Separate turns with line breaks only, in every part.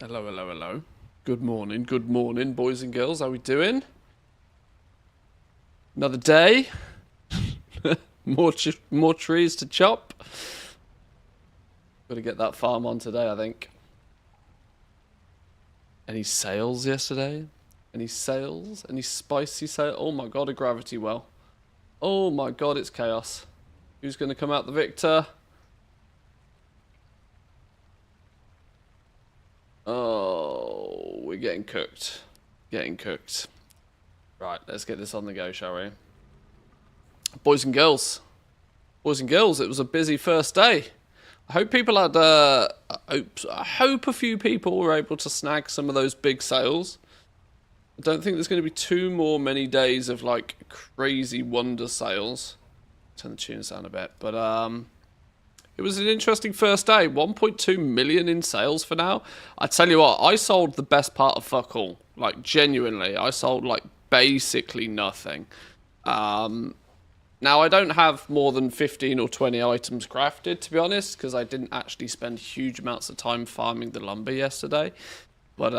Hello, hello, hello. Good morning, boys and girls. How we doing? Another day. More trees to chop. Got to get that farm on today, I think. Any sales yesterday? Any sales? Any spicy sales? Oh my god, a gravity well. Oh my god, it's chaos. Who's going to come out the victor? Oh, we're getting cooked. Getting cooked. Right, let's get this on the go, shall we? Boys and girls. Boys and girls, it was a busy first day. I hope people had, I hope a few people were able to snag some of those big sales. I don't think there's going to be too many days of, like, crazy wonder sales. Turn the tunes down a bit. But, it was an interesting first day. 1.2 million in sales for now. I tell you what, I sold the best part of fuck all. Like, genuinely. I sold, like, basically nothing. Now, I don't have more than 15 or 20 items crafted, to be honest, because I didn't actually spend huge amounts of time farming the lumber yesterday. But,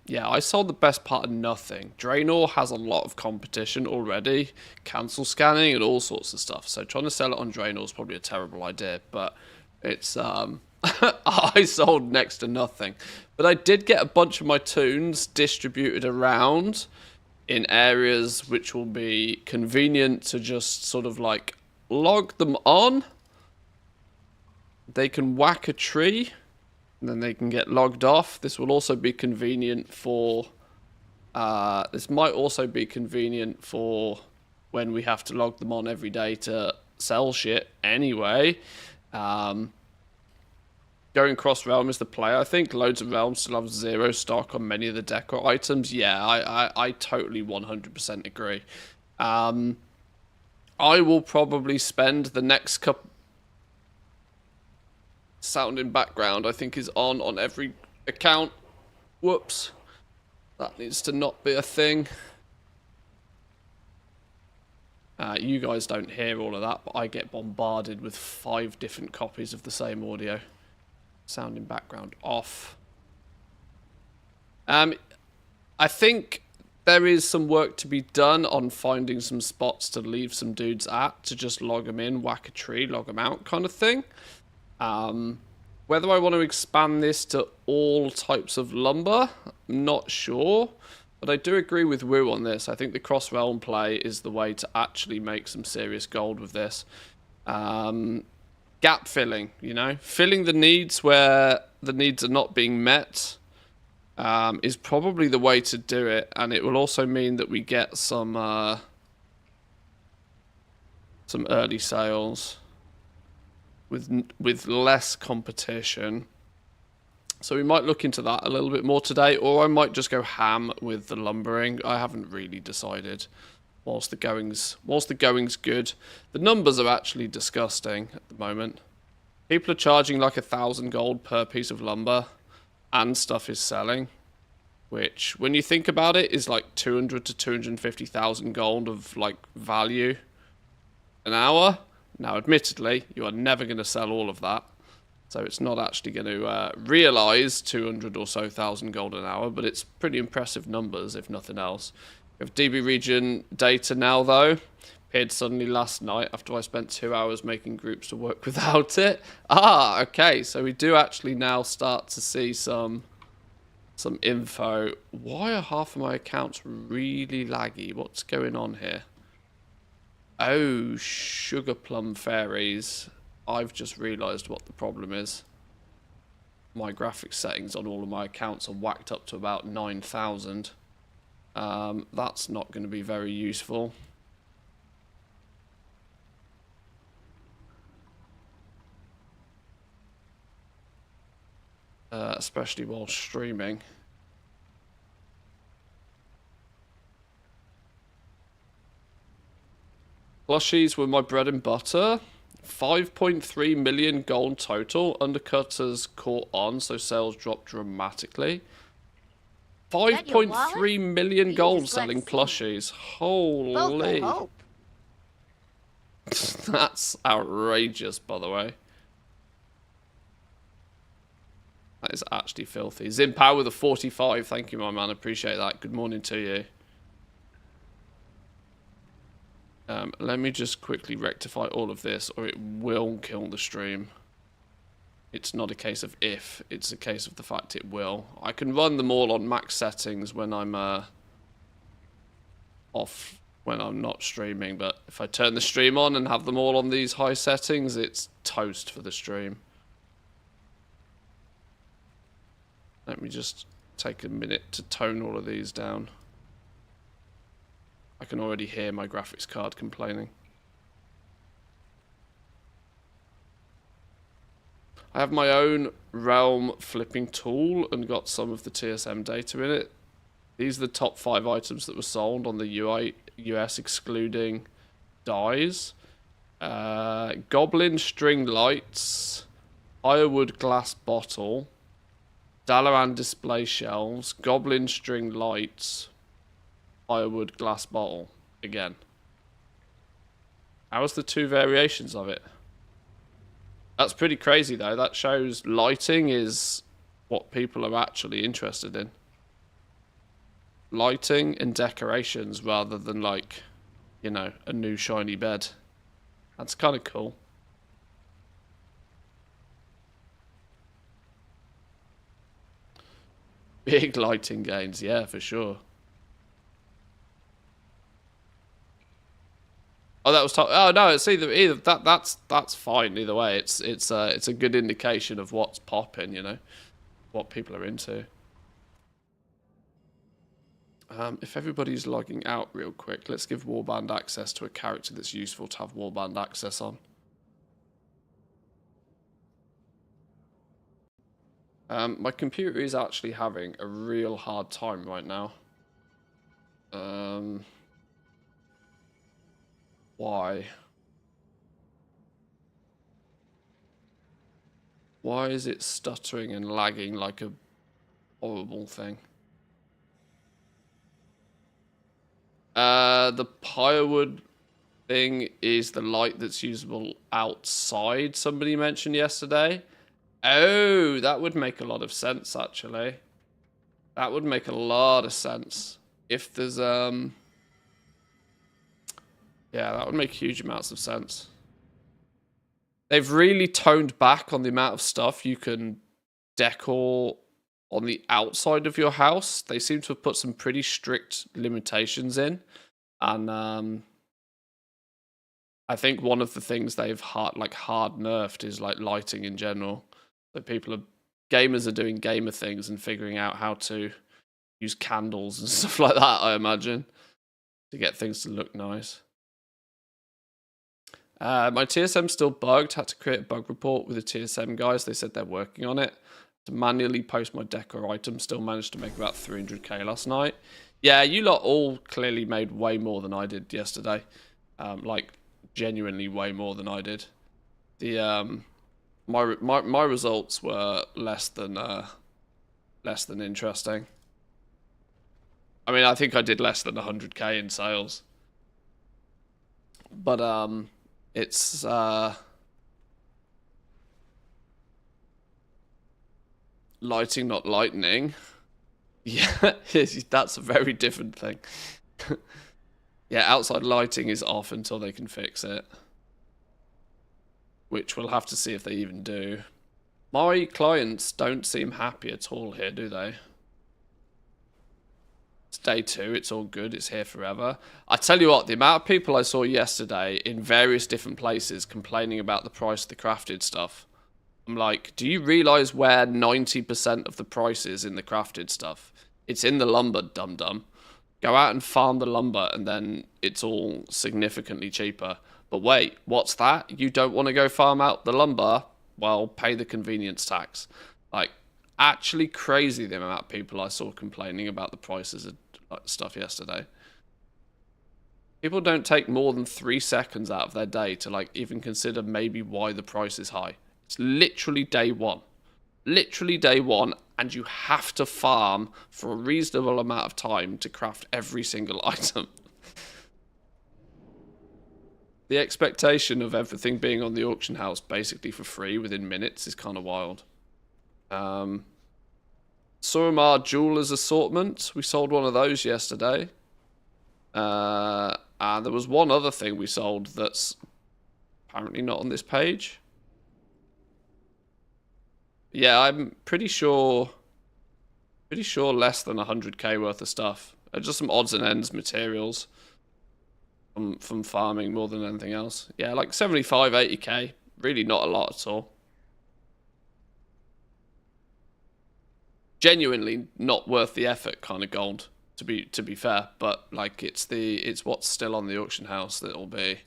yeah, I sold the best part of nothing. Draenor has a lot of competition already, cancel scanning and all sorts of stuff. So trying to sell it on Draenor is probably a terrible idea, but it's, I sold next to nothing. But I did get a bunch of my toons distributed around in areas which will be convenient to just sort of like log them on. They can whack a tree and then they can get logged off. This will also be convenient for this might also be convenient for when we have to log them on every day to sell shit anyway. Going cross-realm is the play, I think. Loads of realms still have zero stock on many of the decor items. Yeah, I totally 100% agree. I will probably spend the next couple... Sound in background, I think, is on every account. Whoops. That needs to not be a thing. You guys don't hear all of that, but I get bombarded with 5 different copies of the same audio. Sound in background off. I think there is some work to be done on finding some spots to leave some dudes at, to just log them in, whack a tree, log them out kind of thing. Whether I want to expand this to all types of lumber, I'm not sure. But I do agree with Woo on this. I think the cross-realm play is the way to actually make some serious gold with this. Gap filling, you know, filling the needs where the needs are not being met is probably the way to do it, and it will also mean that we get some early sales with less competition. So we might look into that a little bit more today, or I might just go ham with the lumbering. I haven't really decided. Whilst the going's good, the numbers are actually disgusting at the moment. People are charging like 1,000 gold per piece of lumber, and stuff is selling, which, when you think about it, is like 200 to 250,000 gold of like value an hour. Now, admittedly, you are never going to sell all of that, so it's not actually going to realize 200 or so thousand gold an hour, but it's pretty impressive numbers, if nothing else. We have DB region data now, though. Appeared suddenly last night after I spent 2 hours making groups to work without it. Ah, okay. So we do actually now start to see some info. Why are half of my accounts really laggy? What's going on here? Oh, sugar plum fairies. I've just realised what the problem is. My graphics settings on all of my accounts are whacked up to about 9,000. That's not going to be very useful. Especially while streaming. Plushies were my bread and butter. 5.3 million gold total. Undercutters caught on, so sales dropped dramatically. 5.3 million gold selling plushies. Holy. That's outrageous, by the way. That is actually filthy. Zim Power with a 45. Thank you, my man. Appreciate that. Good morning to you. Let me just quickly rectify all of this, or it will kill the stream. It's not a case of if, it's a case of the fact it will. I can run them all on max settings when I'm off, when I'm not streaming, but if I turn the stream on and have them all on these high settings, it's toast for the stream. Let me just take a minute to tone all of these down. I can already hear my graphics card complaining. I have my own realm flipping tool and got some of the TSM data in it. These are the top 5 items that were sold on the US excluding dyes. Goblin string lights, firewood glass bottle, Dalaran display shelves, goblin string lights, firewood glass bottle. Again. How's the 2 variations of it? That's pretty crazy though. That shows lighting is what people are actually interested in. Lighting and decorations rather than like, you know, a new shiny bed. That's kind of cool. Big lighting gains, yeah, for sure. Oh, that was top. Oh no, it's either that's fine either way. It's a good indication of what's popping, you know, what people are into. If everybody's logging out real quick, let's give warband access to a character that's useful to have warband access on. My computer is actually having a real hard time right now. Why? Why is it stuttering and lagging like a horrible thing? The firewood thing is the light that's usable outside, somebody mentioned yesterday. Oh, that would make a lot of sense, actually. That would make a lot of sense. If there's, yeah, that would make huge amounts of sense. They've really toned back on the amount of stuff you can decor on the outside of your house. They seem to have put some pretty strict limitations in. And I think one of the things they've hard nerfed is like lighting in general. That gamers are doing gamer things and figuring out how to use candles and stuff like that, I imagine, to get things to look nice. My TSM's still bugged. Had to create a bug report with the TSM guys. They said they're working on it. To manually post my decor items, still managed to make about 300k last night. Yeah, you lot all clearly made way more than I did yesterday. Like, genuinely way more than I did. The my results were less than interesting. I mean, I think I did less than 100k in sales. But it's lighting, not lightning. Yeah, that's a very different thing. Yeah, outside lighting is off until they can fix it. Which we'll have to see if they even do. My clients don't seem happy at all here, do they? It's day 2, it's all good, it's here forever. I tell you what, the amount of people I saw yesterday in various different places complaining about the price of the crafted stuff. I'm like, do you realise where 90% of the price is in the crafted stuff? It's in the lumber, dum-dum. Go out and farm the lumber and then it's all significantly cheaper. But wait, what's that? You don't want to go farm out the lumber? Well, pay the convenience tax. Like, actually crazy the amount of people I saw complaining about the prices of stuff yesterday. People don't take more than 3 seconds out of their day to like even consider maybe why the price is high. It's literally day 1. Literally day 1, and you have to farm for a reasonable amount of time to craft every single item. The expectation of everything being on the auction house basically for free within minutes is kind of wild. Suramar Jewelers Assortment. We sold one of those yesterday. And there was one other thing we sold that's apparently not on this page. Yeah, I'm pretty sure less than 100k worth of stuff. Just some odds and ends materials from farming more than anything else. Yeah, like 75, 80k. Really not a lot at all. Genuinely not worth the effort kind of gold, to be fair. But like it's what's still on the auction house that'll be.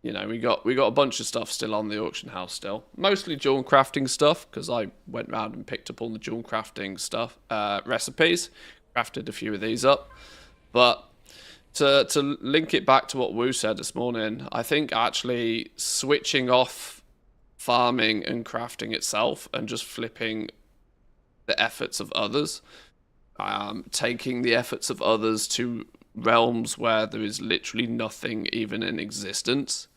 You know, we got a bunch of stuff still on the auction house still. Mostly jewel crafting stuff, because I went round and picked up all the jewel crafting stuff, recipes. Crafted a few of these up. But to link it back to what Wu said this morning, I think actually switching off farming and crafting itself and just flipping the efforts of others, taking the efforts of others to realms where there is literally nothing even in existence,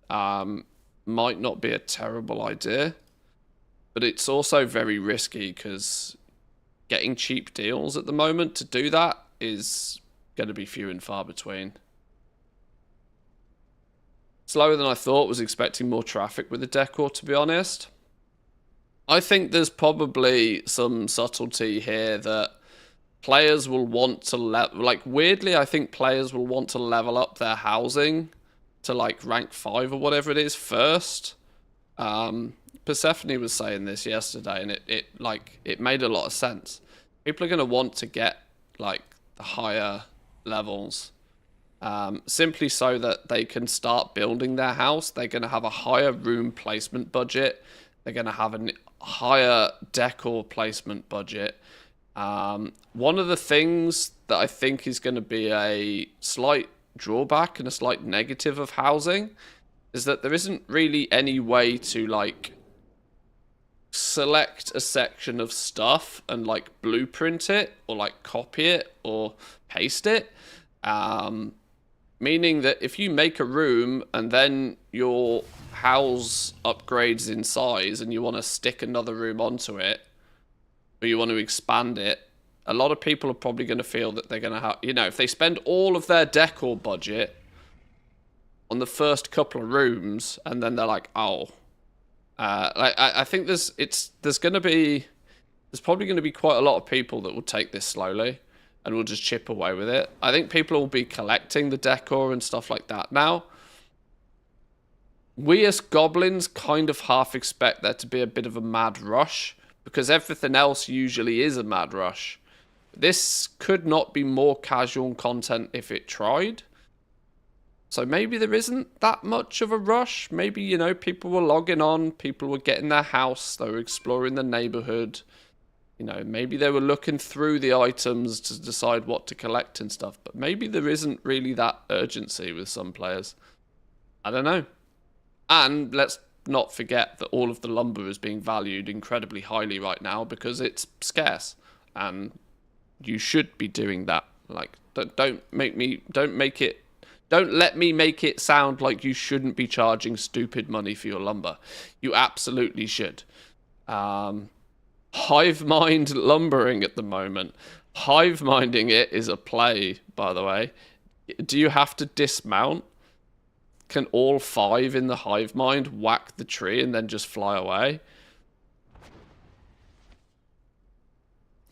might not be a terrible idea, but it's also very risky because getting cheap deals at the moment to do that is going to be few and far between. Slower than I thought. Was expecting more traffic with the Decor, to be honest. I think there's probably some subtlety here that players will want to like, weirdly, I think players will want to level up their housing to like rank 5 or whatever it is first. Persephone was saying this yesterday, and it made a lot of sense. People are going to want to get like the higher levels, simply so that they can start building their house. They're going to have a higher room placement budget. They're going to have a higher decor placement budget. One of the things that I think is going to be a slight drawback and a slight negative of housing is that there isn't really any way to like select a section of stuff and like blueprint it or like copy it or paste it. Meaning that if you make a room and then your house upgrades in size and you want to stick another room onto it, or you want to expand it, a lot of people are probably going to feel that they're going to have, you know, if they spend all of their decor budget on the first couple of rooms and then they're like, oh, I think there's probably going to be quite a lot of people that will take this slowly and will just chip away with it. I think people will be collecting the decor and stuff like that now. We as goblins kind of half expect there to be a bit of a mad rush, because everything else usually is a mad rush. This could not be more casual content if it tried. So maybe there isn't that much of a rush. Maybe, you know, people were logging on, people were getting their house, they were exploring the neighborhood. You know, maybe they were looking through the items to decide what to collect and stuff. But maybe there isn't really that urgency with some players. I don't know. And let's not forget that all of the lumber is being valued incredibly highly right now because it's scarce. And you should be doing that. Like, don't let me make it sound like you shouldn't be charging stupid money for your lumber. You absolutely should. Hive mind lumbering at the moment. Hive minding it is a play, by the way. Do you have to dismount? Can all 5 in the hive mind whack the tree and then just fly away?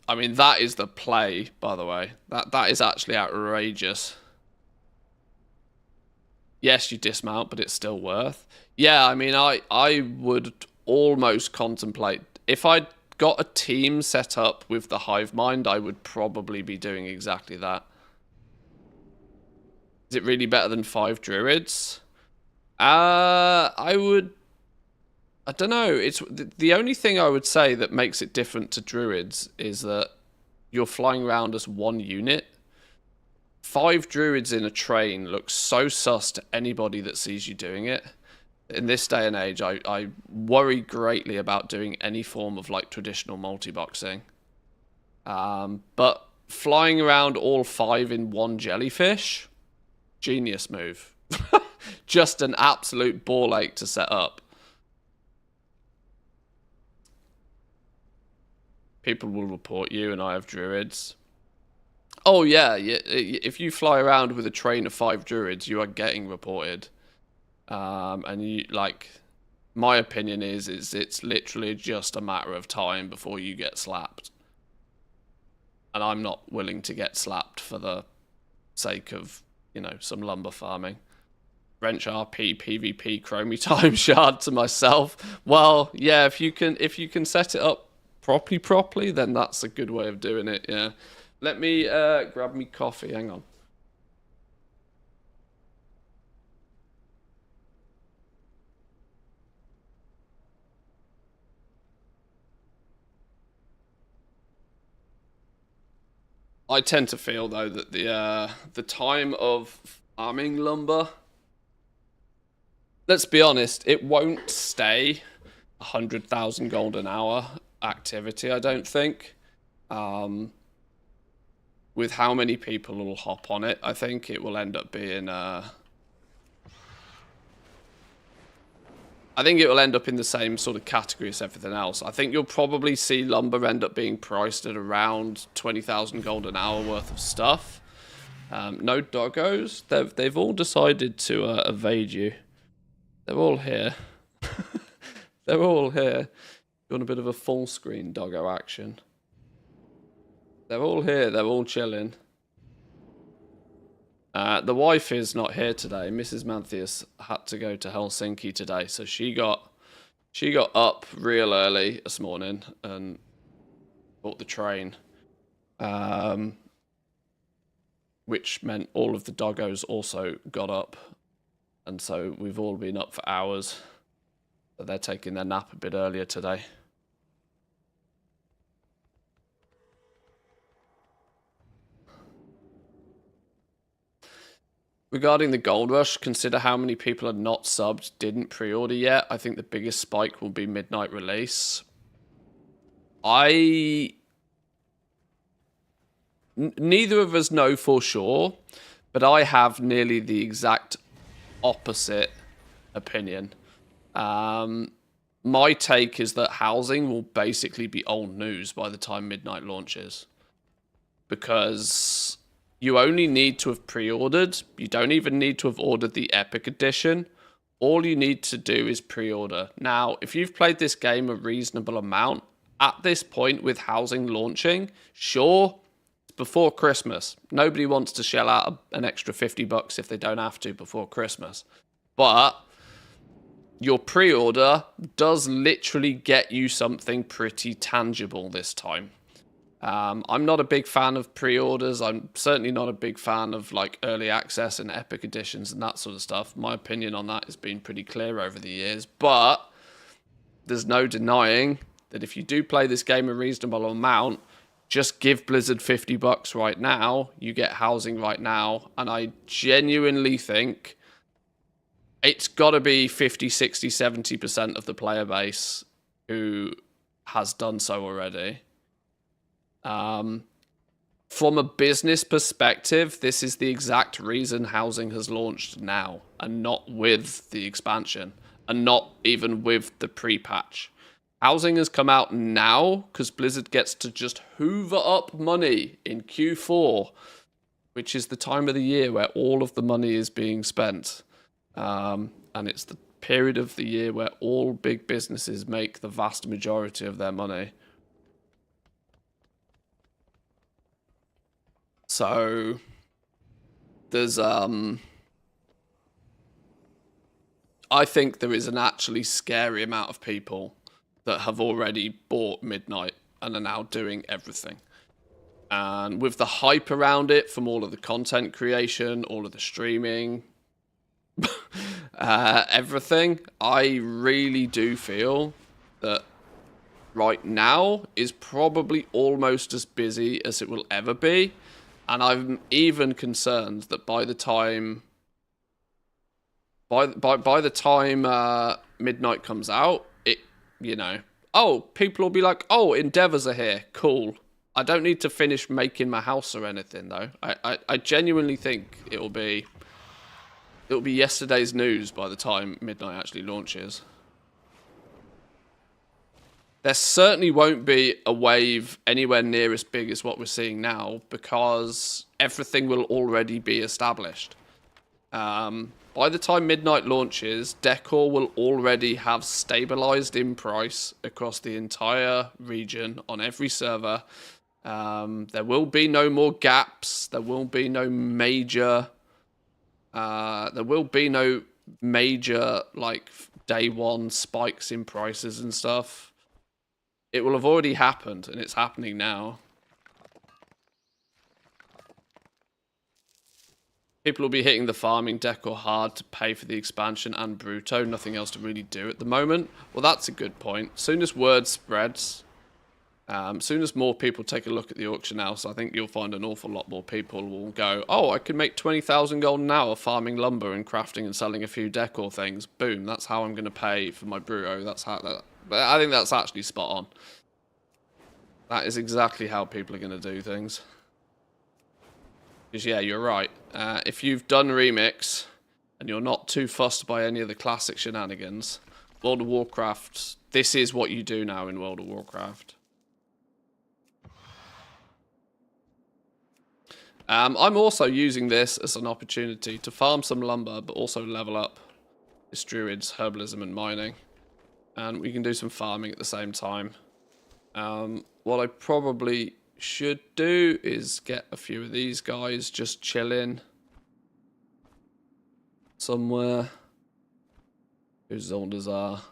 I mean, that is the play, by the way. That is actually outrageous. Yes, you dismount, but it's still worth. Yeah, I mean, I would almost contemplate, if I'd got a team set up with the hive mind, I would probably be doing exactly that. Is it really better than 5 druids? I don't know. It's the only thing I would say that makes it different to druids is that you're flying around as one unit. 5 druids in a train looks so sus to anybody that sees you doing it. In this day and age, I worry greatly about doing any form of like traditional multi-boxing. But flying around all 5 in one jellyfish, genius move. Just an absolute ball ache to set up. People will report you, and I have druids. Oh yeah, if you fly around with a train of 5 druids, you are getting reported. And you like, my opinion is it's literally just a matter of time before you get slapped. And I'm not willing to get slapped for the sake of, you know, some lumber farming. Wrench RP PvP Chromie time shard to myself. Well, yeah, if you can set it up properly, then that's a good way of doing it. Yeah. Let me grab me coffee. Hang on. I tend to feel though that the time of farming lumber, let's be honest, it won't stay 100,000 gold an hour activity. I don't think. With how many people will hop on it, I think it will end up being I think it will end up in the same sort of category as everything else. I think you'll probably see lumber end up being priced at around 20,000 gold an hour worth of stuff. No doggos. They've all decided to evade you. They're all here. They're all here. You want a bit of a full screen doggo action? They're all here. They're all chilling. The wife is not here today. Mrs. Manthias had to go to Helsinki today, so she got up real early this morning and bought the train, which meant all of the doggos also got up, and so we've all been up for hours. So they're taking their nap a bit earlier today. Regarding the gold rush, consider how many people are not subbed, didn't pre-order yet. I think the biggest spike will be midnight release. Neither of us know for sure, but I have nearly the exact opposite opinion. My take is that housing will basically be old news by the time midnight launches. Because you only need to have pre-ordered. You don't even need to have ordered the Epic Edition. All you need to do is pre-order. Now, if you've played this game a reasonable amount, at this point with housing launching, sure, it's before Christmas. Nobody wants to shell out an extra $50 if they don't have to before Christmas. But your pre-order does literally get you something pretty tangible this time. I'm not a big fan of pre-orders. I'm certainly not a big fan of like early access and epic editions and that sort of stuff. My opinion on that has been pretty clear over the years, but there's no denying that if you do play this game a reasonable amount, just give Blizzard $50 right now. You get housing right now, and I genuinely think it's got to be 50, 60, 70% of the player base who has done so already. From a business perspective, this is the exact reason housing has launched now and not with the expansion and not even with the pre-patch. Housing has come out now because Blizzard gets to just hoover up money in Q4, which is the time of the year where all of the money is being spent. And it's the period of the year where all big businesses make the vast majority of their money. So there's I think there is an actually scary amount of people that have already bought Midnight and are now doing everything. And with the hype around it from all of the content creation, all of the streaming, everything, I really do feel that right now is probably almost as busy as it will ever be. And I'm even concerned that by the time Midnight comes out, people will be like, oh, endeavors are here, cool. I don't need to finish making my house or anything though. I genuinely think it'll be yesterday's news by the time Midnight actually launches. There certainly won't be a wave anywhere near as big as what we're seeing now because everything will already be established. By the time Midnight launches, Decor will already have stabilized in price across the entire region on every server. There will be no more gaps. There will be no major. Like day one spikes in prices and stuff. It will have already happened, and it's happening now. People will be hitting the farming Decor hard to pay for the expansion and Bruto. Nothing else to really do at the moment. Well, that's a good point. Soon as word spreads, soon as more people take a look at the auction house, I think you'll find an awful lot more people will go, oh, I can make 20,000 gold an hour farming lumber and crafting and selling a few Decor things. Boom, that's how I'm going to pay for my Bruto. That's how that... But I think that's actually spot on. That is exactly how people are going to do things. Because, yeah, you're right. If you've done Remix and you're not too fussed by any of the classic shenanigans, World of Warcraft, this is what you do now in World of Warcraft. I'm also using this as an opportunity to farm some lumber, but also level up this Druid's herbalism and mining. And we can do some farming at the same time. What I probably should do is get a few of these guys just chilling somewhere. Whose zolders are.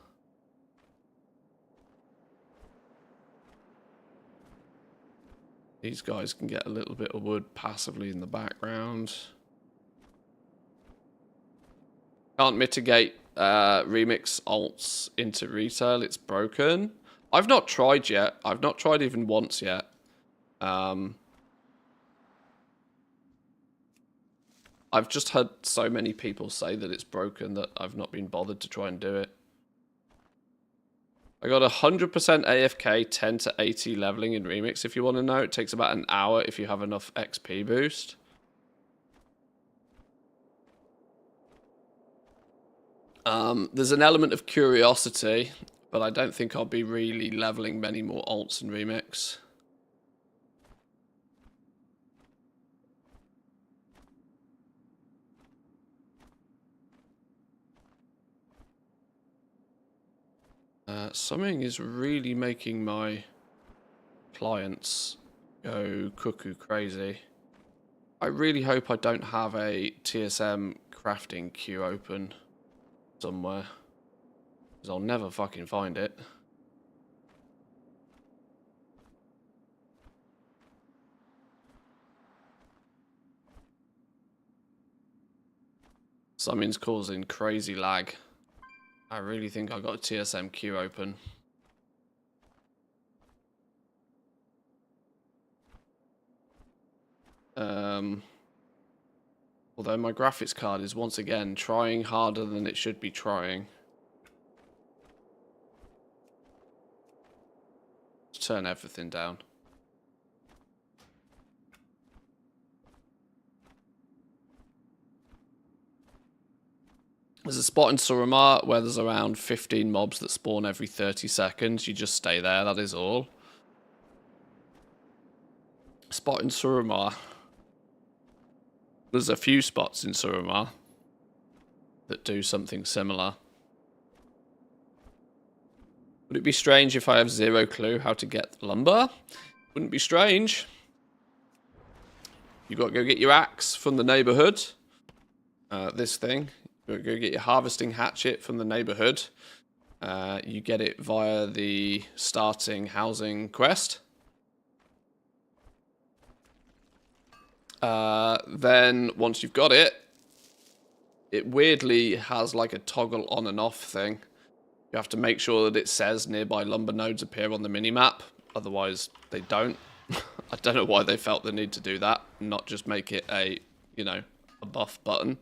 These guys can get a little bit of wood passively in the background. Can't mitigate Remix alts into retail. It's broken. I've not tried yet. I've not tried even once yet. I've just heard so many people say that it's broken that I've not been bothered to try and do it. I got 100% AFK 10 to 80 leveling in Remix, if you want to know. It takes about an hour if you have enough XP boost. There's an element of curiosity, but I don't think I'll be really leveling many more alts in Remix. Something is really making my clients go cuckoo crazy. I really hope I don't have a TSM crafting queue open somewhere, because I'll never fucking find it. Something's causing crazy lag. I really think I got a TSM queue open. Although my graphics card is once again trying harder than it should be trying. Let's turn everything down. There's a spot in Suramar where there's around 15 mobs that spawn every 30 seconds. You just stay there, that is all. Spot in Suramar. There's a few spots in Suramar that do something similar. Would it be strange if I have zero clue how to get lumber? Wouldn't be strange. You've got to go get your axe from the neighborhood. This thing. Go get your harvesting hatchet from the neighborhood. You get it via the starting housing quest. Then once you've got it, it weirdly has like a toggle on and off thing. You have to make sure that it says nearby lumber nodes appear on the minimap. Otherwise, they don't. I don't know why they felt the need to do that, not just make it a, you know, a buff button.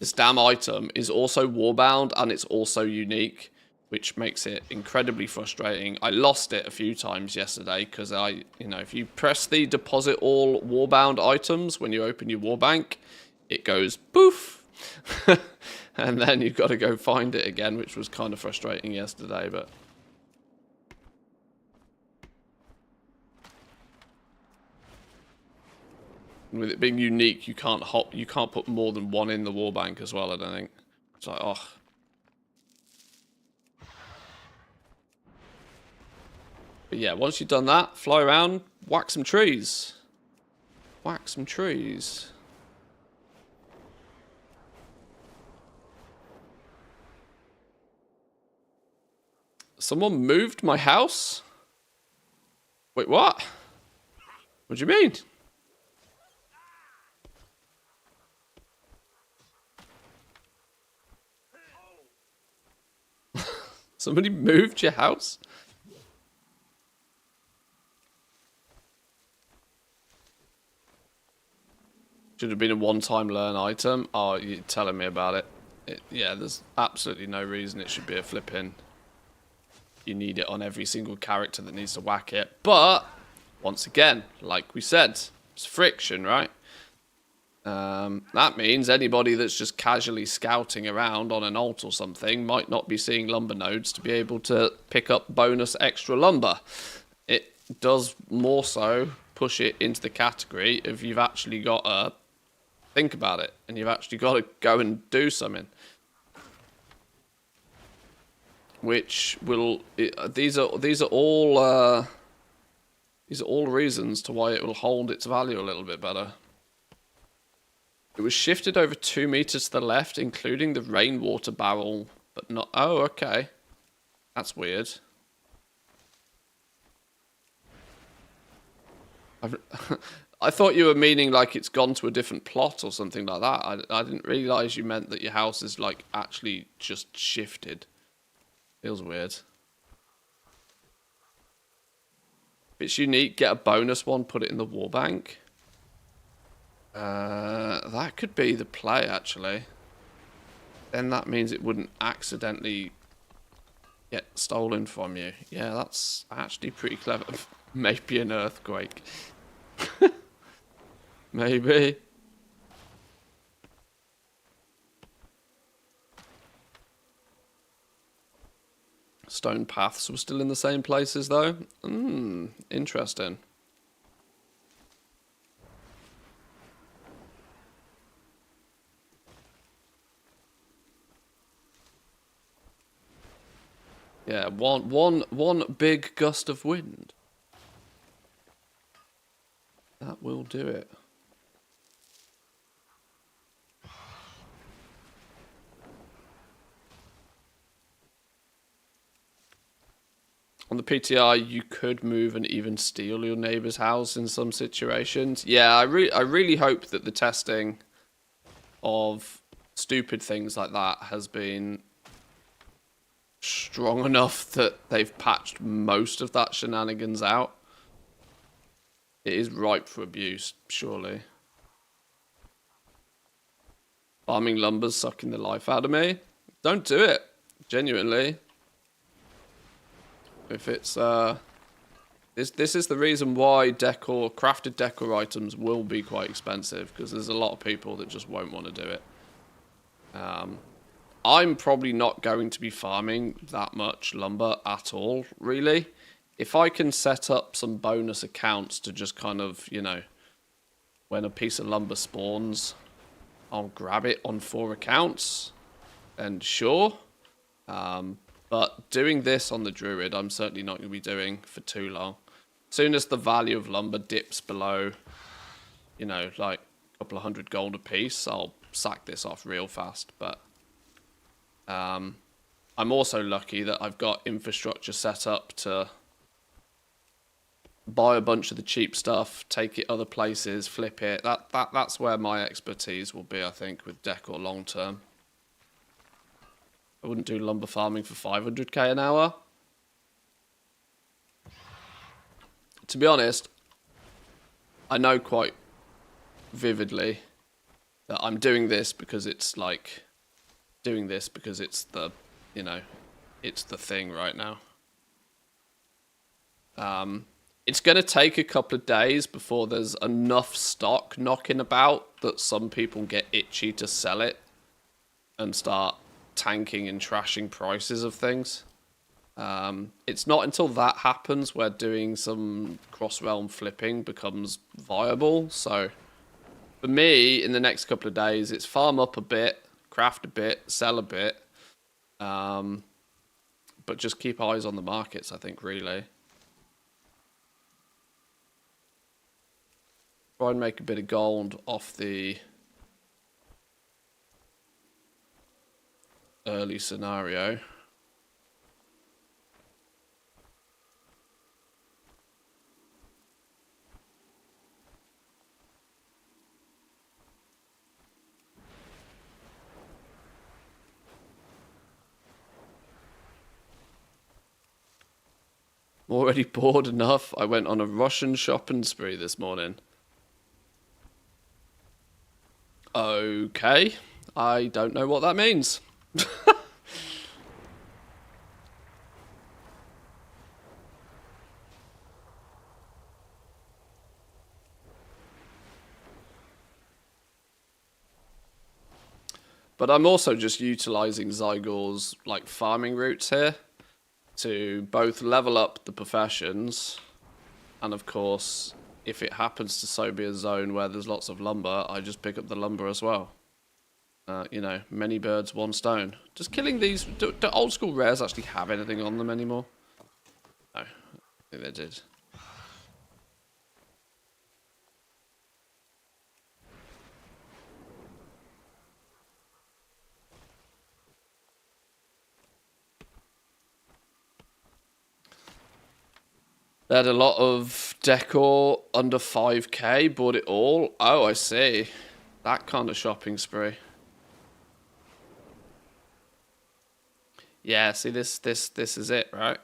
This damn item is also warbound and it's also unique, which makes it incredibly frustrating. I lost it a few times yesterday because if you press the deposit all warbound items when you open your warbank, it goes poof. And then you've got to go find it again, which was kind of frustrating yesterday, but... And with it being unique, you can't put more than one in the wall bank as well, I don't think. It's like, oh. But yeah, once you've done that, fly around, whack some trees. Whack some trees. Someone moved my house? Wait, what? What do you mean? Somebody moved your house? Should have been a one-time learn item. Oh, you're telling me about it. Yeah, there's absolutely no reason it should be a flipping. You need it on every single character that needs to whack it. But, once again, like we said, it's friction, right? That means anybody that's just casually scouting around on an alt or something might not be seeing lumber nodes to be able to pick up bonus extra lumber. It does more so push it into the category if you've actually got to think about it and you've actually got to go and do something. Which will... These are all reasons to why it will hold its value a little bit better. It was shifted over 2 meters to the left, including the rainwater barrel, but not... Oh, okay. That's weird. I thought you were meaning like it's gone to a different plot or something like that. I didn't realise you meant that your house is like actually just shifted. Feels weird. If it's unique, get a bonus one, put it in the wall bank. That could be the play, actually. Then that means it wouldn't accidentally get stolen from you. Yeah, that's actually pretty clever. Maybe an earthquake. Maybe. Stone paths were still in the same places, though. Interesting. Yeah, one big gust of wind. That will do it. On the PTR, you could move and even steal your neighbour's house in some situations. Yeah, I really hope that the testing of stupid things like that has been strong enough that they've patched most of that shenanigans out. It is ripe for abuse, surely. Farming lumber's sucking the life out of me. Don't do it. Genuinely. If it's this is the reason why crafted decor items will be quite expensive, because there's a lot of people that just won't want to do it. I'm probably not going to be farming that much lumber at all, really. If I can set up some bonus accounts to just kind of, you know, when a piece of lumber spawns, I'll grab it on 4 accounts, and sure. But doing this on the Druid, I'm certainly not going to be doing for too long. As soon as the value of lumber dips below, you know, like a couple of 100 gold a piece, I'll sack this off real fast. But I'm also lucky that I've got infrastructure set up to buy a bunch of the cheap stuff, take it other places, flip it. That's where my expertise will be, I think, with Decor long term. I wouldn't do lumber farming for 500k an hour. To be honest, I know quite vividly that I'm doing this because it's like... Doing this because it's the, you know, it's the thing right now. It's going to take a couple of days before there's enough stock knocking about that some people get itchy to sell it and start tanking and trashing prices of things. It's not until that happens where doing some cross-realm flipping becomes viable. So for me, in the next couple of days, it's farm up a bit, craft a bit, sell a bit, but just keep eyes on the markets, I think, really. Try and make a bit of gold off the early scenario. I'm already bored enough. I went on a Russian shopping spree this morning. Okay. I don't know what that means. But I'm also just utilizing Zygor's like farming routes here to both level up the professions, and of course, if it happens to so be a zone where there's lots of lumber, I just pick up the lumber as well. You know, many birds, one stone. Just killing these. Do old school rares actually have anything on them anymore? No, I think they did. They had a lot of decor under 5k, bought it all. Oh, I see. That kind of shopping spree. Yeah, see this is it, right?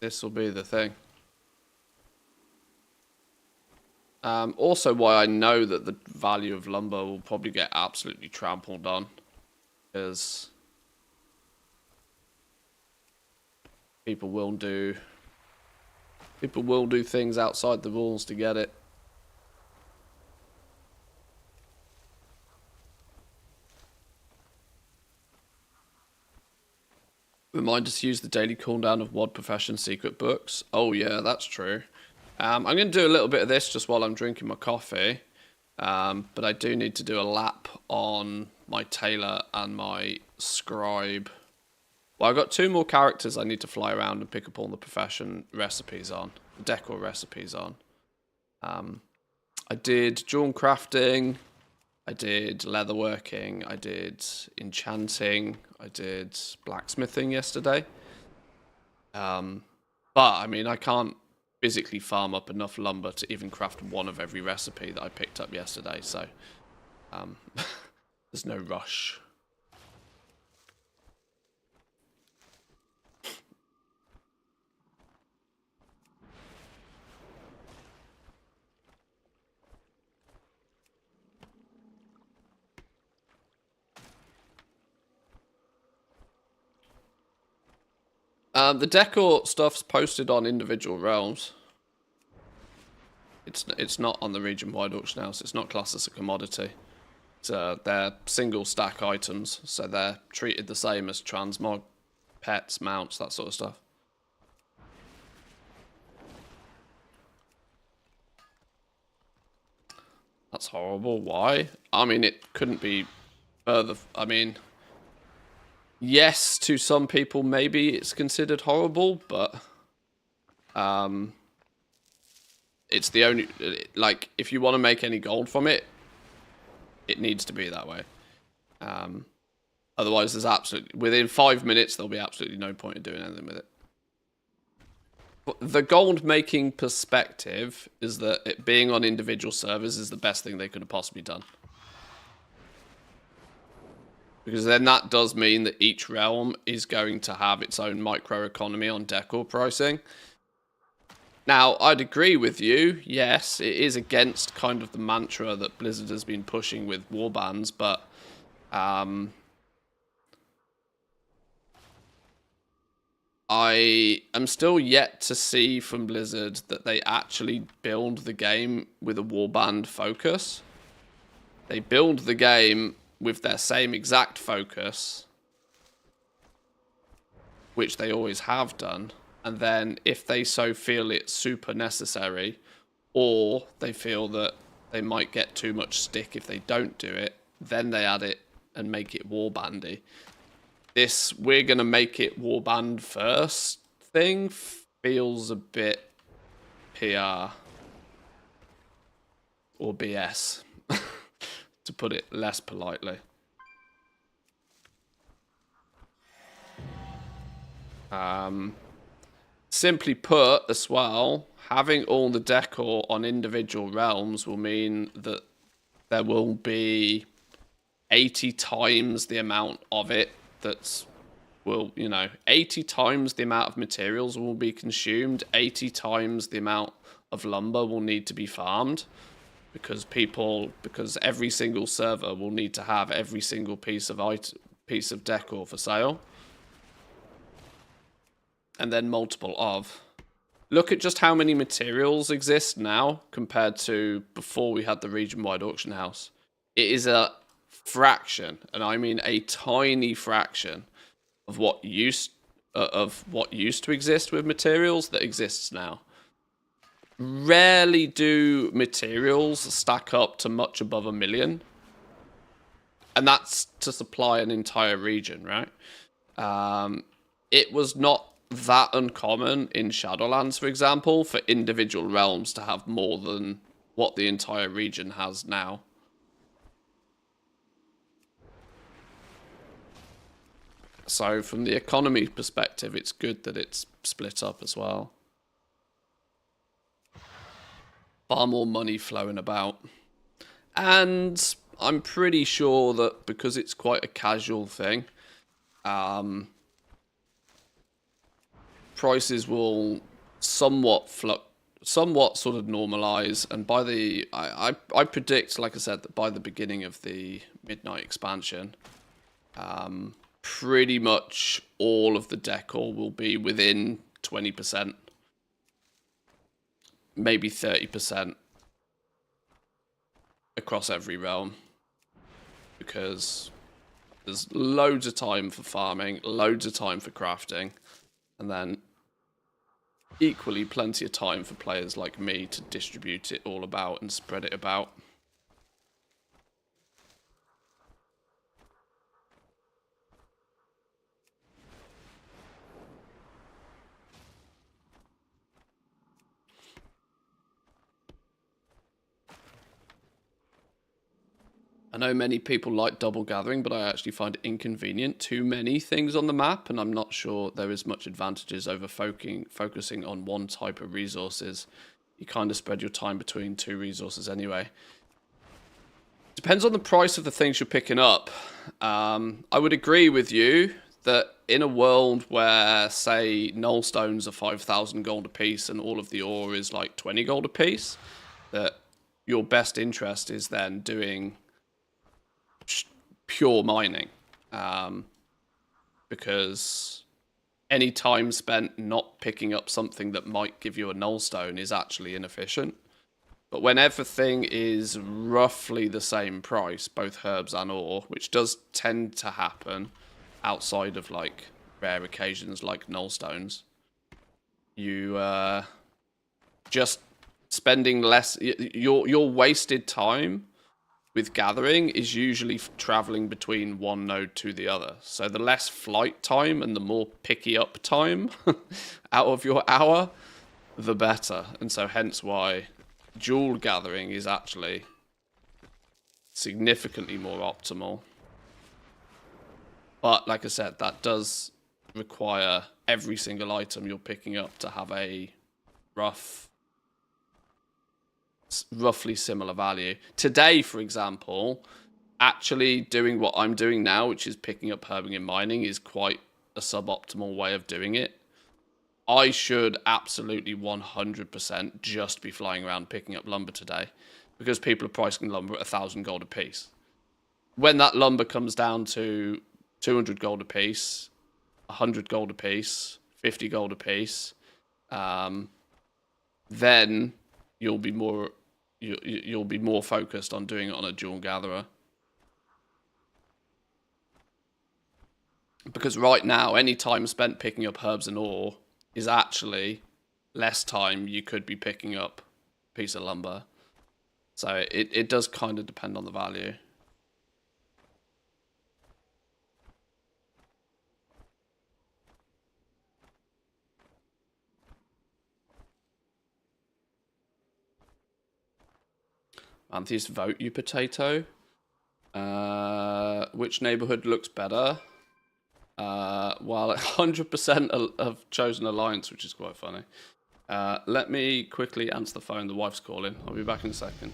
This will be the thing. Also why I know that the value of lumber will probably get absolutely trampled on is people will do things outside the rules to get it. Remind us to use the daily cooldown of WoD Profession secret books. Oh yeah, that's true. I'm going to do a little bit of this just while I'm drinking my coffee. But I do need to do a lap on my tailor and my scribe. Well, I've got 2 more characters I need to fly around and pick up all the profession recipes on. Decor recipes on. I did jewel crafting. I did leatherworking. I did enchanting. I did blacksmithing yesterday. But, I mean, I can't physically farm up enough lumber to even craft one of every recipe that I picked up yesterday, so there's no rush. The decor stuff's posted on individual realms. It's not on the region-wide auction house. It's not classed as a commodity. They're single stack items, so they're treated the same as transmog, pets, mounts, that sort of stuff. That's horrible. Why? I mean, it couldn't be further. I mean, yes, to some people, maybe it's considered horrible, but it's the only, like, if you want to make any gold from it, it needs to be that way. Otherwise, there's absolutely, within 5 minutes, there'll be absolutely no point in doing anything with it. But the gold making perspective is that it being on individual servers is the best thing they could have possibly done. Because then that does mean that each realm is going to have its own microeconomy on decor pricing. Now, I'd agree with you. Yes, it is against kind of the mantra that Blizzard has been pushing with warbands, but I am still yet to see from Blizzard that they actually build the game with a warband focus. They build the game with their same exact focus, which they always have done, and then if they so feel it's super necessary, or they feel that they might get too much stick if they don't do it, then they add it and make it warbandy. This we're gonna make it warband first thing feels a bit PR or BS, to put it less politely. Simply put, as well, having all the decor on individual realms will mean that there will be 80 times the amount of it that's, will, 80 times the amount of materials will be consumed, 80 times the amount of lumber will need to be farmed, because every single server will need to have every single piece of decor for sale. And then multiple of. Look at just how many materials exist now compared to before we had the region-wide auction house. It is a fraction, and I mean a tiny fraction, of what used to exist with materials that exists now. Rarely do materials stack up to much above 1 million. And that's to supply an entire region, right? It was not that uncommon in Shadowlands, for example, for individual realms to have more than what the entire region has now. So from the economy perspective, it's good that it's split up as well. Far more money flowing about. And I'm pretty sure that because it's quite a casual thing, prices will somewhat sort of normalize, and by the I predict, like I said, that by the beginning of the midnight expansion, pretty much all of the decor will be within 20%, maybe 30% across every realm, because there's loads of time for farming, loads of time for crafting, and then equally plenty of time for players like me to distribute it all about and spread it about. I know many people like double gathering, but I actually find it inconvenient. Too many things on the map, and I'm not sure there is much advantages over focusing on one type of resources. You kind of spread your time between two resources anyway. Depends on the price of the things you're picking up. I would agree with you that in a world where, say, null stones are 5,000 gold a piece and all of the ore is like 20 gold a piece, that your best interest is then doing pure mining, because any time spent not picking up something that might give you a null stone is actually inefficient. But when everything is roughly the same price, both herbs and ore, which does tend to happen outside of like rare occasions like null stones, you just spending less, your wasted time with gathering is usually traveling between one node to the other. So the less flight time and the more picky up time out of your hour, the better. And so hence why jewel gathering is actually significantly more optimal. But like I said, that does require every single item you're picking up to have a roughly similar value. Today, for example, actually doing what I'm doing now, which is picking up herbing and mining, is quite a suboptimal way of doing it. I should absolutely 100% just be flying around picking up lumber today, because people are pricing lumber at 1,000 gold a piece. When that lumber comes down to 200 gold a piece, 100 gold a piece, 50 gold a piece, then you'll be more focused on doing it on a jewel gatherer. Because right now, any time spent picking up herbs and ore is actually less time you could be picking up a piece of lumber. So it does kind of depend on the value. Anthony's vote you potato. Which neighborhood looks better? Well, 100% have chosen Alliance, which is quite funny. Let me quickly answer the phone. The wife's calling. I'll be back in a second.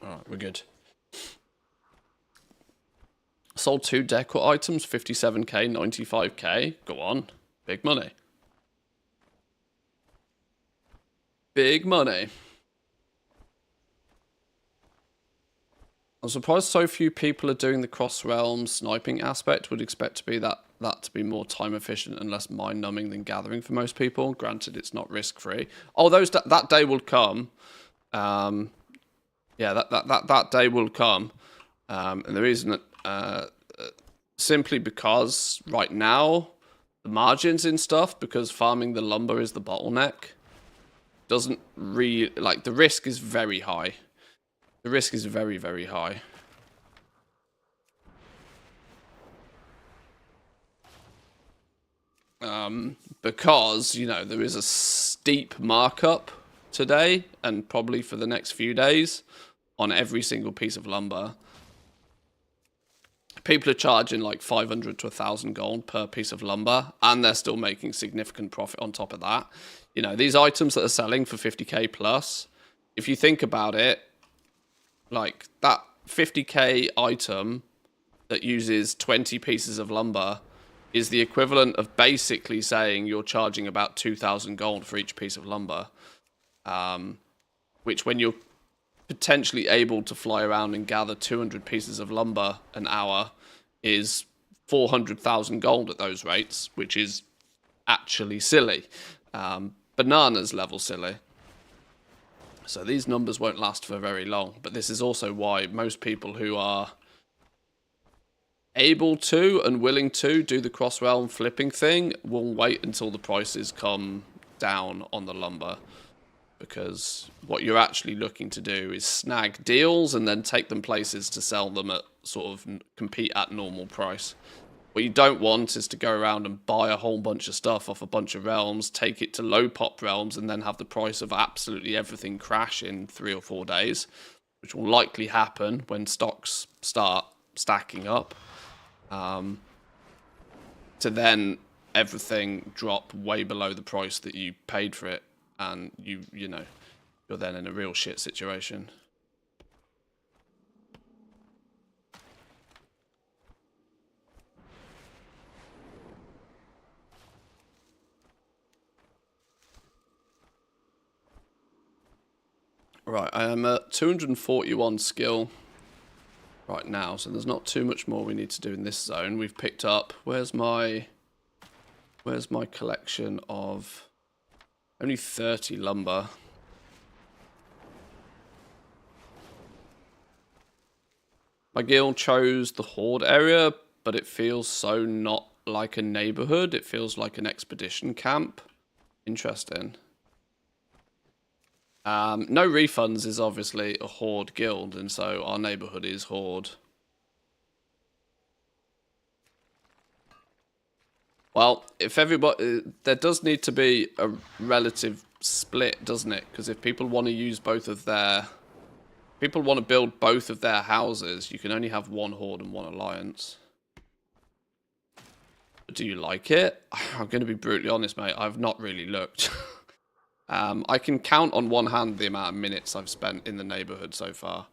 Alright, we're good. Sold 2 decor items, 57k, 95k. Go on. Big money. Big money. I'm surprised so few people are doing the cross-realm sniping aspect. Would expect to be that to be more time efficient and less mind-numbing than gathering for most people. Granted, it's not risk-free. Oh, that day will come. Yeah, that day will come. And the reason that simply because right now the margins in stuff, because farming the lumber is the bottleneck, doesn't really, like, the risk is very high. The risk is very, very high. Because, you know, there is a steep markup today and probably for the next few days on every single piece of lumber. People are charging like 500 to 1,000 gold per piece of lumber, and they're still making significant profit on top of that. You know, these items that are selling for 50k plus, if you think about it, like that 50k item that uses 20 pieces of lumber is the equivalent of basically saying you're charging about 2,000 gold for each piece of lumber. Which, when you're potentially able to fly around and gather 200 pieces of lumber an hour, is 400,000 gold at those rates, which is actually silly. Bananas level silly. So these numbers won't last for very long, but this is also why most people who are able to and willing to do the cross-realm flipping thing will wait until the prices come down on the lumber. Because what you're actually looking to do is snag deals and then take them places to sell them at sort of compete at normal price. What you don't want is to go around and buy a whole bunch of stuff off a bunch of realms, take it to low pop realms, and then have the price of absolutely everything crash in 3 or 4 days, which will likely happen when stocks start stacking up. To then everything drop way below the price that you paid for it, and you know, you're then in a real shit situation. Right, I am at 241 skill right now, so there's not too much more we need to do in this zone. We've picked up, where's my collection of only 30 lumber. My guild chose the horde area, but it feels so not like a neighborhood. It feels like an expedition camp. Interesting. No Refunds is obviously a horde guild, and so our neighborhood is horde. Well, if everybody, there does need to be a relative split, doesn't it? Because if people want to use both of their, people want to build both of their houses, you can only have one horde and one alliance. But do you like it? I'm going to be brutally honest, mate. I've not really looked. I can count on one hand the amount of minutes I've spent in the neighborhood so far,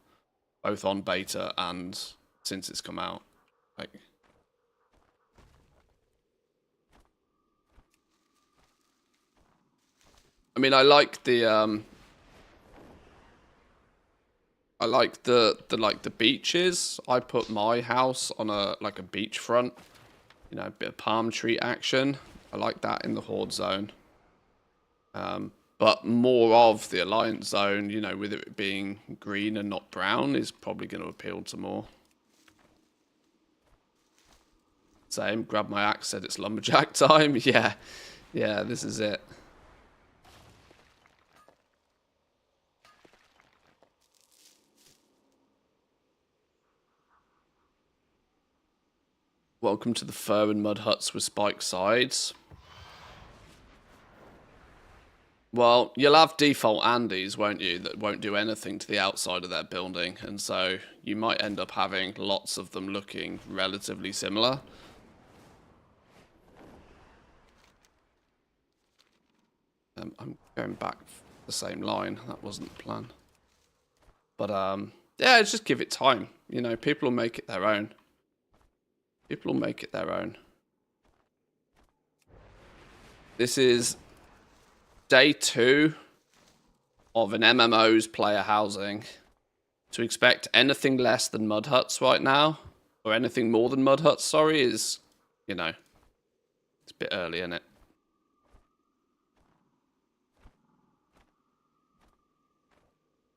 both on beta and since it's come out. Like, I mean, I like the beaches. I put my house on a beachfront, you know, a bit of palm tree action. I like that in the horde zone. But more of the alliance zone, you know, with it being green and not brown, is probably going to appeal to more. Same, grab my axe, said it's lumberjack time. Yeah, this is it. Welcome to the fur and mud huts with spiked sides. Well, you'll have default Andys, won't you, that won't do anything to the outside of their building, and so you might end up having lots of them looking relatively similar. I'm going back the same line. That wasn't the plan. But, yeah, just give it time. You know, people will make it their own. People will make it their own. This is day 2 of an MMO's player housing. To expect anything less than mud huts right now, or anything more than mud huts, sorry, is, you know, it's a bit early, isn't it?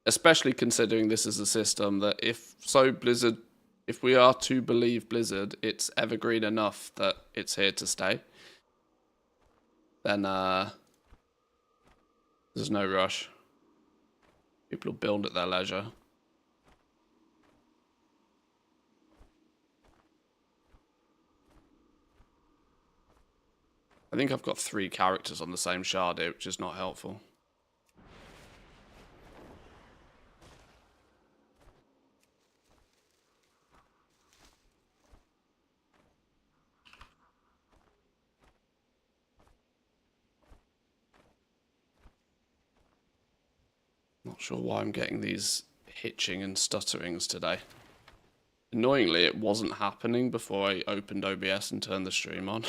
Especially considering this is a system that if we are to believe Blizzard, it's evergreen enough that it's here to stay, then there's no rush. People will build at their leisure. I think I've got 3 characters on the same shard here, which is not helpful. Not sure why I'm getting these hitching and stutterings today. Annoyingly, it wasn't happening before I opened OBS and turned the stream on.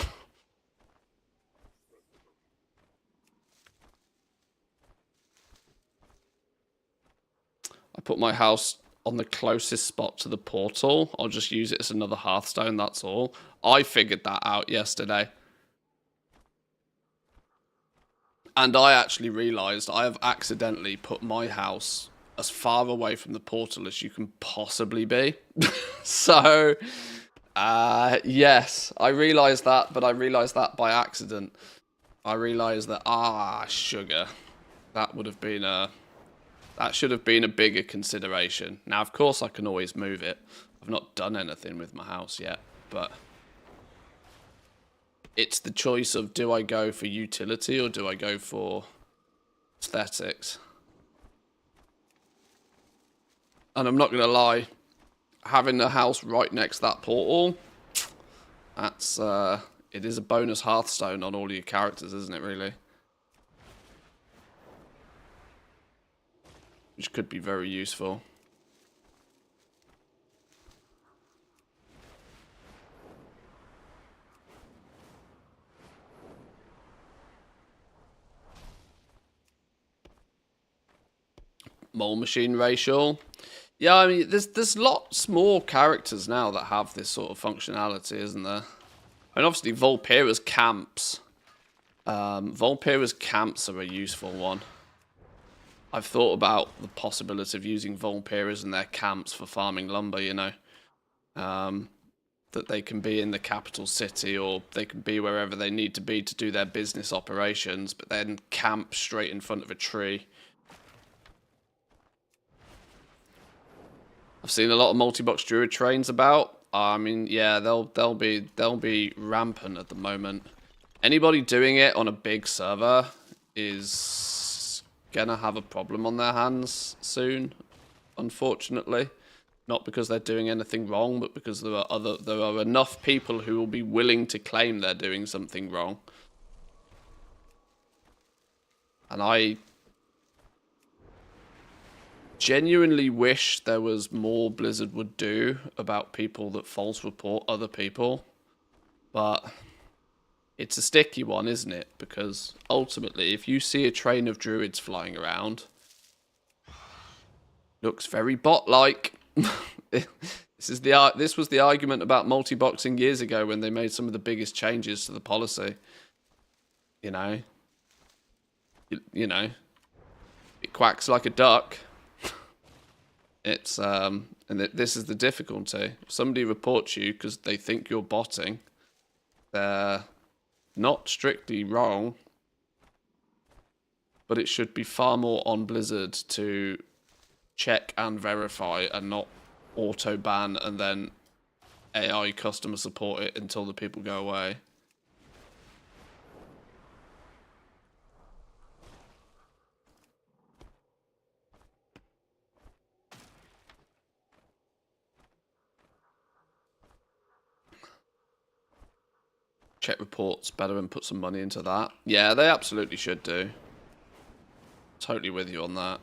I put my house on the closest spot to the portal. I'll just use it as another Hearthstone, that's all. I figured that out yesterday. And I actually realised I have accidentally put my house as far away from the portal as you can possibly be. So, yes, I realised that, but I realised that by accident. I realised that, sugar. That would have been that should have been a bigger consideration. Now, of course, I can always move it. I've not done anything with my house yet, but it's the choice of, do I go for utility or do I go for aesthetics? And I'm not going to lie, having the house right next to that portal, that's, it is a bonus Hearthstone on all your characters, isn't it, really? Which could be very useful. Mole machine racial. Yeah, I mean, there's lots more characters now that have this sort of functionality, isn't there? And obviously, Volpira's camps. Volpira's camps are a useful one. I've thought about the possibility of using Volpiras and their camps for farming lumber, you know. That they can be in the capital city or they can be wherever they need to be to do their business operations, but then camp straight in front of a tree. I've seen a lot of multi-box druid trains about. I mean, yeah, they'll be rampant at the moment. Anybody doing it on a big server is gonna have a problem on their hands soon, unfortunately. Not because they're doing anything wrong, but because there are enough people who will be willing to claim they're doing something wrong. And I genuinely wish there was more Blizzard would do about people that false report other people. But it's a sticky one, isn't it? Because ultimately, if you see a train of druids flying around, looks very bot-like. This was the argument about multi-boxing years ago when they made some of the biggest changes to the policy. You know, it quacks like a duck. It's and this is the difficulty. If somebody reports you because they think you're botting, they're not strictly wrong, but it should be far more on Blizzard to check and verify and not auto ban and then AI customer support it until the people go away. Check reports better and put some money into that. Yeah, they absolutely should do. Totally with you on that.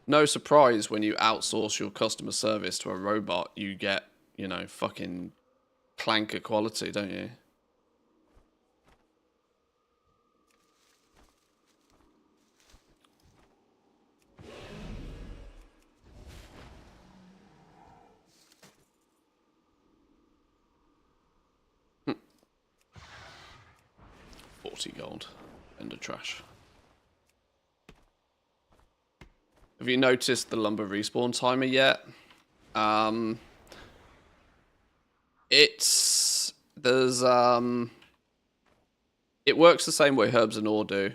No surprise when you outsource your customer service to a robot, you get, you know, fucking clanker quality, don't you? Hm. 40 gold. End of trash. Have you noticed the lumber respawn timer yet? It works the same way herbs and ore do.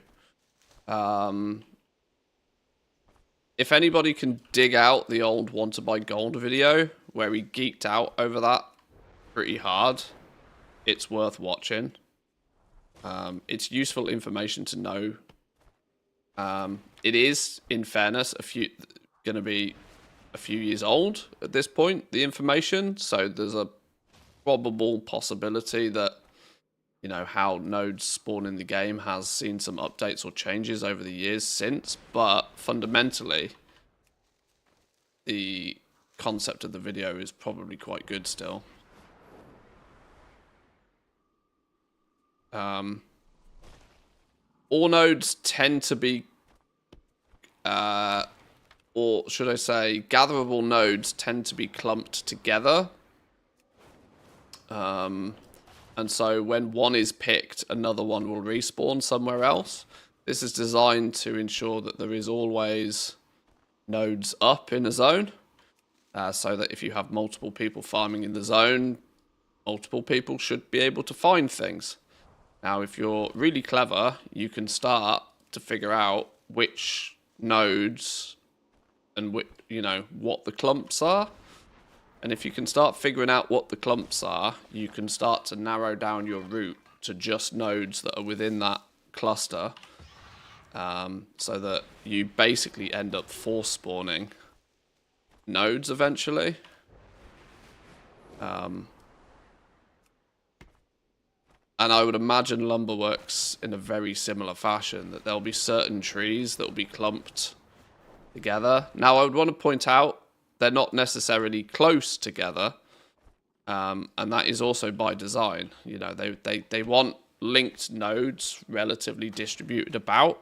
If anybody can dig out the old Want to Buy Gold video where he geeked out over that pretty hard, it's worth watching. It's useful information to know. It is, in fairness, gonna be a few years old at this point, the information. So there's a probable possibility that, you know, how nodes spawn in the game has seen some updates or changes over the years since. But fundamentally, the concept of the video is probably quite good still. All nodes tend to be, or should I say, gatherable nodes tend to be clumped together. And so when one is picked, another one will respawn somewhere else. This is designed to ensure that there is always nodes up in a zone. So that if you have multiple people farming in the zone, multiple people should be able to find things. Now, if you're really clever, you can start to figure out which nodes and what the clumps are. And if you can start figuring out what the clumps are, you can start to narrow down your route to just nodes that are within that cluster, so that you basically end up force spawning nodes eventually. And I would imagine lumber works in a very similar fashion, that there'll be certain trees that will be clumped together. Now, I would want to point out they're not necessarily close together, and that is also by design. You know, they want linked nodes relatively distributed about.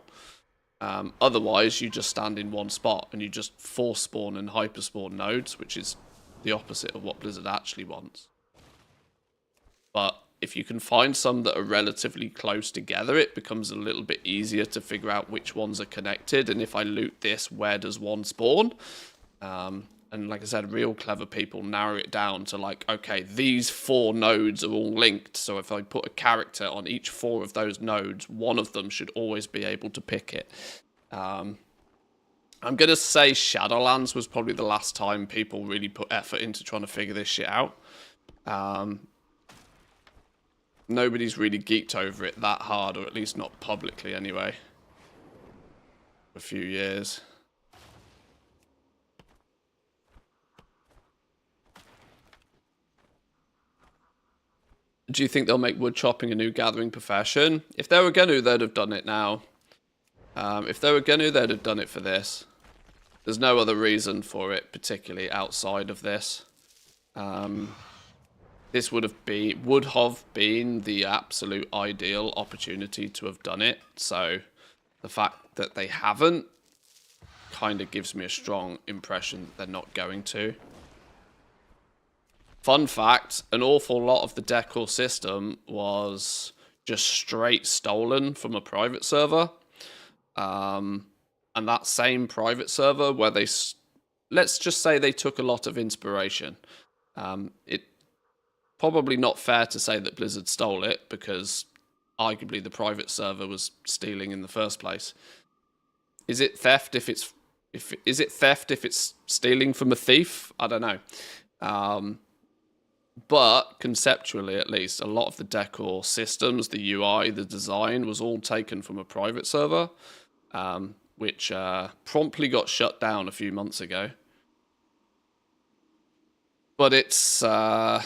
Otherwise, you just stand in one spot and you just force spawn and hyper spawn nodes, which is the opposite of what Blizzard actually wants. But if you can find some that are relatively close together, it becomes a little bit easier to figure out which ones are connected. And if I loot this, where does one spawn? And like I said, real clever people narrow it down to like, okay, these 4 nodes are all linked. So if I put a character on each 4 of those nodes, one of them should always be able to pick it. I'm going to say Shadowlands was probably the last time people really put effort into trying to figure this shit out. Nobody's really geeked over it that hard, or at least not publicly anyway, for a few years. Do you think they'll make wood chopping a new gathering profession? If they were going to, they'd have done it now. If they were going to, they'd have done it for this. There's no other reason for it, particularly outside of this. This would have been the absolute ideal opportunity to have done it. So the fact that they haven't kind of gives me a strong impression that they're not going to. Fun fact, an awful lot of the Decor system was just straight stolen from a private server. And that same private server where let's just say they took a lot of inspiration. It probably not fair to say that Blizzard stole it, because arguably the private server was stealing in the first place. Is it theft if it's stealing from a thief? I don't know. But conceptually, at least, a lot of the Decor systems, the UI, the design was all taken from a private server, which promptly got shut down a few months ago. But it's that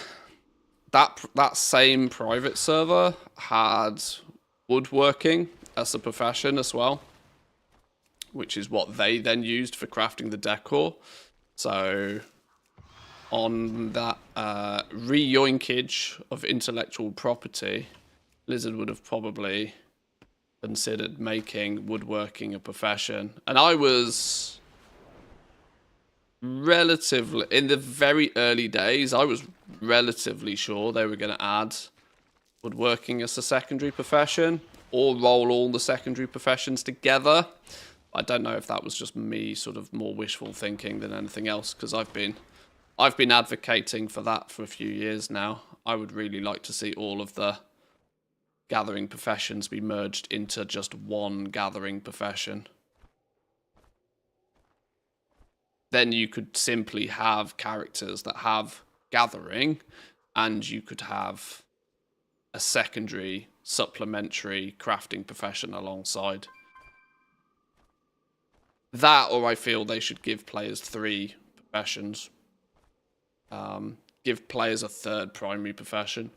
same private server had woodworking as a profession as well, which is what they then used for crafting the Decor. So on that re-yoinkage of intellectual property, Blizzard would have probably considered making woodworking a profession. And I was relatively, in the very early days, I was relatively sure they were going to add woodworking as a secondary profession, or roll all the secondary professions together. I don't know if that was just me sort of more wishful thinking than anything else, because I've been advocating for that for a few years now. I would really like to see all of the gathering professions be merged into just one gathering profession. Then you could simply have characters that have gathering, and you could have a secondary, supplementary crafting profession alongside. That, or I feel they should give players 3 professions. Give players a 3rd primary profession.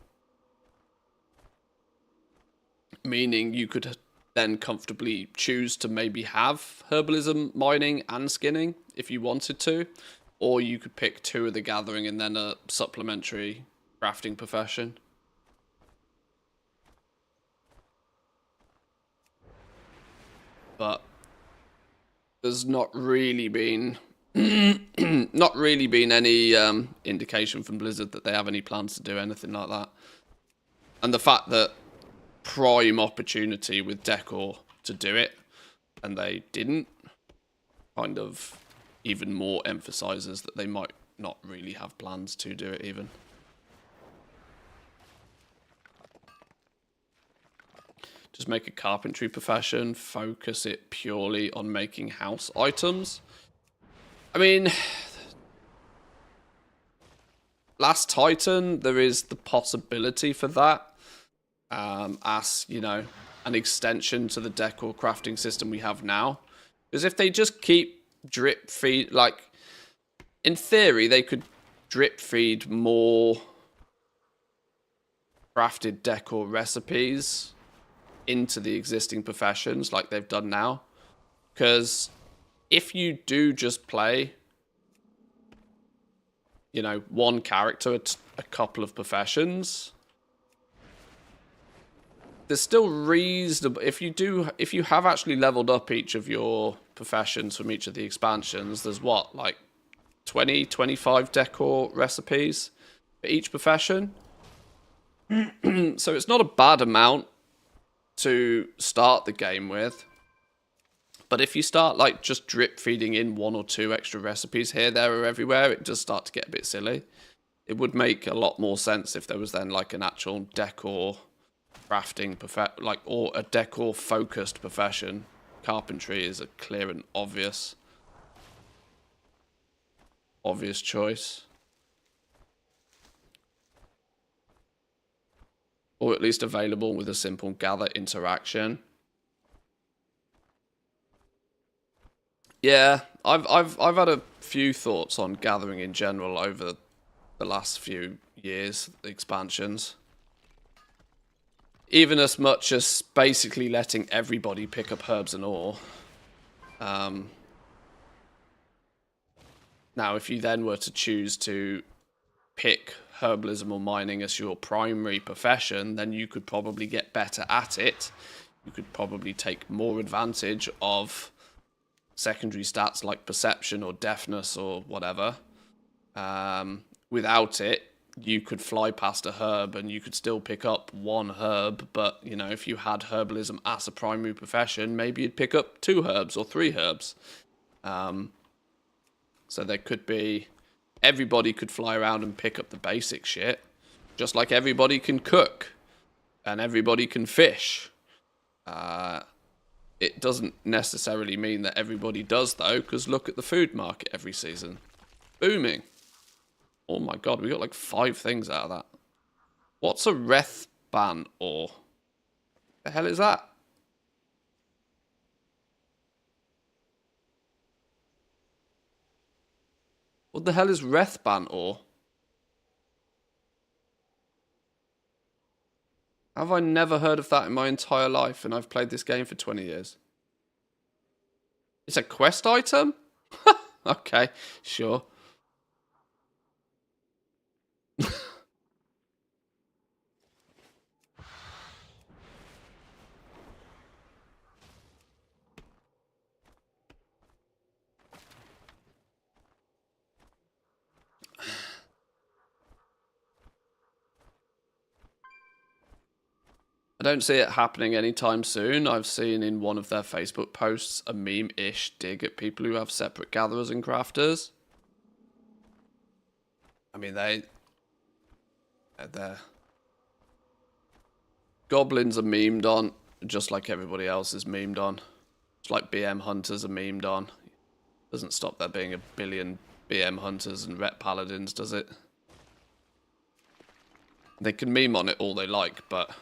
Meaning you could then comfortably choose to maybe have herbalism, mining, and skinning if you wanted to. Or you could pick 2 of the gathering and then a supplementary crafting profession. But there's not really been any indication from Blizzard that they have any plans to do anything like that. And the fact that prime opportunity with Decor to do it, and they didn't, kind of even more emphasizes that they might not really have plans to do it even. Just make a carpentry profession, focus it purely on making house items. I mean, Last Titan, there is the possibility for that. As, you know, an extension to the decor crafting system we have now. Because if they just keep drip feed, like, in theory, they could drip feed more crafted decor recipes into the existing professions like they've done now. Because if you do just play, you know, one character at a couple of professions, there's still reasonable, if you have actually leveled up each of your professions from each of the expansions, there's what, like 20, 25 decor recipes for each profession. So it's not a bad amount to start the game with. But if you start like just drip feeding in 1 or 2 extra recipes here, there, or everywhere, it does start to get a bit silly. It would make a lot more sense if there was then like an actual decor crafting or a decor focused profession. Carpentry is a clear and obvious choice. Or at least available with a simple gather interaction. Yeah, I've had a few thoughts on gathering in general over the last few years, the expansions. Even as much as basically letting everybody pick up herbs and ore. Now, if you then were to choose to pick herbalism or mining as your primary profession, then you could probably get better at it. You could probably take more advantage of secondary stats like perception or deafness or whatever. Without it, you could fly past a herb and you could still pick up 1 herb, but, you know, if you had herbalism as a primary profession, maybe you'd pick up 2 herbs or 3 herbs. So there could be, everybody could fly around and pick up the basic shit, just like everybody can cook and everybody can fish. It doesn't necessarily mean that everybody does, though, because look at the food market every season. Booming. Oh my god, we got like 5 things out of that. What's a Rethban ore? The hell is that? What the hell is Rethban ore? Have I never heard of that in my entire life, and I've played this game for 20 years? It's a quest item? Okay, sure. I don't see it happening anytime soon. I've seen in one of their Facebook posts a meme-ish dig at people who have separate gatherers and crafters. I mean, they're... Goblins are memed on, just like everybody else is memed on. Just like BM hunters are memed on. Doesn't stop there being a billion BM hunters and ret paladins, does it? They can meme on it all they like, but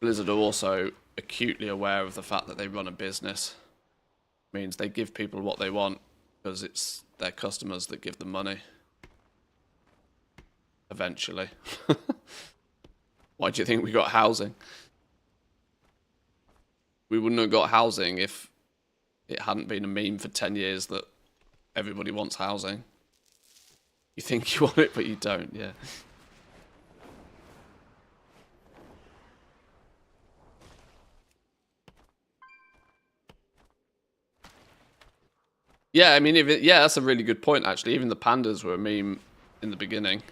Blizzard are also acutely aware of the fact that they run a business. It means they give people what they want because it's their customers that give them money. Eventually. Why do you think we got housing? We wouldn't have got housing if it hadn't been a meme for 10 years that everybody wants housing. You think you want it, but you don't, yeah. Yeah, I mean, yeah, that's a really good point, actually. Even the pandas were a meme in the beginning.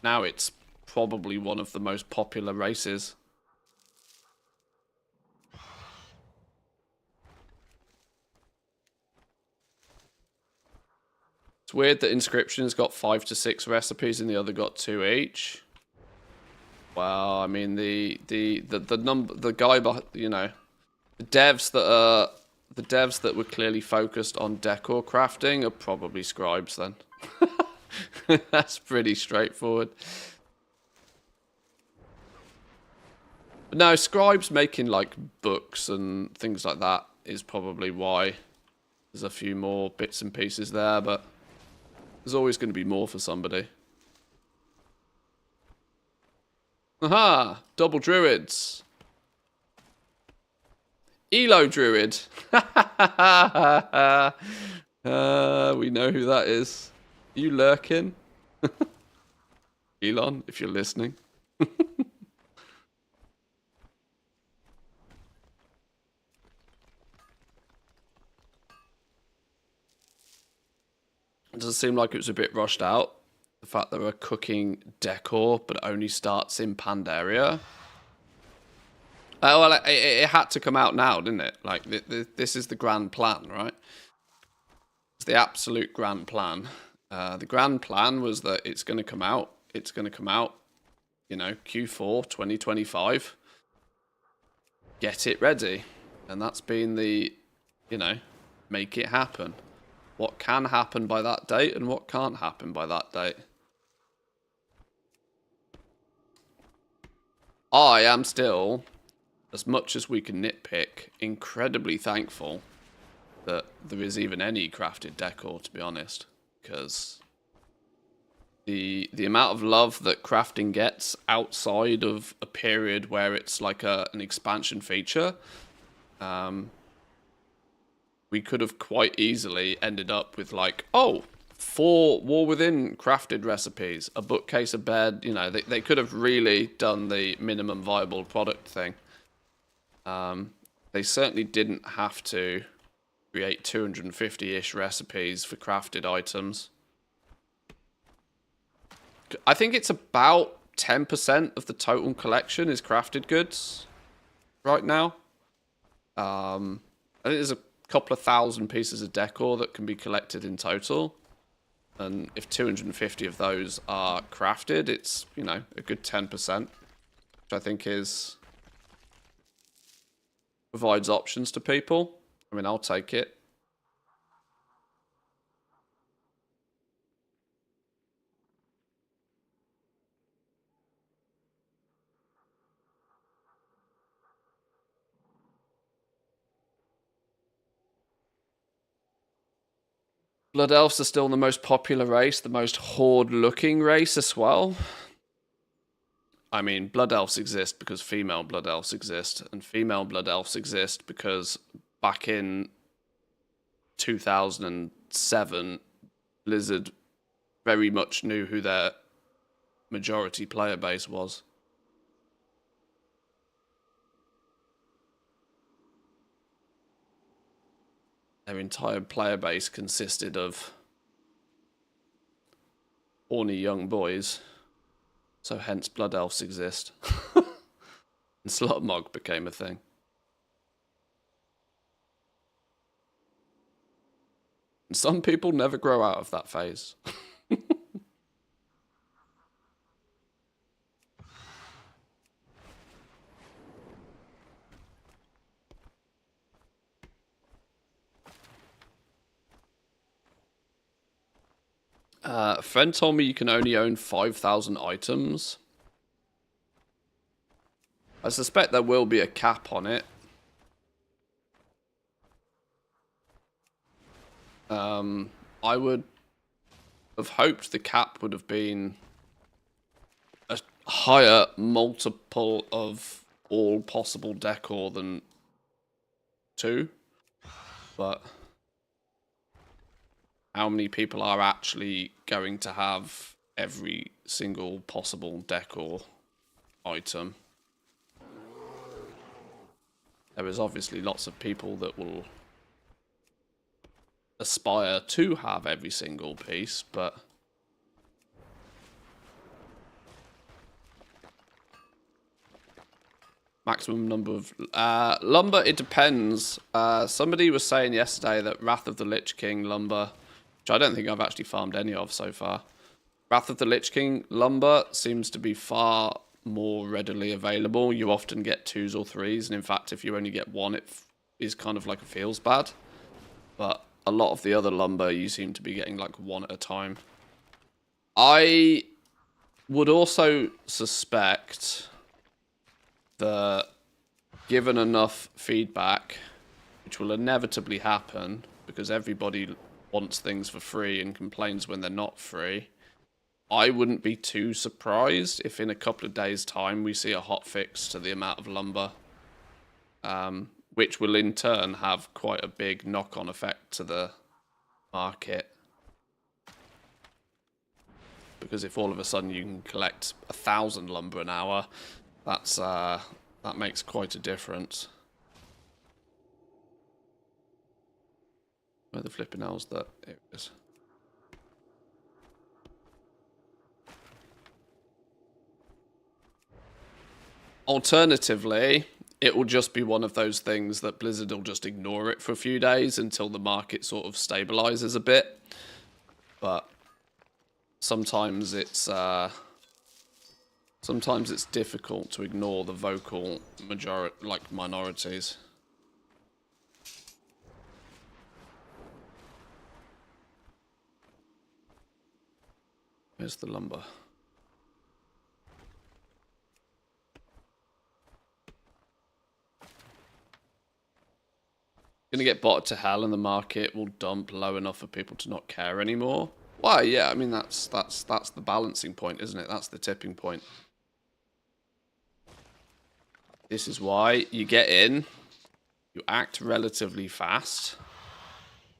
Now it's probably one of the most popular races. It's weird that Inscription's got 5 to 6 recipes and the other got 2 each. Well, I mean, the guy, you know, the devs that were clearly focused on decor crafting are probably scribes then. That's pretty straightforward. But no, scribes making like books and things like that is probably why there's a few more bits and pieces there, but there's always going to be more for somebody. Aha! Double druids. Elo druid. We know who that is. You lurking? Elon, if you're listening. It does seem like it was a bit rushed out. The fact that we're cooking Decor, but it only starts in Pandaria. Well, it had to come out now, didn't it? Like, this is the grand plan, right? It's the absolute grand plan. The grand plan was that it's going to come out. It's going to come out, you know, Q4 2025. Get it ready. And that's been the, you know, make it happen. What can happen by that date and what can't happen by that date. I am still, as much as we can nitpick, incredibly thankful that there is even any crafted decor, to be honest. Because the amount of love that crafting gets outside of a period where it's like an expansion feature, we could have quite easily ended up with like, oh, 4 War Within crafted recipes, a bookcase, a bed. You know, they could have really done the minimum viable product thing. They certainly didn't have to create 250-ish recipes for crafted items. I think it's about 10% of the total collection is crafted goods right now. I think there's a couple of thousand pieces of decor that can be collected in total. And if 250 of those are crafted, it's, you know, a good 10%, which I think provides options to people. I mean, I'll take it. Blood Elves are still the most popular race, the most horde-looking race as well. I mean, Blood Elves exist because female Blood Elves exist, and female Blood Elves exist because back in 2007, Blizzard very much knew who their majority player base was. Their entire player base consisted of horny young boys, so hence Blood Elves exist. And Slutmog became a thing. And some people never grow out of that phase. A friend told me you can only own 5,000 items. I suspect there will be a cap on it. I would have hoped the cap would have been a higher multiple of all possible decor than 2. But how many people are actually going to have every single possible decor item? There is obviously lots of people that will aspire to have every single piece, but maximum number of lumber, it depends. Somebody was saying yesterday that Wrath of the Lich King lumber, which I don't think I've actually farmed any of so far, Wrath of the Lich King lumber seems to be far more readily available. You often get 2s or 3s, and in fact if you only get 1 it is kind of like it feels bad. But a lot of the other lumber you seem to be getting like 1 at a time. I would also suspect that given enough feedback, which will inevitably happen because everybody wants things for free and complains when they're not free, I wouldn't be too surprised if in a couple of days' time we see a hot fix to the amount of lumber, which will in turn have quite a big knock-on effect to the market. Because if all of a sudden you can collect 1,000 lumber an hour, that's that makes quite a difference. Where the flipping hell's that? Here it is. Alternatively, it will just be one of those things that Blizzard will just ignore it for a few days until the market sort of stabilizes a bit. But sometimes it's difficult to ignore the vocal minorities. Where's the lumber? Gonna get botted to hell and the market will dump low enough for people to not care anymore. Why, yeah, I mean that's the balancing point, isn't it? That's the tipping point. This is why you get in, you act relatively fast,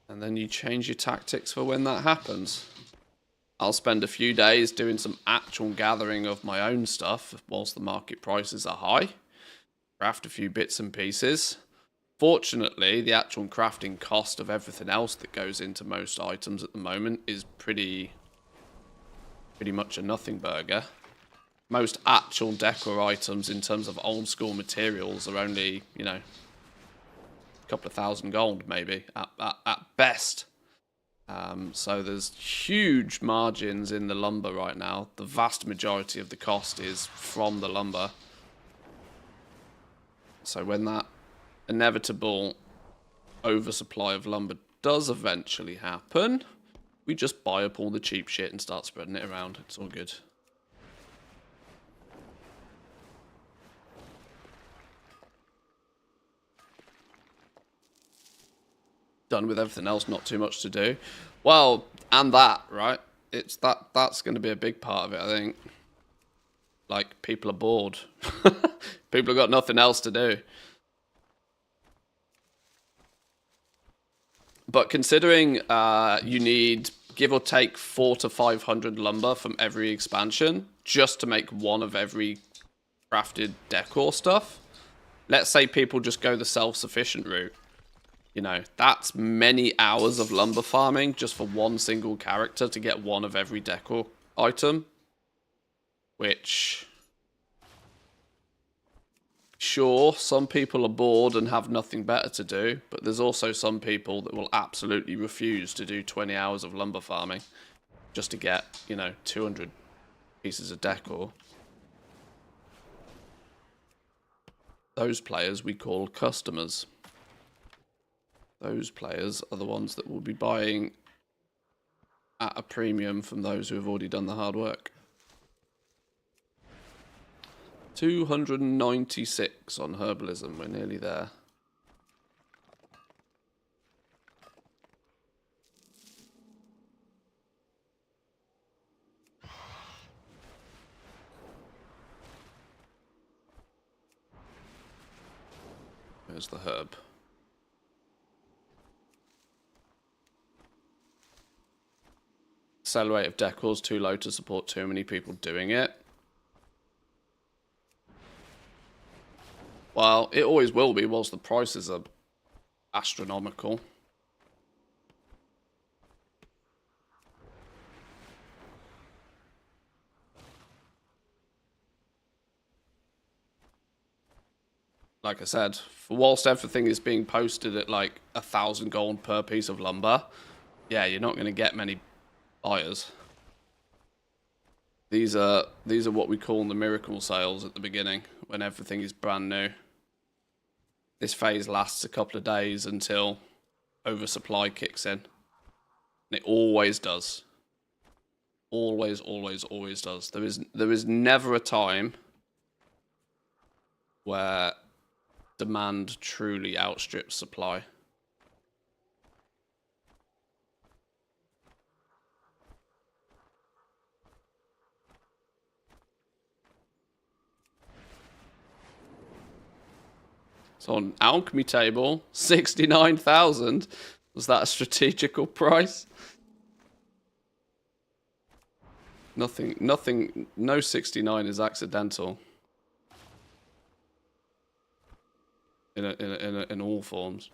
and then you change your tactics for when that happens. I'll spend a few days doing some actual gathering of my own stuff whilst the market prices are high. Craft a few bits and pieces. Fortunately, the actual crafting cost of everything else that goes into most items at the moment is pretty much a nothing burger. Most actual decor items in terms of old school materials are only, you know, a couple of thousand gold maybe at best. So there's huge margins in the lumber right now. The vast majority of the cost is from the lumber. So when that inevitable oversupply of lumber does eventually happen, we just buy up all the cheap shit and start spreading it around. It's all good. Done with everything else, not too much to do. Well, and that, right? It's that's going to be a big part of it, I think. Like, people are bored. People have got nothing else to do. But considering you need, give or take, 400 to 500 lumber from every expansion just to make one of every crafted decor stuff. Let's say people just go the self-sufficient route. You know, that's many hours of lumber farming just for one single character to get one of every decor item. Which, sure, some people are bored and have nothing better to do, but there's also some people that will absolutely refuse to do 20 hours of lumber farming just to get, you know, 200 pieces of decor. Those players we call customers. Those players are the ones that will be buying at a premium from those who have already done the hard work. 296 on herbalism. We're nearly there. There's the herb. Sell rate of decor is too low to support too many people doing it. Well, it always will be whilst the prices are astronomical. Like I said, whilst everything is being posted at like 1,000 gold per piece of lumber, yeah, you're not going to get many buyers. These are what we call the miracle sales at the beginning, when everything is brand new. This phase lasts a couple of days until oversupply kicks in. And it always does. Always, always, always does. There is never a time where demand truly outstrips supply. So on alchemy table, 69,000. Was that a strategical price? Nothing, no 69 is accidental. In all forms.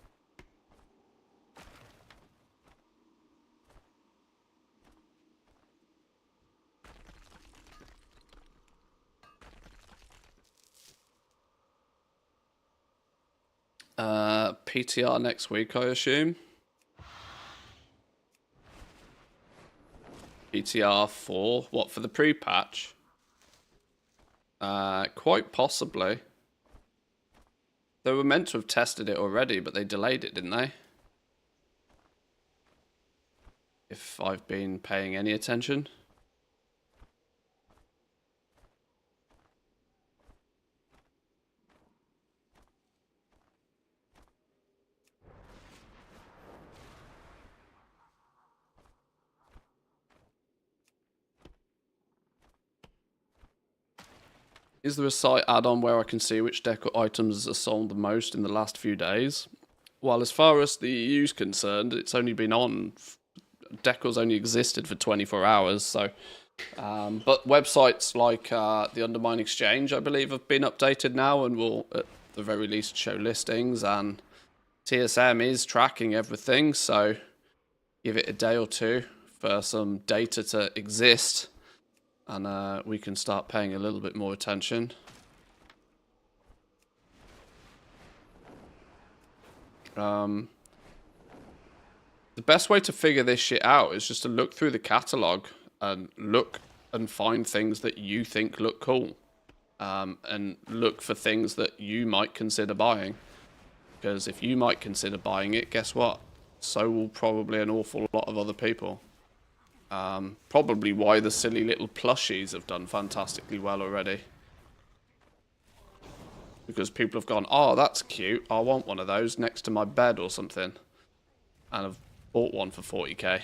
PTR next week, I assume. PTR 4, what, for the pre-patch? Quite possibly. They were meant to have tested it already, but they delayed it, didn't they? If I've been paying any attention. Is there a site add-on where I can see which Decor items are sold the most in the last few days? Well, as far as the EU is concerned, it's only been on. Decor's only existed for 24 hours, so. But websites like the Undermine Exchange, I believe, have been updated now and will, at the very least, show listings. And TSM is tracking everything, so give it a day or two for some data to exist. And we can start paying a little bit more attention. The best way to figure this shit out is just to look through the catalog and look and find things that you think look cool. And look for things that you might consider buying. Because if you might consider buying it, guess what? So will probably an awful lot of other people. Probably why the silly little plushies have done fantastically well already. Because people have gone, oh, that's cute. I want one of those next to my bed or something. And I've bought one for 40k.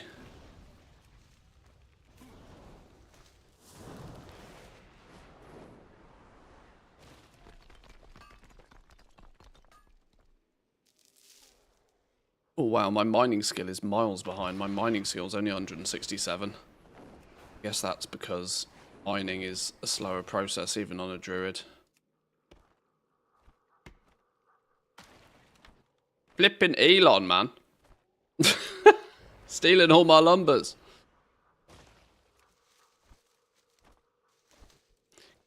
Oh wow, my mining skill is miles behind. My mining skill is only 167. I guess that's because mining is a slower process even on a druid. Flipping Elon, man. Stealing all my lumbers.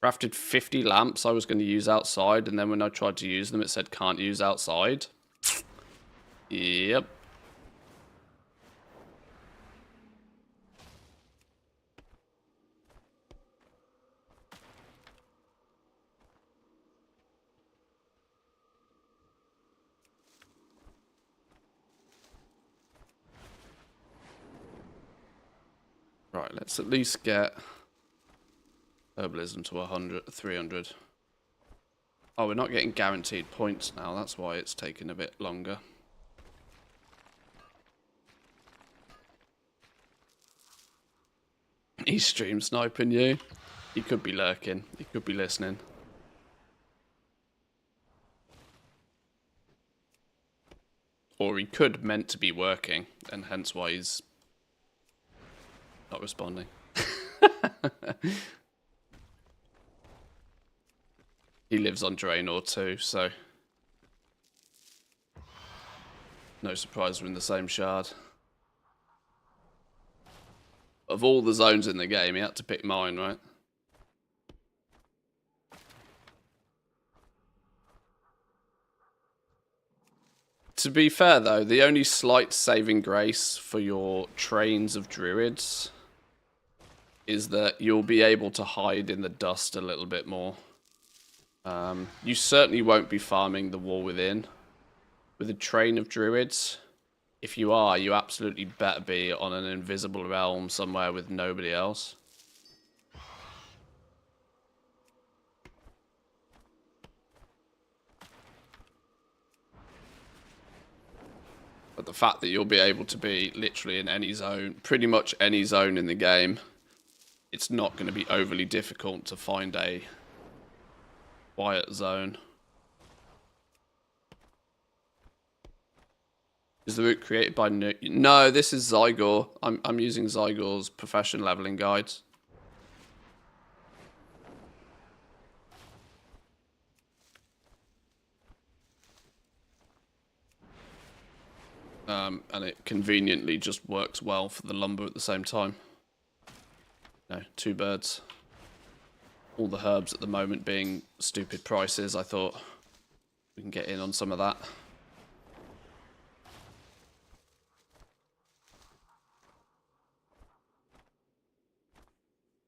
Crafted 50 lamps I was going to use outside, and then when I tried to use them it said can't use outside. Yep. Right, let's at least get herbalism to 100, 300. Oh, we're not getting guaranteed points now. That's why it's taking a bit longer. He's stream sniping you. He could be lurking. He could be listening. Or he could meant to be working, and hence why he's not responding. He lives on Draenor too, so no surprise we're in the same shard. Of all the zones in the game, he had to pick mine, right? To be fair, though, the only slight saving grace for your trains of druids is that you'll be able to hide in the dust a little bit more. You certainly won't be farming the wall within. With a train of druids, if you are, you absolutely better be on an invisible realm somewhere with nobody else. the fact that you'll be able to be literally in any zone, pretty much any zone in the game, it's not going to be overly difficult to find a quiet zone. Is the route created by... No, this is Zygor. I'm using Zygor's profession leveling guides. And it conveniently just works well for the lumber at the same time. No, 2 birds. All the herbs at the moment being stupid prices, I thought we can get in on some of that.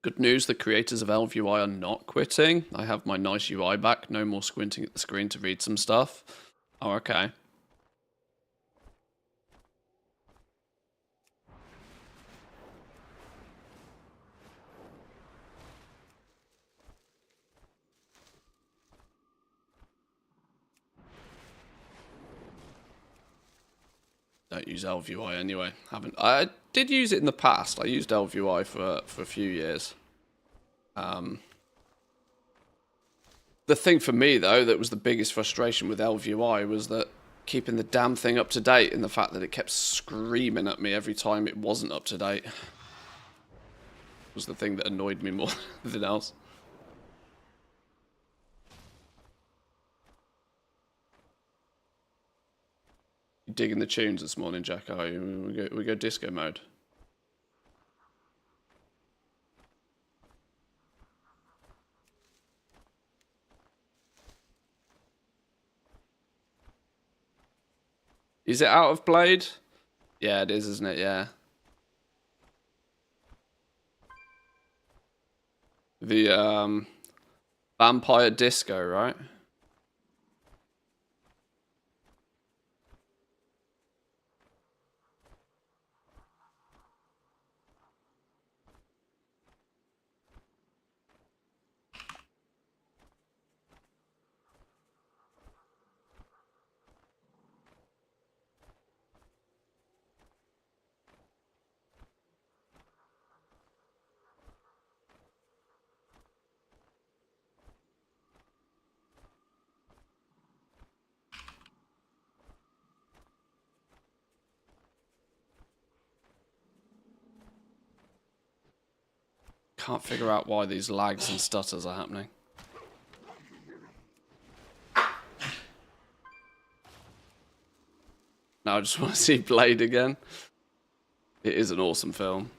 Good news, the creators of Elf UI are not quitting. I have my nice UI back, no more squinting at the screen to read some stuff. Oh, okay. Don't use LVUI anyway. Haven't. I did use it in the past. I used LVUI for a few years. The thing for me though that was the biggest frustration with LVUI was that keeping the damn thing up to date, and the fact that it kept screaming at me every time it wasn't up to date was the thing that annoyed me more than anything else. You digging the tunes this morning, Jack? Are you? We go disco mode. Is it out of Blade? Yeah, it is, isn't it? Yeah. The Vampire Disco, right? Can't figure out why these lags and stutters are happening. Now I just want to see Blade again. It is an awesome film.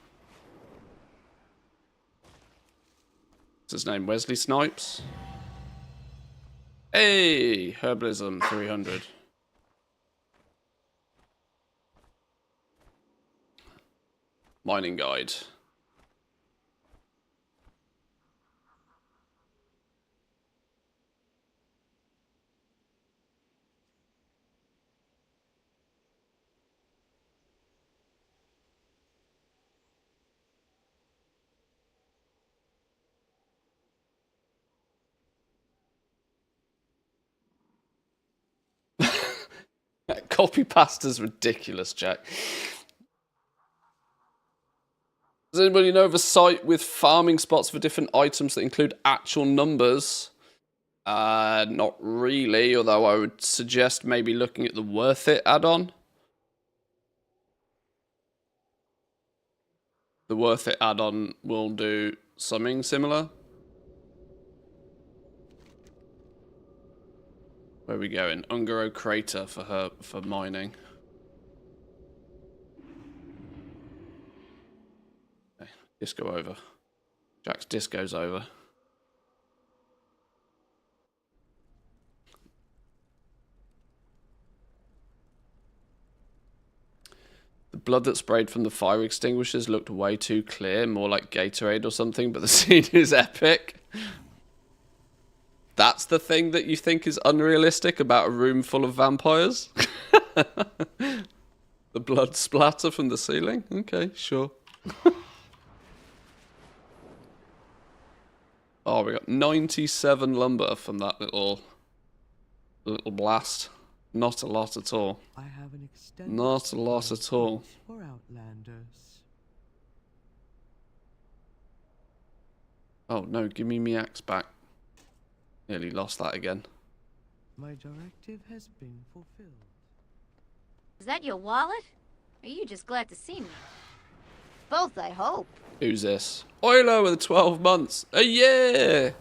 What's his name? Wesley Snipes? Hey! Herbalism 300. Mining guide. Copy pasta's ridiculous, Jack. Does anybody know of a site with farming spots for different items that include actual numbers? Not really, although I would suggest maybe looking at the Worth It add-on. The Worth It add-on will do something similar. Where are we going? Ungaro Crater for mining. Okay, disco over. Jack's disco's over. The blood that sprayed from the fire extinguishers looked way too clear, more like Gatorade or something, but the scene is epic. That's the thing that you think is unrealistic about a room full of vampires? The blood splatter from the ceiling? Okay, sure. Oh, we got 97 lumber from that little blast. Not a lot at all.
I have an extended
Not a lot
supply of
at all.
goods for outlanders.
Oh no, give me me axe back. Nearly lost that again.
My directive has been fulfilled.
Is that your wallet? Or are you just glad to see me? Both, I hope.
Who's this? Oilo with 12 months. A year!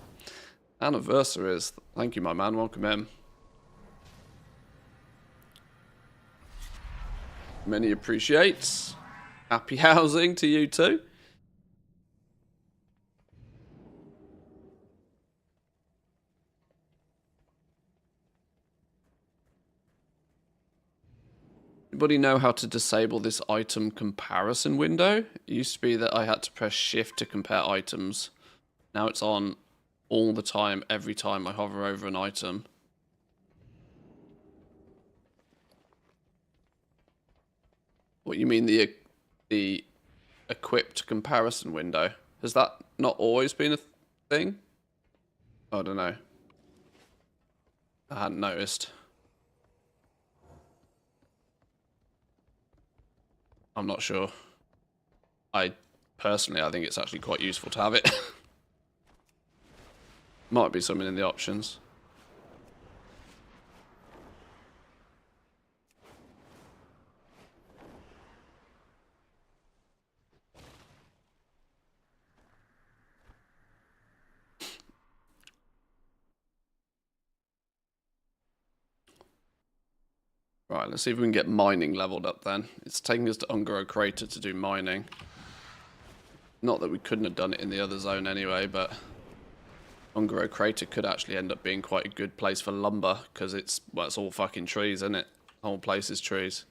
Anniversaries. Thank you, my man. Welcome in. Many appreciates. Happy housing to you too. Anybody know how to disable this item comparison window? It used to be that I had to press shift to compare items. Now it's on all the time, every time I hover over an item. What you mean the equipped comparison window? Has that not always been a thing? I don't know. I hadn't noticed. I'm not sure. Personally, I think it's actually quite useful to have it. Might be something in the options. Right, let's see if we can get mining leveled up then. It's taking us to Ungaro Crater to do mining. Not that we couldn't have done it in the other zone anyway, but Ungaro Crater could actually end up being quite a good place for lumber, because it's all fucking trees, isn't it? The whole place is trees.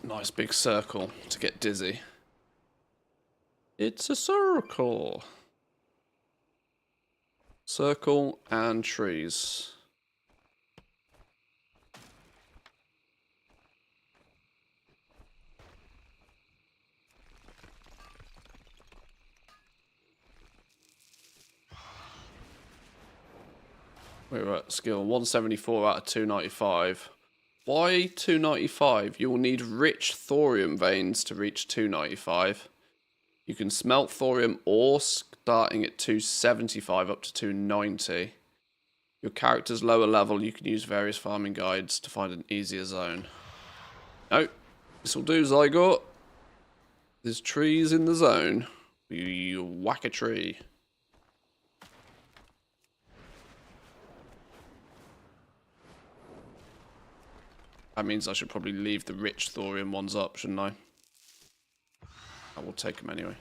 Nice big circle to get dizzy. It's a circle. Circle and trees. We're at skill 174 out of 295. Why 295? You will need rich thorium veins to reach 295. You can smelt thorium ore starting at 275 up to 290. Your character's lower level, you can use various farming guides to find an easier zone. Nope. This'll do, Zygot. There's trees in the zone. You whack a tree. That means I should probably leave the rich thorium ones up, shouldn't I? I will take them anyway.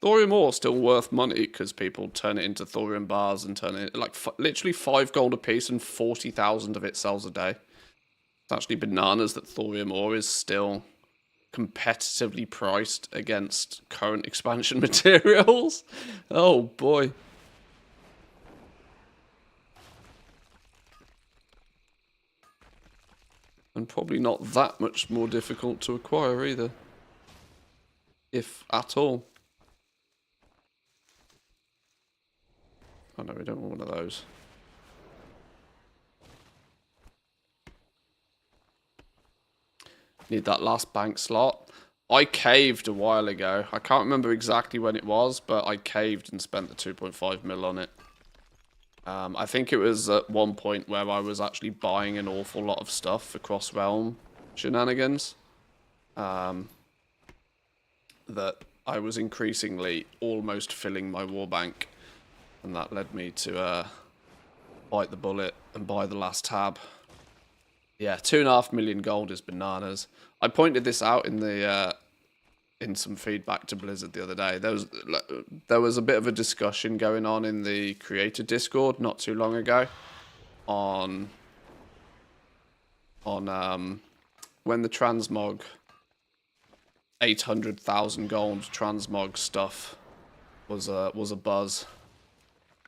Thorium ore still worth money because people turn it into thorium bars and turn it like literally 5 gold a piece and 40,000 of it sells a day. It's actually bananas that thorium ore is still competitively priced against current expansion materials. Oh boy. And probably not that much more difficult to acquire either. If at all. Oh no, we don't want one of those. Need that last bank slot. I caved a while ago. I can't remember exactly when it was, but I caved and spent the 2.5 mil on it. I think it was at one point where I was actually buying an awful lot of stuff for cross-realm shenanigans. That I was increasingly almost filling my war bank. And that led me to bite the bullet and buy the last tab. Yeah, 2.5 million gold is bananas. I pointed this out in the in some feedback to Blizzard the other day. There was a bit of a discussion going on in the creator Discord not too long ago on when the transmog 800,000 gold transmog stuff was a buzz.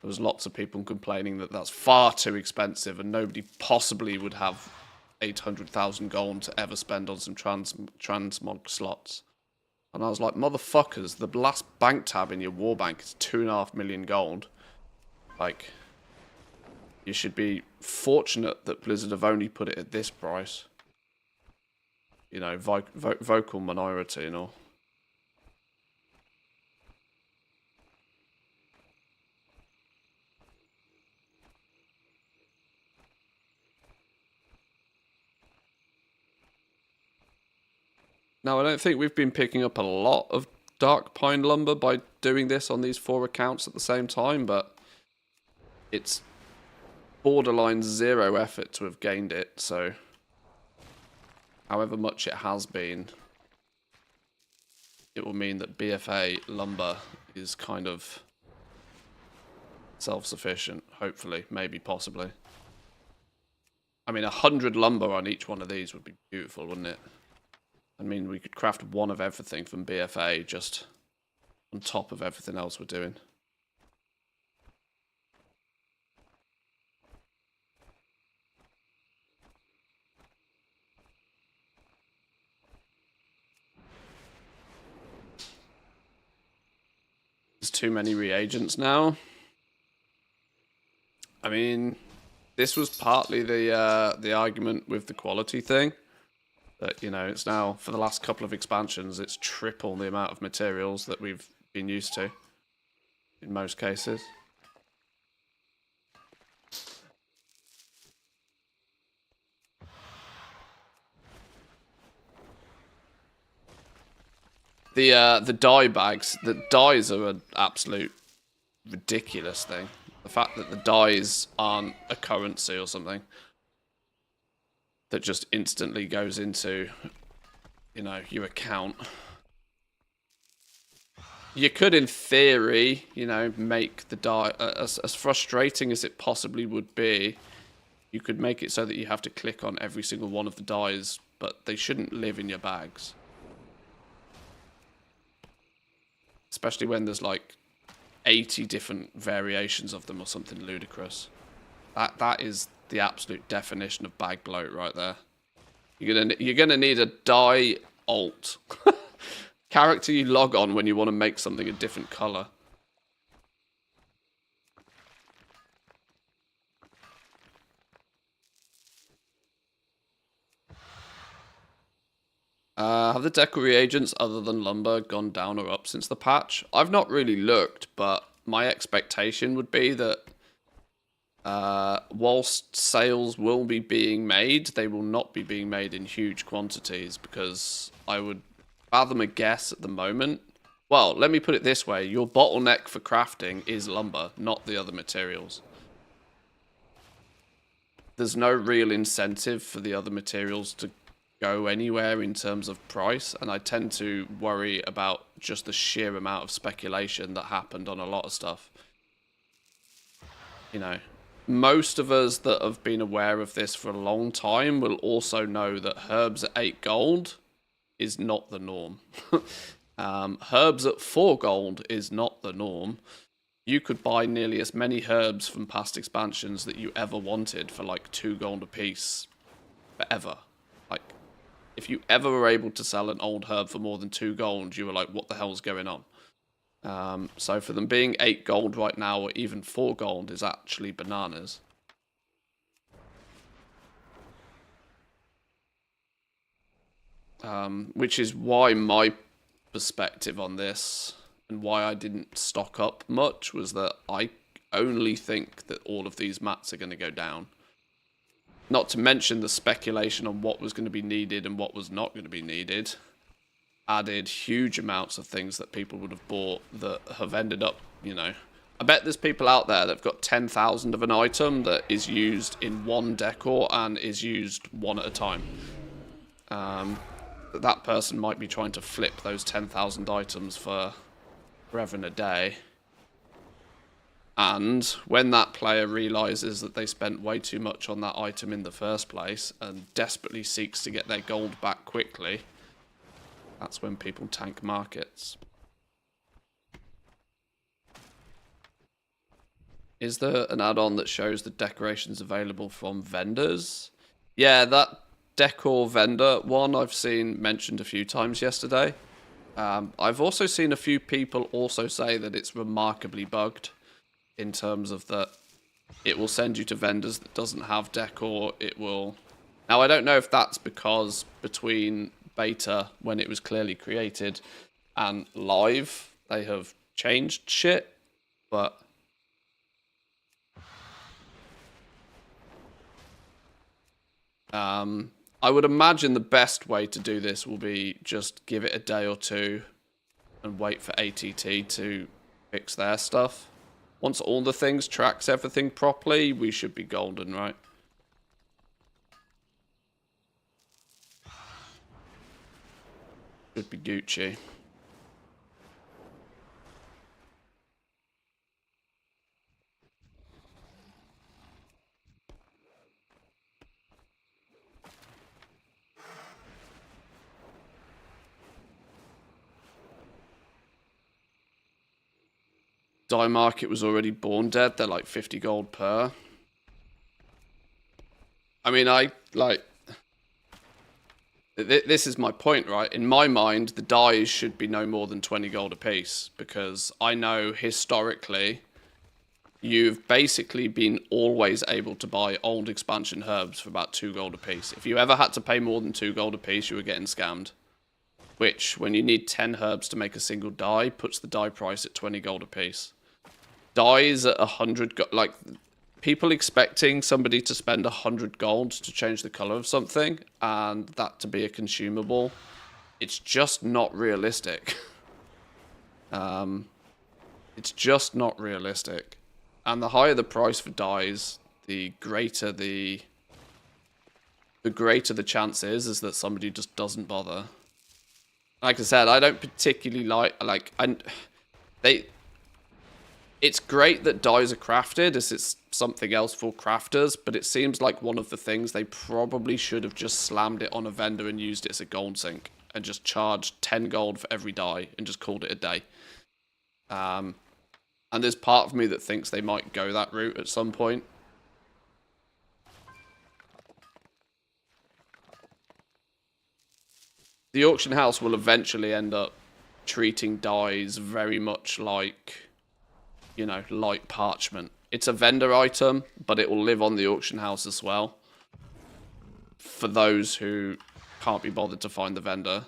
There was lots of people complaining that that's far too expensive and nobody possibly would have 800,000 gold to ever spend on some transmog slots. And I was like, motherfuckers, the last bank tab in your war bank is 2.5 million gold. Like, you should be fortunate that Blizzard have only put it at this price. You know, vocal minority and all. Now, I don't think we've been picking up a lot of dark pine lumber by doing this on these 4 accounts at the same time, but it's borderline 0 effort to have gained it, so however much it has been, it will mean that BFA lumber is kind of self-sufficient, hopefully, maybe, possibly. I mean, 100 lumber on each one of these would be beautiful, wouldn't it? I mean, we could craft one of everything from BFA just on top of everything else we're doing. There's too many reagents now. I mean, this was partly the argument with the quality thing. That, you know, it's now, for the last couple of expansions, it's triple the amount of materials that we've been used to, in most cases. The dye bags, the dyes are an absolute ridiculous thing. The fact that the dyes aren't a currency or something that just instantly goes into, you know, your account. You could, in theory, you know, make the dye, as frustrating as it possibly would be, you could make it so that you have to click on every single one of the dyes, but they shouldn't live in your bags. Especially when there's like 80 different variations of them or something ludicrous. That is the absolute definition of bag bloat right there. You're gonna need a dye alt character you log on when you want to make something a different color. Have the Decor reagents other than lumber gone down or up since the patch? I've not really looked, but my expectation would be that whilst sales will be being made, they will not be being made in huge quantities, because I would fathom a guess at the moment. Well, let me put it this way. Your bottleneck for crafting is lumber, not the other materials. There's no real incentive for the other materials to go anywhere in terms of price, and I tend to worry about just the sheer amount of speculation that happened on a lot of stuff. You know, most of us that have been aware of this for a long time will also know that herbs at 8 gold is not the norm. Herbs at 4 gold is not the norm. You could buy nearly as many herbs from past expansions that you ever wanted for like 2 gold a piece forever. Like, if you ever were able to sell an old herb for more than 2 gold, you were like, what the hell's going on? So for them being 8 gold right now, or even 4 gold, is actually bananas. Which is why my perspective on this, and why I didn't stock up much, was that I only think that all of these mats are going to go down. Not to mention the speculation on what was going to be needed and what was not going to be needed added huge amounts of things that people would have bought that have ended up, you know. I bet there's people out there that have got 10,000 of an item that is used in one decor and is used one at a time. That person might be trying to flip those 10,000 items for forever and a day. And when that player realizes that they spent way too much on that item in the first place and desperately seeks to get their gold back quickly, that's when people tank markets. Is there an add-on that shows the decorations available from vendors? Yeah, that Decor vendor one I've seen mentioned a few times yesterday. I've also seen a few people also say that it's remarkably bugged in terms of that it will send you to vendors that doesn't have Decor. It will... Now, I don't know if that's because between beta, when it was clearly created, and live, they have changed shit, but... I would imagine the best way to do this will be just give it a day or two and wait for ATT to fix their stuff. Once all the things tracks everything properly, we should be golden, right? Should be Gucci. Dye Market was already born dead. They're like 50 gold per. I mean, this is my point, right? In my mind, the dyes should be no more than 20 gold a piece, because I know historically you've basically been always able to buy old expansion herbs for about 2 gold a piece. If you ever had to pay more than 2 gold a piece, you were getting scammed. Which, when you need 10 herbs to make a single dye, puts the dye price at 20 gold a piece. Dyes at 100, like, people expecting somebody to spend 100 gold to change the color of something and that to be a consumable, it's just not realistic. It's just not realistic. And the higher the price for dyes, the greater the chance is that somebody just doesn't bother. Like I said, I don't particularly it's great that dyes are crafted, as it's something else for crafters, but it seems like one of the things they probably should have just slammed it on a vendor and used it as a gold sink, and just charged 10 gold for every dye, and just called it a day. And there's part of me that thinks they might go that route at some point. The auction house will eventually end up treating dyes very much like, you know, like parchment. It's a vendor item, but it will live on the auction house as well. For those who can't be bothered to find the vendor.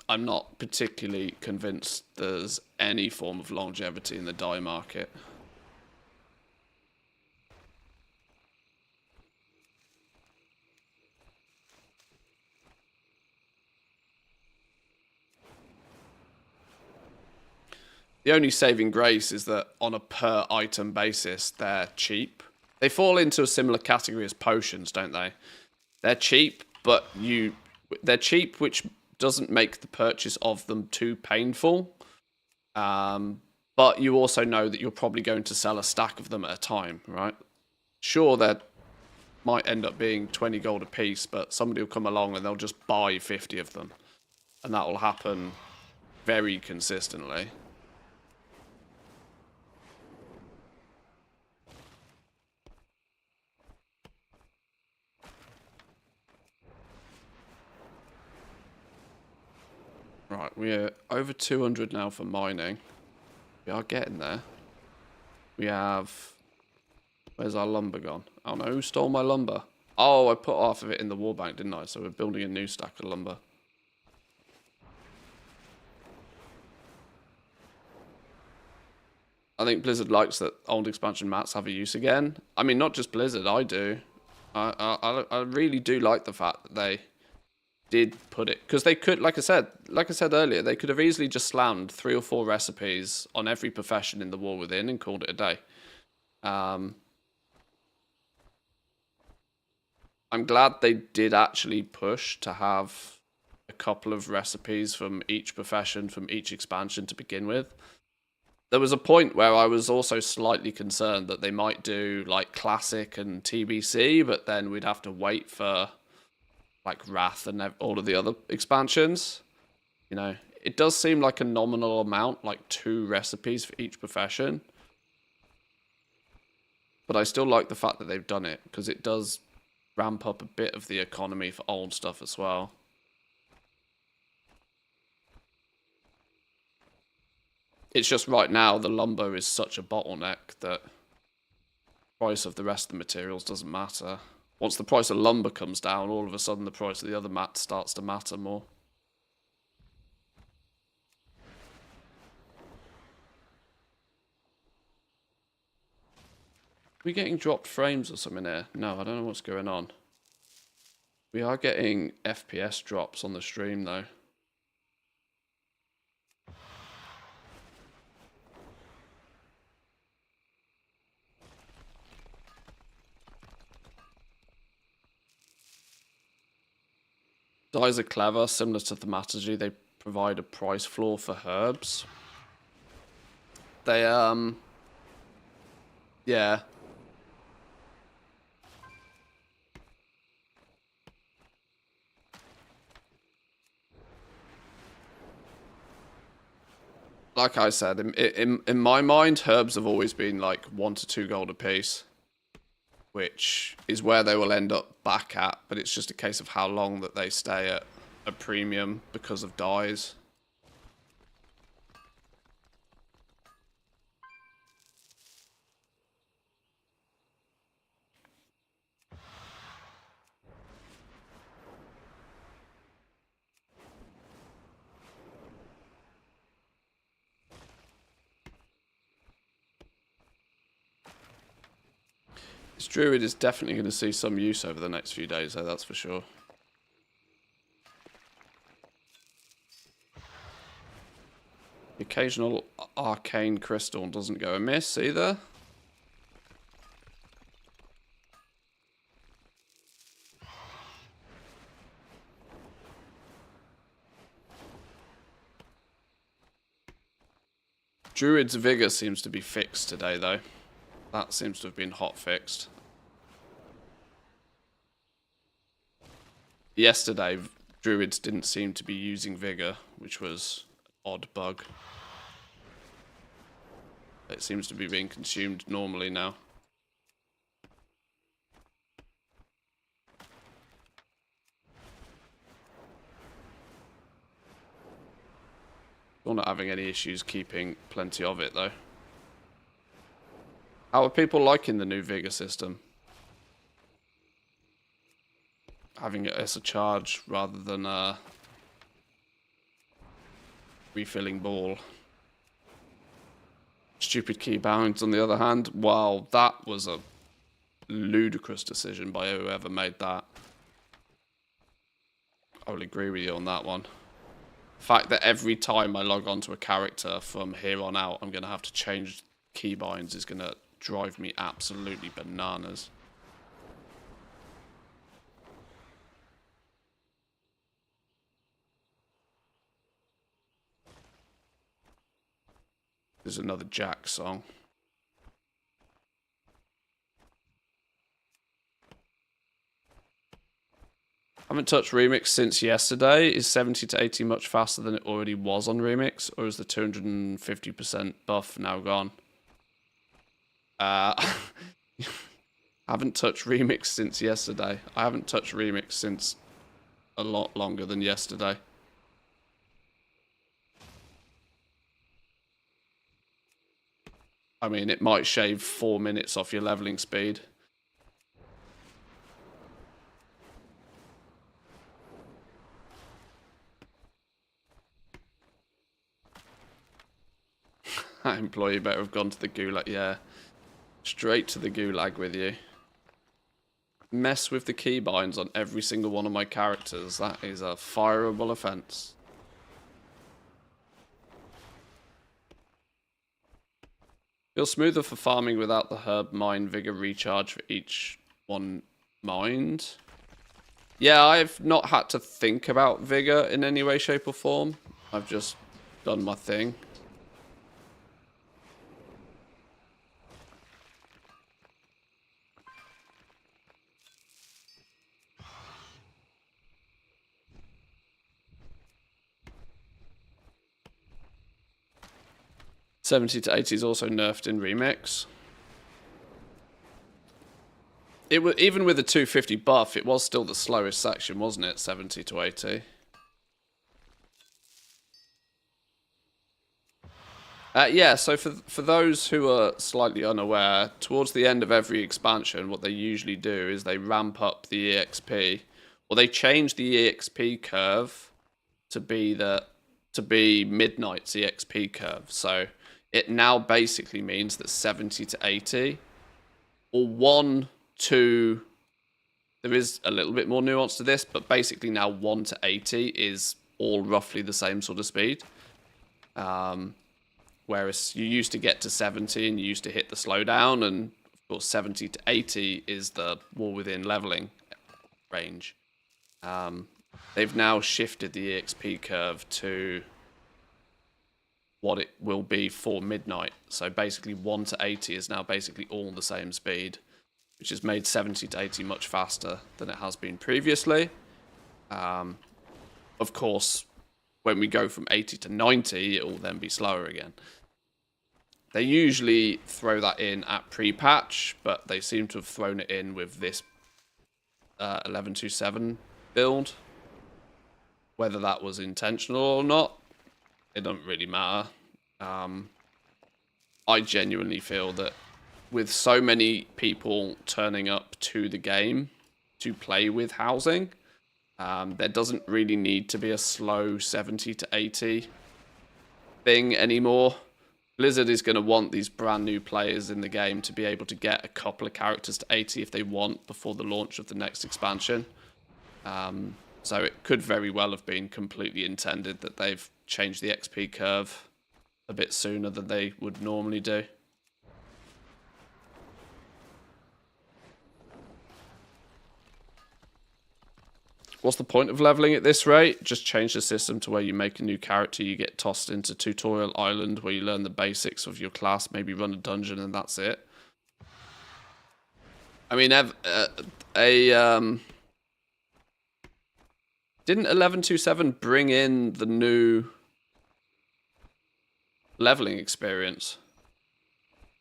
I'm not particularly convinced there's any form of longevity in the dye market. The only saving grace is that on a per item basis, they're cheap. They fall into a similar category as potions, don't they? They're cheap, but they're cheap, which doesn't make the purchase of them too painful. But you also know that you're probably going to sell a stack of them at a time, right? Sure, they might end up being 20 gold a piece, but somebody will come along and they'll just buy 50 of them. And that will happen very consistently. Right, we're over 200 now for mining. We are getting there. We have... Where's our lumber gone? Oh no, who stole my lumber? Oh, I put half of it in the wall bank, didn't I? So we're building a new stack of lumber. I think Blizzard likes that old expansion mats have a use again. I mean, not just Blizzard, I do. I really do like the fact that they did put it, because they could, like I said earlier, they could have easily just slammed 3 or 4 recipes on every profession in the War Within and called it a day. I'm glad they did actually push to have a couple of recipes from each profession, from each expansion to begin with. There was a point where I was also slightly concerned that they might do like Classic and TBC, but then we'd have to wait for like Wrath and all of the other expansions. You know, It does seem like a nominal amount, like 2 recipes for each profession. But I still like the fact that they've done it, because it does ramp up a bit of the economy for old stuff as well. It's just right now the lumber is such a bottleneck that the price of the rest of the materials doesn't matter. Once the price of lumber comes down, all of a sudden the price of the other mats starts to matter more. Are we getting dropped frames or something here? No, I don't know what's going on. We are getting FPS drops on the stream though. Dyes are clever, similar to thaumaturgy. They provide a price floor for herbs. They, yeah. Like I said, in my mind, herbs have always been like 1 to 2 gold a piece, which is where they will end up back at, but it's just a case of how long that they stay at a premium because of dyes. This druid is definitely going to see some use over the next few days, though, that's for sure. The occasional arcane crystal doesn't go amiss either. Druid's Vigor seems to be fixed today, though. That seems to have been hot fixed. Yesterday, Druids didn't seem to be using Vigor, which was an odd bug. It seems to be being consumed normally now. You're not having any issues keeping plenty of it, though. How are people liking the new Vigor system? Having it as a charge rather than a refilling ball. Stupid keybounds, on the other hand. Wow, that was a ludicrous decision by whoever made that. I will agree with you on that one. The fact that every time I log onto a character from here on out, I'm going to have to change keybinds is going to drive me absolutely bananas. There's another Jack song. Haven't touched Remix since yesterday. Is 70 to 80 much faster than it already was on Remix? Or is the 250% buff now gone? Haven't touched Remix since yesterday. I haven't touched Remix since a lot longer than yesterday. I mean, it might shave 4 minutes off your leveling speed. That employee better have gone to the gulag. Yeah, straight to the gulag with you. Mess with the keybinds on every single one of my characters. That is a fireable offense. Feels smoother for farming without the herb mine vigor recharge for each one mined. Yeah, I've not had to think about vigor in any way, shape or form. I've just done my thing. 70 to 80 is also nerfed in Remix. It was, even with the 250 buff, it was still the slowest section, wasn't it? 70 to 80. Yeah, so for those who are slightly unaware, towards the end of every expansion, what they usually do is they ramp up the EXP, or they change the EXP curve to be Midnight's EXP curve. So it now basically means that 70 to 80, or 1 to... There is a little bit more nuance to this, but basically now 1 to 80 is all roughly the same sort of speed. Whereas you used to get to 70 and you used to hit the slowdown, and of course 70 to 80 is the war within leveling range. They've now shifted the EXP curve to what it will be for Midnight. So basically 1 to 80 is now basically all the same speed, which has made 70 to 80 much faster than it has been previously. Of course, when we go from 80 to 90, it will then be slower again. They usually throw that in at pre-patch, but they seem to have thrown it in with this 11.2.7 build. Whether that was intentional or not, it doesn't really matter. I genuinely feel that with so many people turning up to the game to play with housing, there doesn't really need to be a slow 70 to 80 thing anymore. Blizzard is going to want these brand new players in the game to be able to get a couple of characters to 80 if they want before the launch of the next expansion. So it could very well have been completely intended that they've changed the XP curve a bit sooner than they would normally do. What's the point of leveling at this rate? Just change the system to where you make a new character, you get tossed into Tutorial Island where you learn the basics of your class, maybe run a dungeon, and that's it. I mean, didn't 11.2.7 bring in the new leveling experience?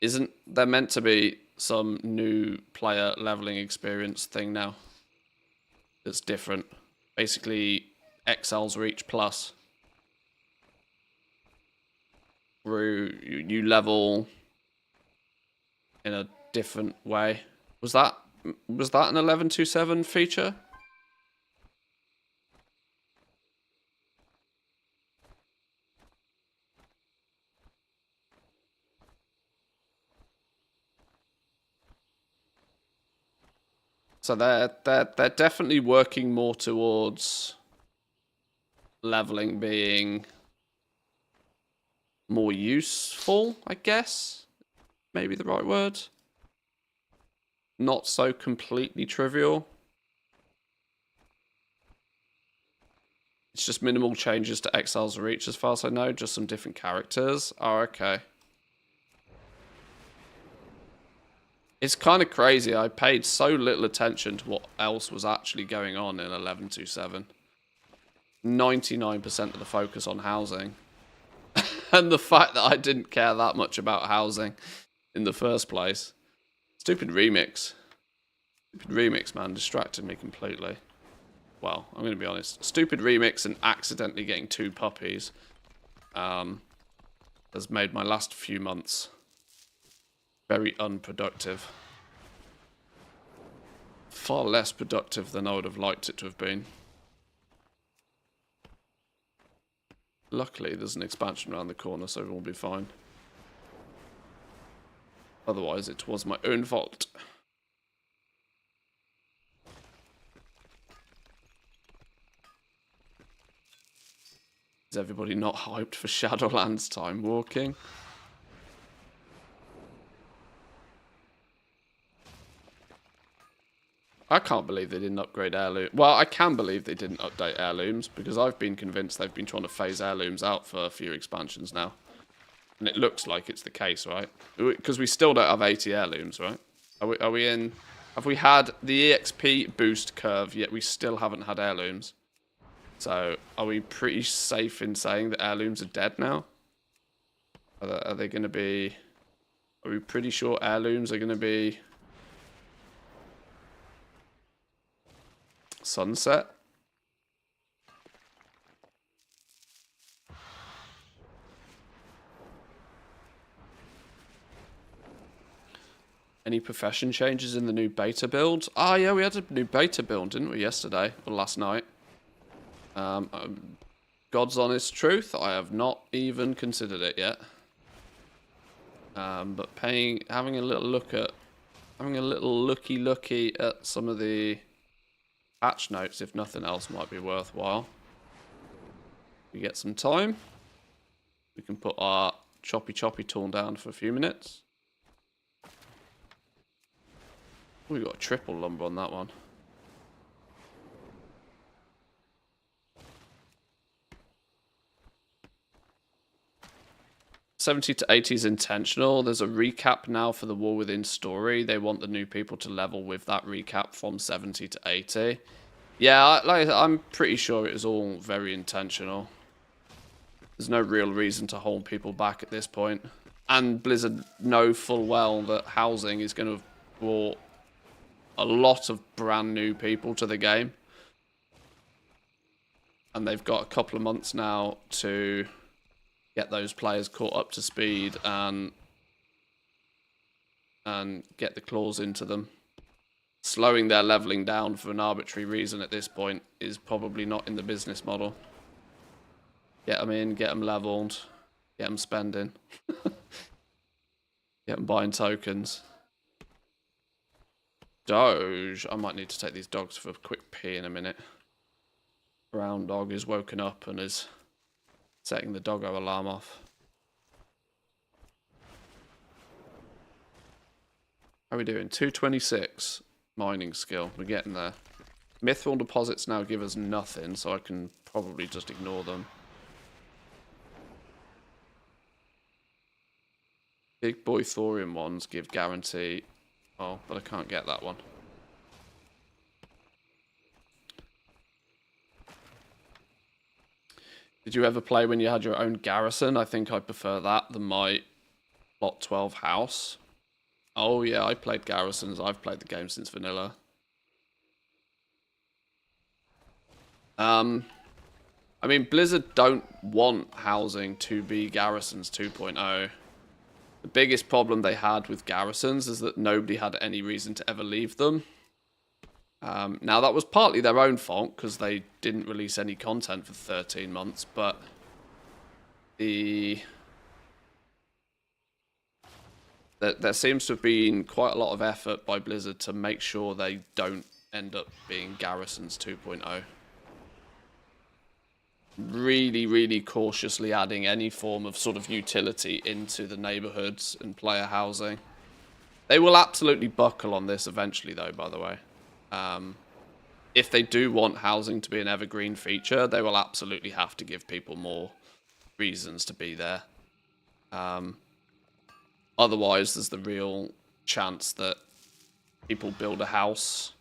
Isn't there meant to be some new player leveling experience thing now? That's different. Basically, Exile's Reach Plus. Through you level in a different way. Was that an 11.2.7 feature? So they're definitely working more towards leveling being more useful, I guess. Maybe the right word. Not so completely trivial. It's just minimal changes to Exile's Reach as far as I know. Just some different characters. Oh, okay. It's kind of crazy. I paid so little attention to what else was actually going on in 11.2.7. 99% of the focus on housing. And the fact that I didn't care that much about housing in the first place. Stupid remix. Stupid remix, man. Distracted me completely. Well, I'm going to be honest. Stupid remix and accidentally getting 2 puppies has made my last few months very unproductive. Far less productive than I would have liked it to have been. Luckily, there's an expansion around the corner, so everyone will be fine. Otherwise, it was my own fault. Is everybody not hyped for Shadowlands time walking? I can't believe they didn't upgrade heirlooms. Well, I can believe they didn't update heirlooms, because I've been convinced they've been trying to phase heirlooms out for a few expansions now. And it looks like it's the case, right? Because we still don't have 80 heirlooms, right? Are we in... Have we had the EXP boost curve, yet we still haven't had heirlooms? So, are we pretty safe in saying that heirlooms are dead now? Are they going to be... Are we pretty sure heirlooms are going to be... Sunset? Any profession changes in the new beta build? Ah, yeah, we had a new beta build, didn't we, yesterday or last night? God's honest truth, I have not even considered it yet. But having a little looky at some of the patch notes, if nothing else, might be worthwhile. We get some time. We can put our choppy tool down for a few minutes. We got a triple lumber on that one. $70 to $80 is intentional. There's a recap now for the War Within story. They want the new people to level with that recap from 70 to 80. Yeah, I'm pretty sure it is all very intentional. There's no real reason to hold people back at this point. And Blizzard know full well that housing is going to have brought a lot of brand new people to the game. And they've got a couple of months now to get those players caught up to speed and get the claws into them. Slowing their leveling down for an arbitrary reason at this point is probably not in the business model. Get them in, get them leveled, get them spending. Get them buying tokens. Doge. I might need to take these dogs for a quick pee in a minute. Brown dog is woken up and is setting the doggo alarm off. How are we doing? 226 mining skill. We're getting there. Mithril deposits now give us nothing, so I can probably just ignore them. Big boy thorium ones give guarantee. Oh, but I can't get that one. Did you ever play when you had your own garrison? I think I prefer that than my Lot 12 house. Oh yeah, I played garrisons. I've played the game since vanilla. I mean, Blizzard don't want housing to be Garrisons 2.0. The biggest problem they had with Garrisons is that nobody had any reason to ever leave them. Now, that was partly their own fault, because they didn't release any content for 13 months, but there seems to have been quite a lot of effort by Blizzard to make sure they don't end up being Garrisons 2.0. Really, really cautiously adding any form of sort of utility into the neighborhoods and player housing. They will absolutely buckle on this eventually, though, by the way. If they do want housing to be an evergreen feature, they will absolutely have to give people more reasons to be there. Otherwise, there's the real chance that people build a house.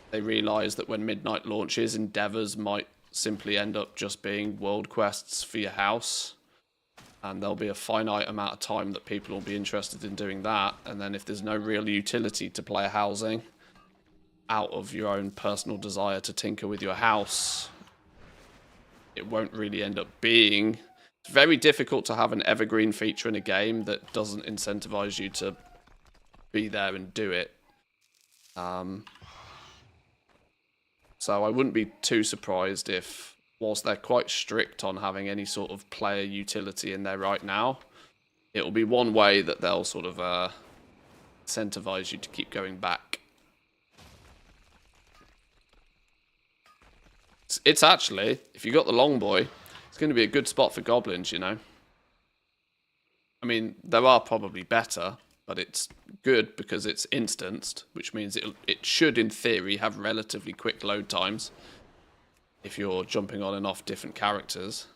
They realise that when Midnight launches, endeavours might simply end up just being world quests for your house. And there'll be a finite amount of time that people will be interested in doing that. And then if there's no real utility to player housing, out of your own personal desire to tinker with your house, it won't really end up being... It's very difficult to have an evergreen feature in a game that doesn't incentivize you to be there and do it. So I wouldn't be too surprised if, whilst they're quite strict on having any sort of player utility in there right now, it will be one way that they'll sort of incentivize you to keep going back. It's actually, if you got the long boy, it's going to be a good spot for goblins, you know. I mean, there are probably better, but it's good because it's instanced, which means it should, in theory, have relatively quick load times if you're jumping on and off different characters.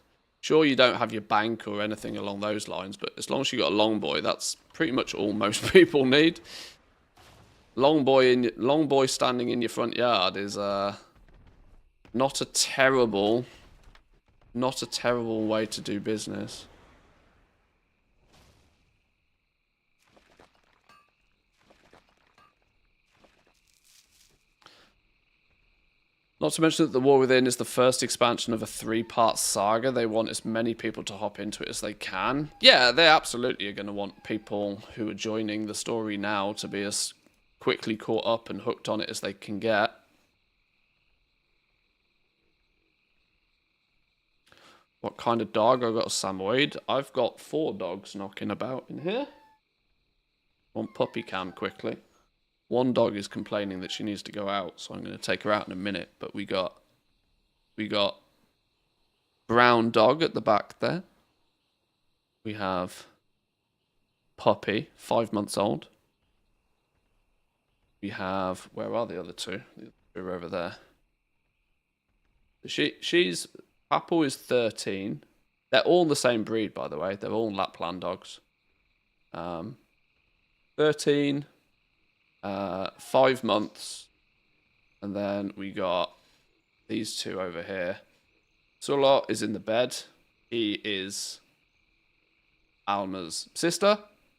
Sure, you don't have your bank or anything along those lines, but as long as you got a long boy, that's pretty much all most people need. Long boy standing in your front yard is not a terrible way to do business. Not to mention that The War Within is the first expansion of a 3-part saga. They want as many people to hop into it as they can. Yeah, they absolutely are going to want people who are joining the story now to be as quickly caught up and hooked on it as they can get. What kind of dog? I've got a Samoyed. I've got 4 dogs knocking about in here. One puppy cam quickly. One dog is complaining that she needs to go out, so I'm going to take her out in a minute. But we got brown dog at the back there. We have puppy, 5 months old. We have, where are the other 2? The other 2 are over there. She's Apple is 13. They're all the same breed, by the way. They're all Lapland dogs. 13. 5 months, and then we got these 2 over here. Sula is in the bed. He is Alma's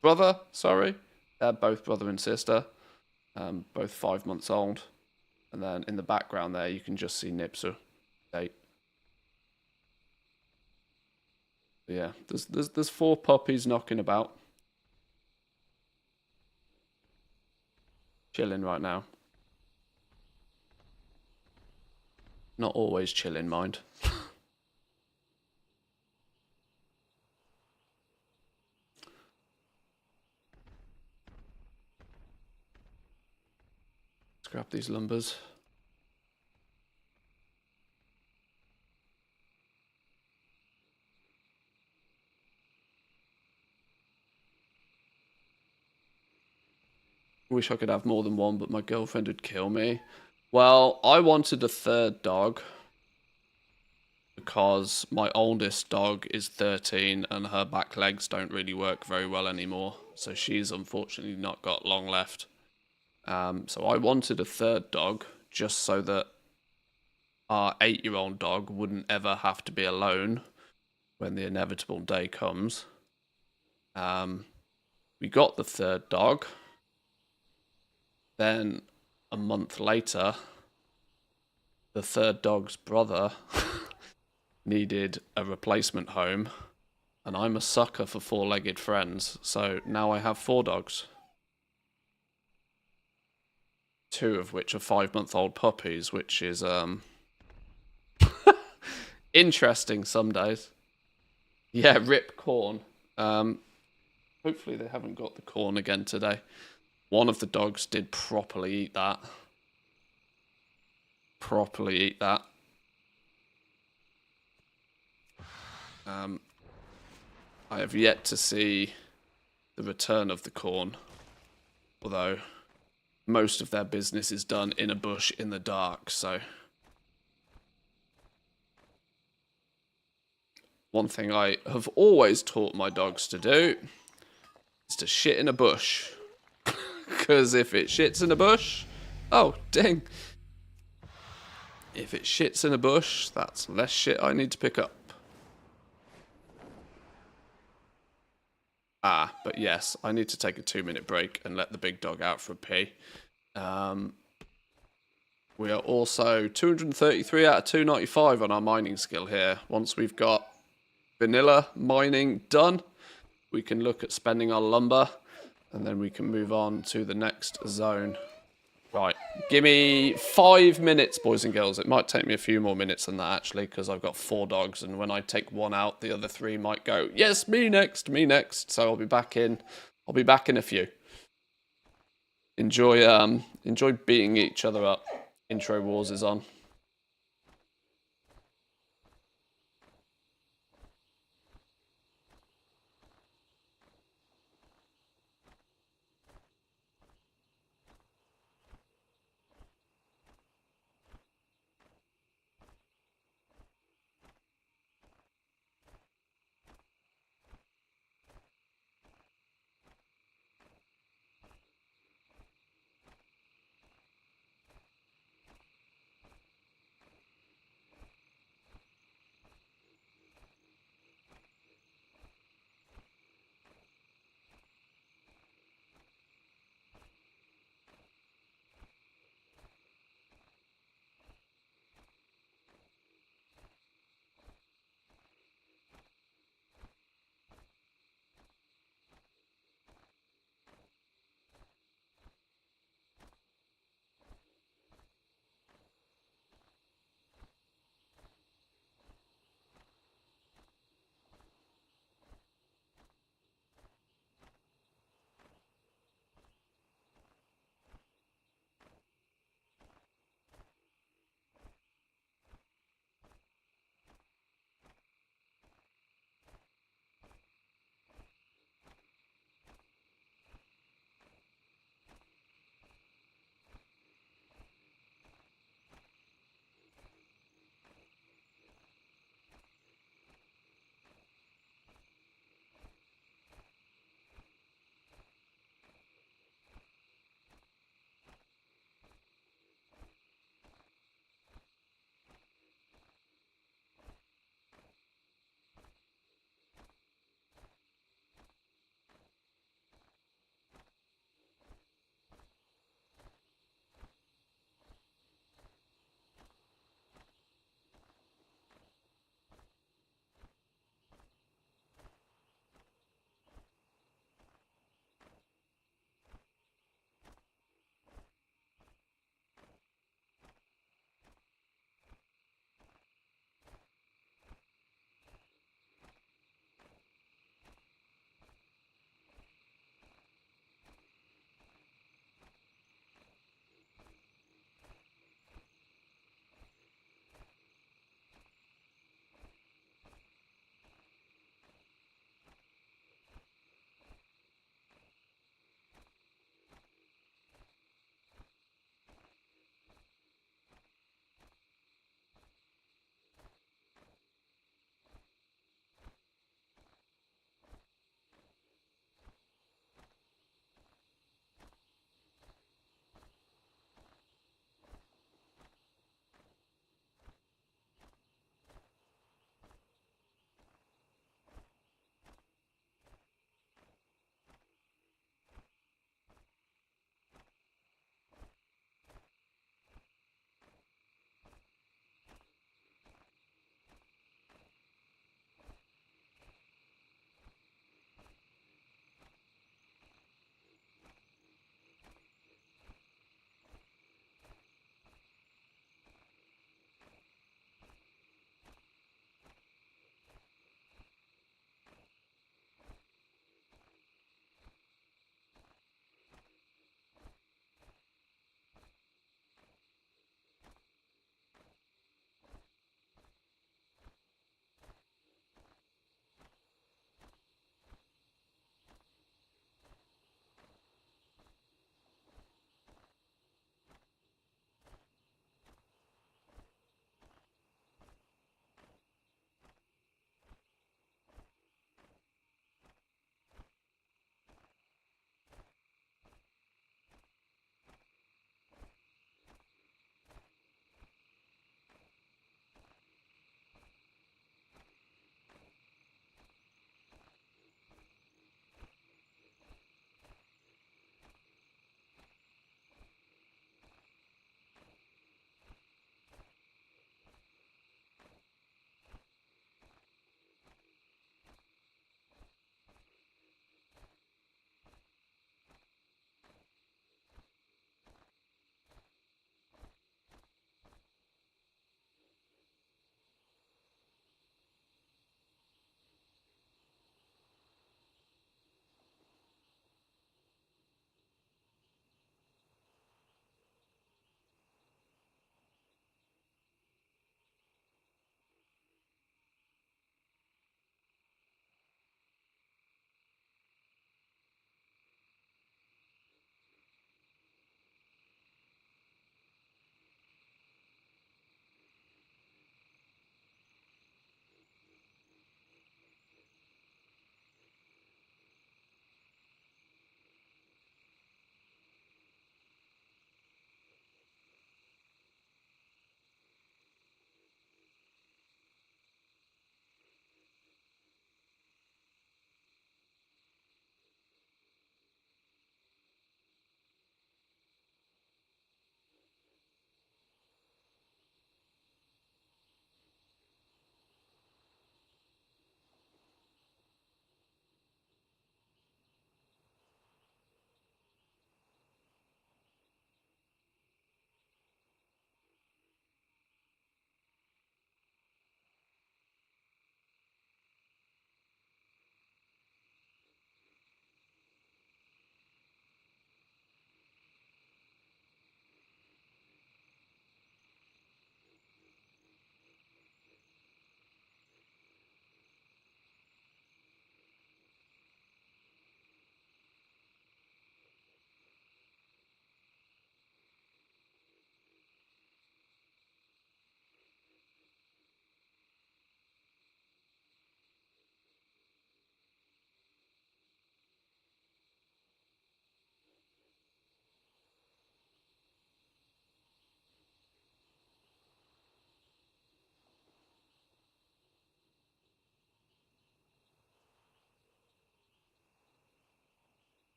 brother, sorry. They're both brother and sister, both 5 months old. And then in the background there, you can just see Nipsu. But yeah, there's 4 puppies knocking about. Chilling right now. Not always chilling, mind. Let's grab these lumbers. Wish I could have more than one, but my girlfriend would kill me. Well, I wanted a 3rd dog because my oldest dog is 13 and her back legs don't really work very well anymore. So she's unfortunately not got long left. So I wanted a 3rd dog just so that our 8-year-old dog wouldn't ever have to be alone when the inevitable day comes. We got the 3rd dog. Then, a month later, the 3rd dog's brother needed a replacement home, and I'm a sucker for 4-legged friends, so now I have 4 dogs. 2 of which are 5-month-old puppies, which is interesting some days. Yeah, rip corn. Hopefully they haven't got the corn again today. One of the dogs did properly eat that. I have yet to see the return of the corn. Although, most of their business is done in a bush in the dark, so... One thing I have always taught my dogs to do is to shit in a bush. Because if it shits in a bush... Oh, ding. If it shits in a bush, that's less shit I need to pick up. But yes, I need to take a 2-minute break and let the big dog out for a pee. We are also 233 out of 295 on our mining skill here. Once we've got vanilla mining done, we can look at spending our lumber, and then we can move on to the next zone. Right, give me 5 minutes, boys and girls. It might take me a few more minutes than that, actually, because I've got 4 dogs, and when I take one out, the other 3 might go, yes, me next, me next. So I'll be back in a few. Enjoy beating each other up. Intro Wars is on.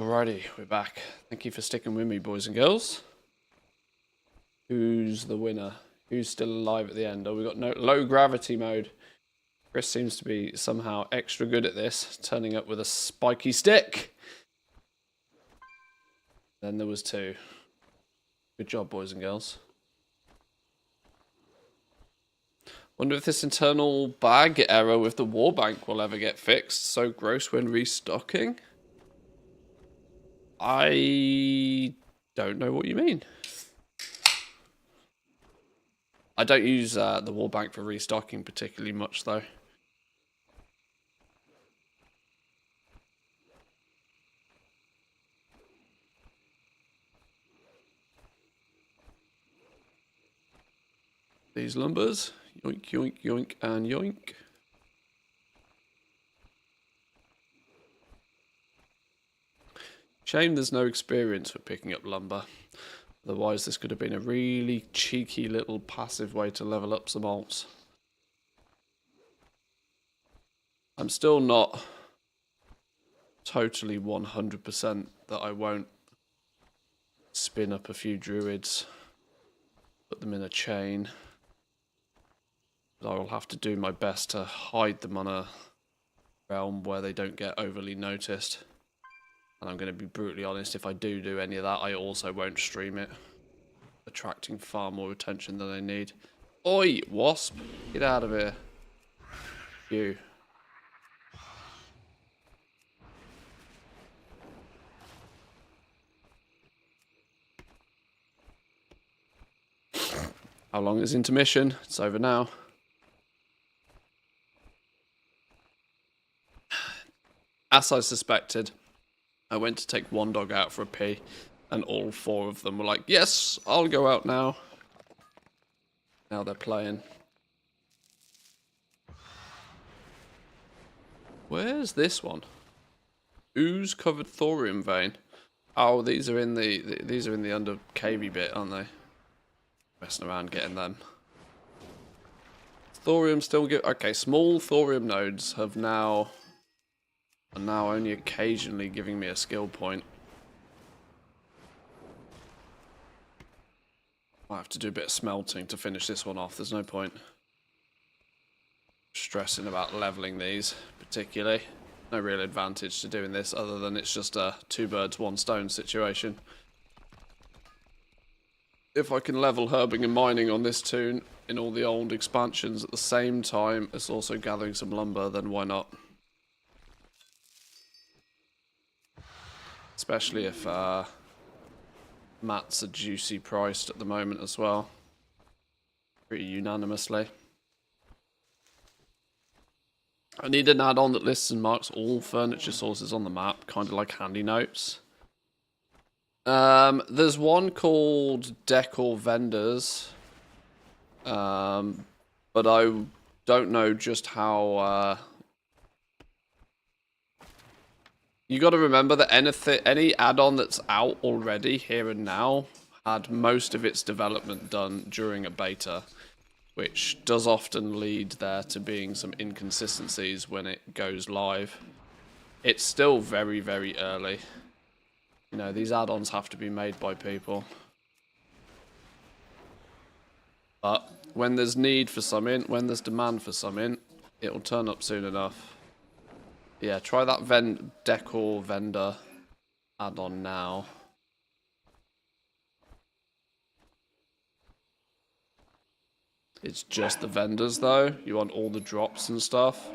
Alrighty, we're back. Thank you for sticking with me, boys and girls. Who's the winner? Who's still alive at the end? Oh, we got no low gravity mode. Chris seems to be somehow extra good at this, turning up with a spiky stick. Then there was 2. Good job, boys and girls. Wonder if this internal bag error with the war bank will ever get fixed. So gross when restocking. I don't know what you mean. I don't use the war bank for restocking particularly much, though. These lumbers. Yoink, yoink, yoink, and yoink. Shame there's no experience for picking up lumber. Otherwise, this could have been a really cheeky little passive way to level up some alts. I'm still not totally 100% that I won't spin up a few druids, put them in a chain. But I will have to do my best to hide them on a realm where they don't get overly noticed. And I'm going to be brutally honest, if I do any of that, I also won't stream it. Attracting far more attention than I need. Oi, wasp! Get out of here. You. How long is intermission? It's over now. As I suspected, I went to take one dog out for a pee, and all 4 of them were like, yes, I'll go out now. Now they're playing. Where's this one? Ooze covered thorium vein. Oh, these are in the under cavey bit, aren't they? Messing around getting them. Thorium still give. Okay, small thorium nodes are now only occasionally giving me a skill point. I have to do a bit of smelting to finish this one off. There's no point stressing about leveling these particularly. No real advantage to doing this other than it's just a 2 birds 1 stone situation. If I can level herbing and mining on this toon in all the old expansions at the same time as also gathering some lumber, then why not? Especially if mats are juicy priced at the moment as well. Pretty unanimously. I need an add-on that lists and marks all furniture sources on the map, kind of like handy notes. There's one called Decor Vendors, but I don't know just how. You got to remember that any add-on that's out already here and now had most of its development done during a beta, which does often lead there to being some inconsistencies when it goes live. It's still very, very early. You know, these add-ons have to be made by people. But when there's need for something, when there's demand for something, it'll turn up soon enough. Yeah, try that Decor Vendor add-on now. It's just the vendors though. You want all the drops and stuff.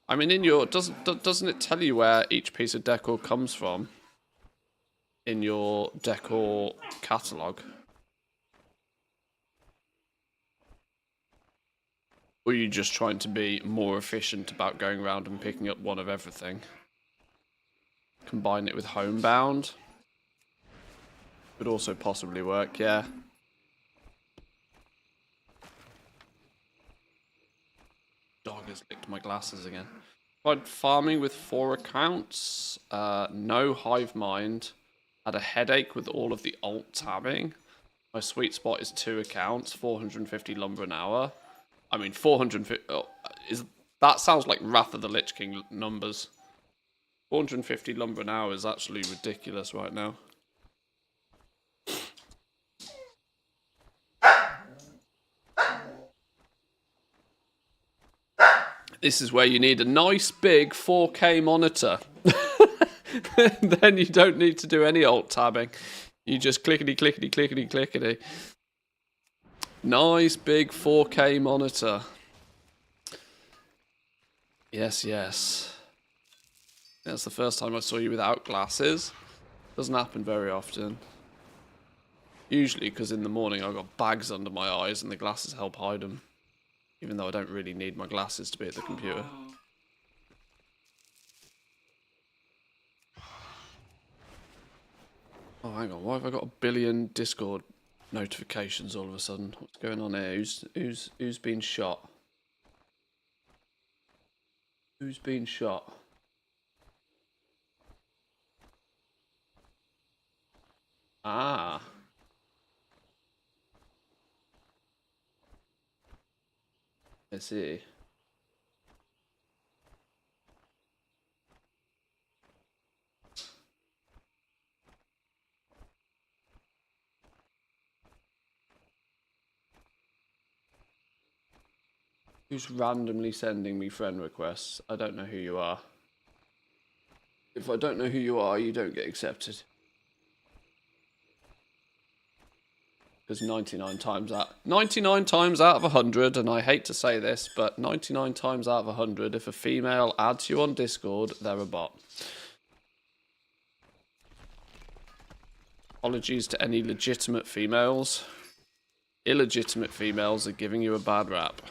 I mean, in your doesn't it tell you where each piece of decor comes from in your decor catalog? Or are you just trying to be more efficient about going around and picking up one of everything? Combine it with homebound. Could also possibly work, yeah. Dog has licked my glasses again. Tried farming with 4 accounts. No hive mind. Had a headache with all of the alt tabbing. My sweet spot is 2 accounts, 450 lumber an hour. I mean, 450... Oh, that sounds like Wrath of the Lich King numbers. 450 lumber an hour is actually ridiculous right now. This is where you need a nice big 4K monitor. Then you don't need to do any alt tabbing. You just clickety, clickety, clickety, clickety. Nice big 4K monitor. Yes, yes. That's the first time I saw you without glasses. Doesn't happen very often. Usually because in the morning I've got bags under my eyes and the glasses help hide them. Even though I don't really need my glasses to be at the computer. Oh, hang on. Why have I got a billion Discord notifications all of a sudden? What's going on here? Who's been shot? Who's been shot? Ah. I see. Who's randomly sending me friend requests? I don't know who you are. If I don't know who you are, you don't get accepted. Because 99 times out of 100, and I hate to say this, but 99 times out of 100, if a female adds you on Discord, they're a bot. Apologies to any legitimate females. Illegitimate females are giving you a bad rap.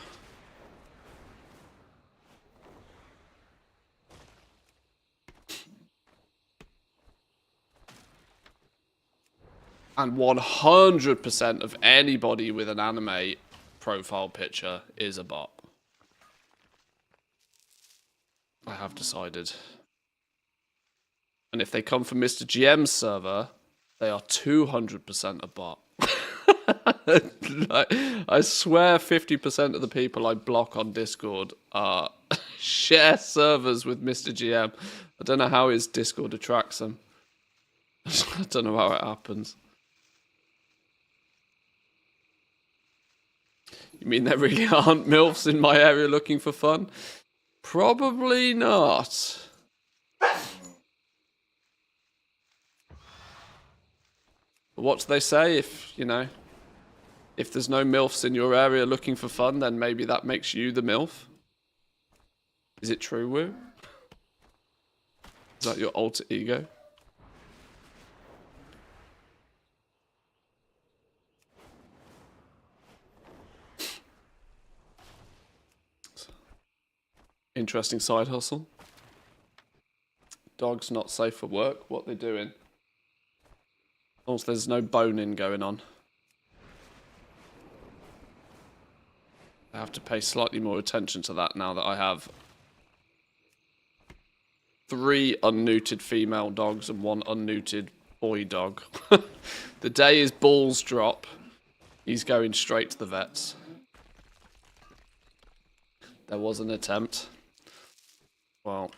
And 100% of anybody with an anime profile picture is a bot. I have decided. And if they come from Mr. GM's server, they are 200% a bot. I swear 50% of the people I block on Discord are share servers with Mr. GM. I don't know how his Discord attracts them. I don't know how it happens. You mean there really aren't MILFs in my area looking for fun? Probably not. But what do they say? If, you know, if there's no MILFs in your area looking for fun, then maybe that makes you the MILF? Is it true, Woo? Is that your alter ego? Interesting side hustle. Dogs not safe for work. What they doing? Also, there's no boning going on. I have to pay slightly more attention to that now that I have 3 unneutered female dogs and 1 unneutered boy dog. The day his balls drop, he's going straight to the vets. There was an attempt. Well,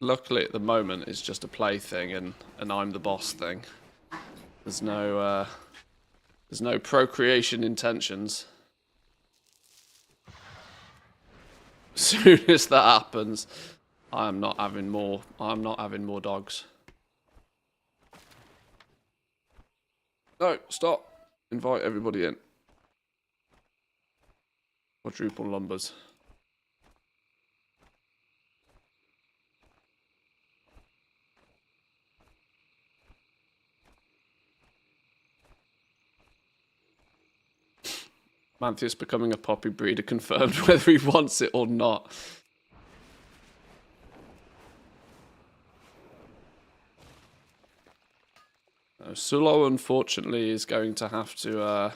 luckily at the moment it's just a play thing and I'm the boss thing. There's no procreation intentions. As soon as that happens, I'm not having more dogs. No, stop. Invite everybody in. Quadruple lumbers. Mantheus becoming a poppy breeder confirmed whether he wants it or not. Sulo, unfortunately, is going to have to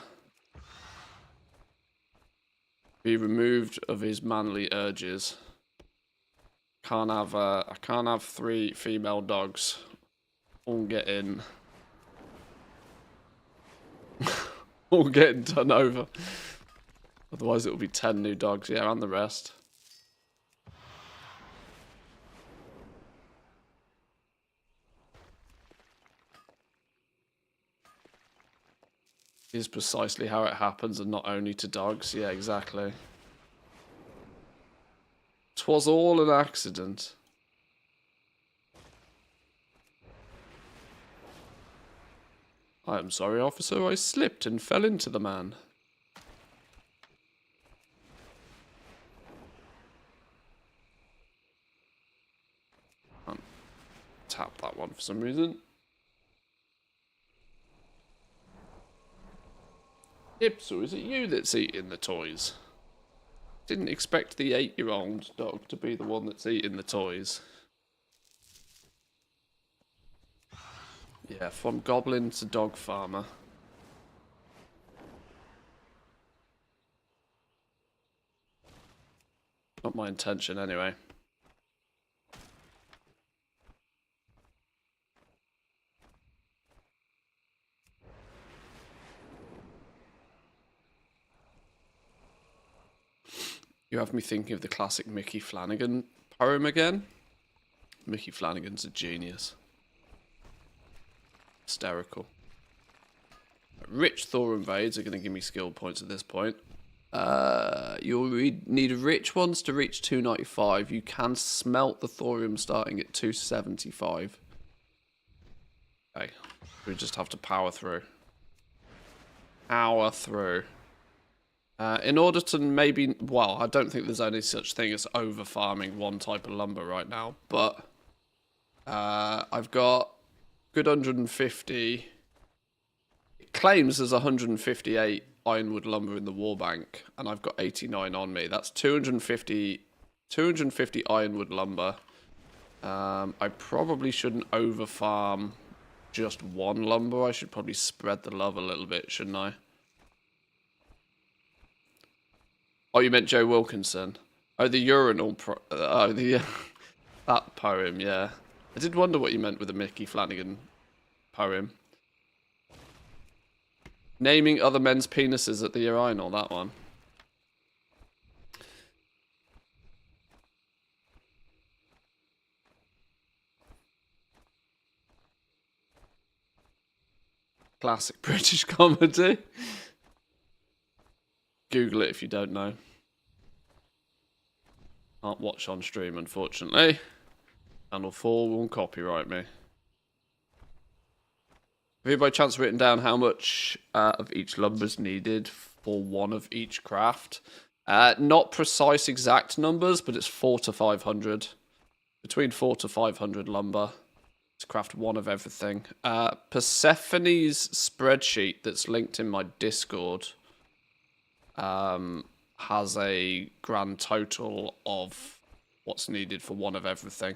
be removed of his manly urges. I can't have 3 female dogs all getting all getting done over. Otherwise, it will be 10 new dogs. Yeah, and the rest. is precisely how it happens, and not only to dogs. Yeah, exactly. 'Twas all an accident. I am sorry, officer. I slipped and fell into the man. Can't tap that one for some reason. Ipso, is it you that's eating the toys? Didn't expect the 8-year-old dog to be the one that's eating the toys. Yeah, from goblin to dog farmer. Not my intention, anyway. You have me thinking of the classic Mickey Flanagan poem again. Mickey Flanagan's a genius. Hysterical. Rich Thorum Vades are going to give me skill points at this point. You'll need rich ones to reach 295. You can smelt the thorium starting at 275. Okay, we just have to power through. Power through. In order to maybe, well, I don't think there's any such thing as over farming one type of lumber right now, but I've got good 150. It claims there's 158 ironwood lumber in the war bank, and I've got 89 on me. That's 250 ironwood lumber. I probably shouldn't over farm just one lumber. I should probably spread the love a little bit, shouldn't I? Oh, you meant Joe Wilkinson. Oh, the urinal that poem, yeah. I did wonder what you meant with the Mickey Flanagan poem. Naming other men's penises at the urinal, that one. Classic British comedy. Google it if you don't know. Can't watch on stream, unfortunately. Channel 4 won't copyright me. Have you by chance written down how much of each lumber's needed for one of each craft? Not precise exact numbers, but it's 400 to 500. Between 400 to 500 lumber to craft one of everything. Persephone's spreadsheet that's linked in my Discord has a grand total of what's needed for one of everything.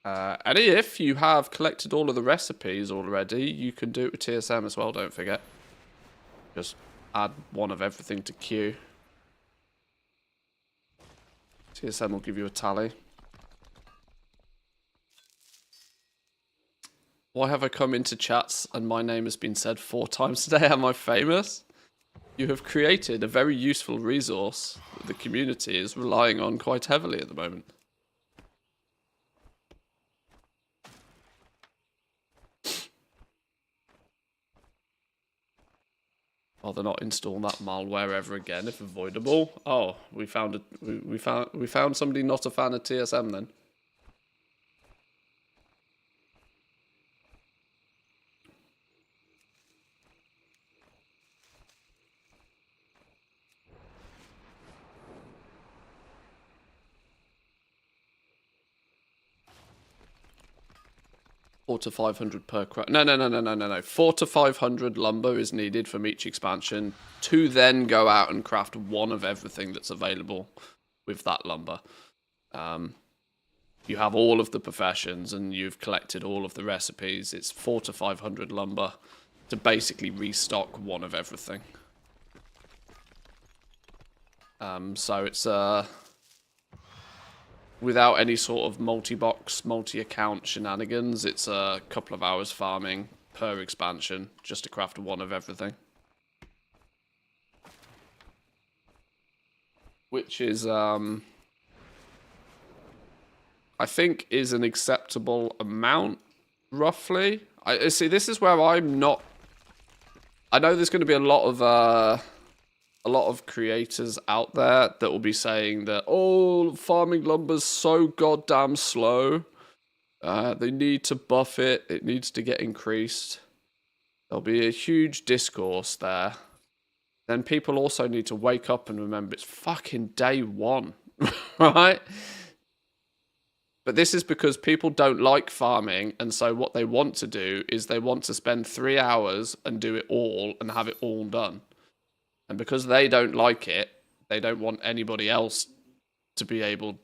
And if you have collected all of the recipes already, you can do it with TSM as well, don't forget. Just add one of everything to queue. TSM will give you a tally. Why have I come into chats and my name has been said 4 times today? Am I famous? You have created a very useful resource that the community is relying on quite heavily at the moment. Oh, they're not installing that malware ever again if avoidable. Oh, we found somebody not a fan of TSM then. Four to 500 per craft. No. 400 to 500 lumber is needed from each expansion to then go out and craft one of everything that's available with that lumber. You have all of the professions and you've collected all of the recipes. It's 400 to 500 lumber to basically restock one of everything. So it's without any sort of multi-box, multi-account shenanigans, it's a couple of hours farming per expansion just to craft one of everything. Which is, I think, is an acceptable amount, roughly. I see. This is where I'm not. I know there's going to be a lot of creators out there that will be saying that farming lumber's so goddamn slow. They need to buff it. It needs to get increased. There'll be a huge discourse there. Then people also need to wake up and remember it's fucking day one, right? But this is because people don't like farming, and so what they want to do is they want to spend 3 hours and do it all and have it all done. And because they don't like it, they don't want anybody else to be able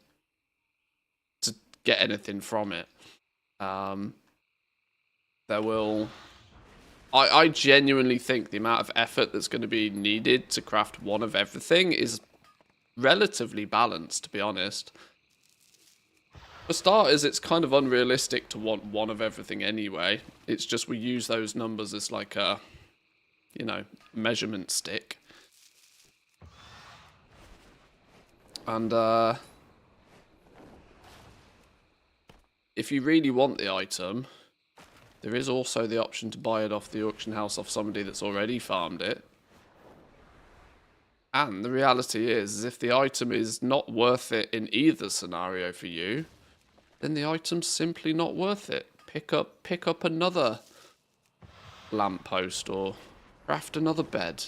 to get anything from it. I genuinely think the amount of effort that's going to be needed to craft one of everything is relatively balanced, to be honest. For starters, it's kind of unrealistic to want one of everything anyway. It's just we use those numbers as like a, measurement stick. And if you really want the item, there is also the option to buy it off the auction house off somebody that's already farmed it. And the reality is if the item is not worth it in either scenario for you, then the item's simply not worth it. Pick up another lamppost or craft another bed.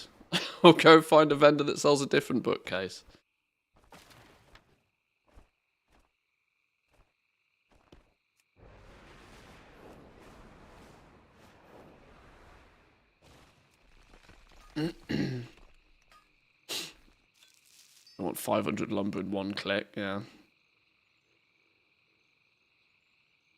Or go find a vendor that sells a different bookcase. I want 500 lumber in one click, yeah.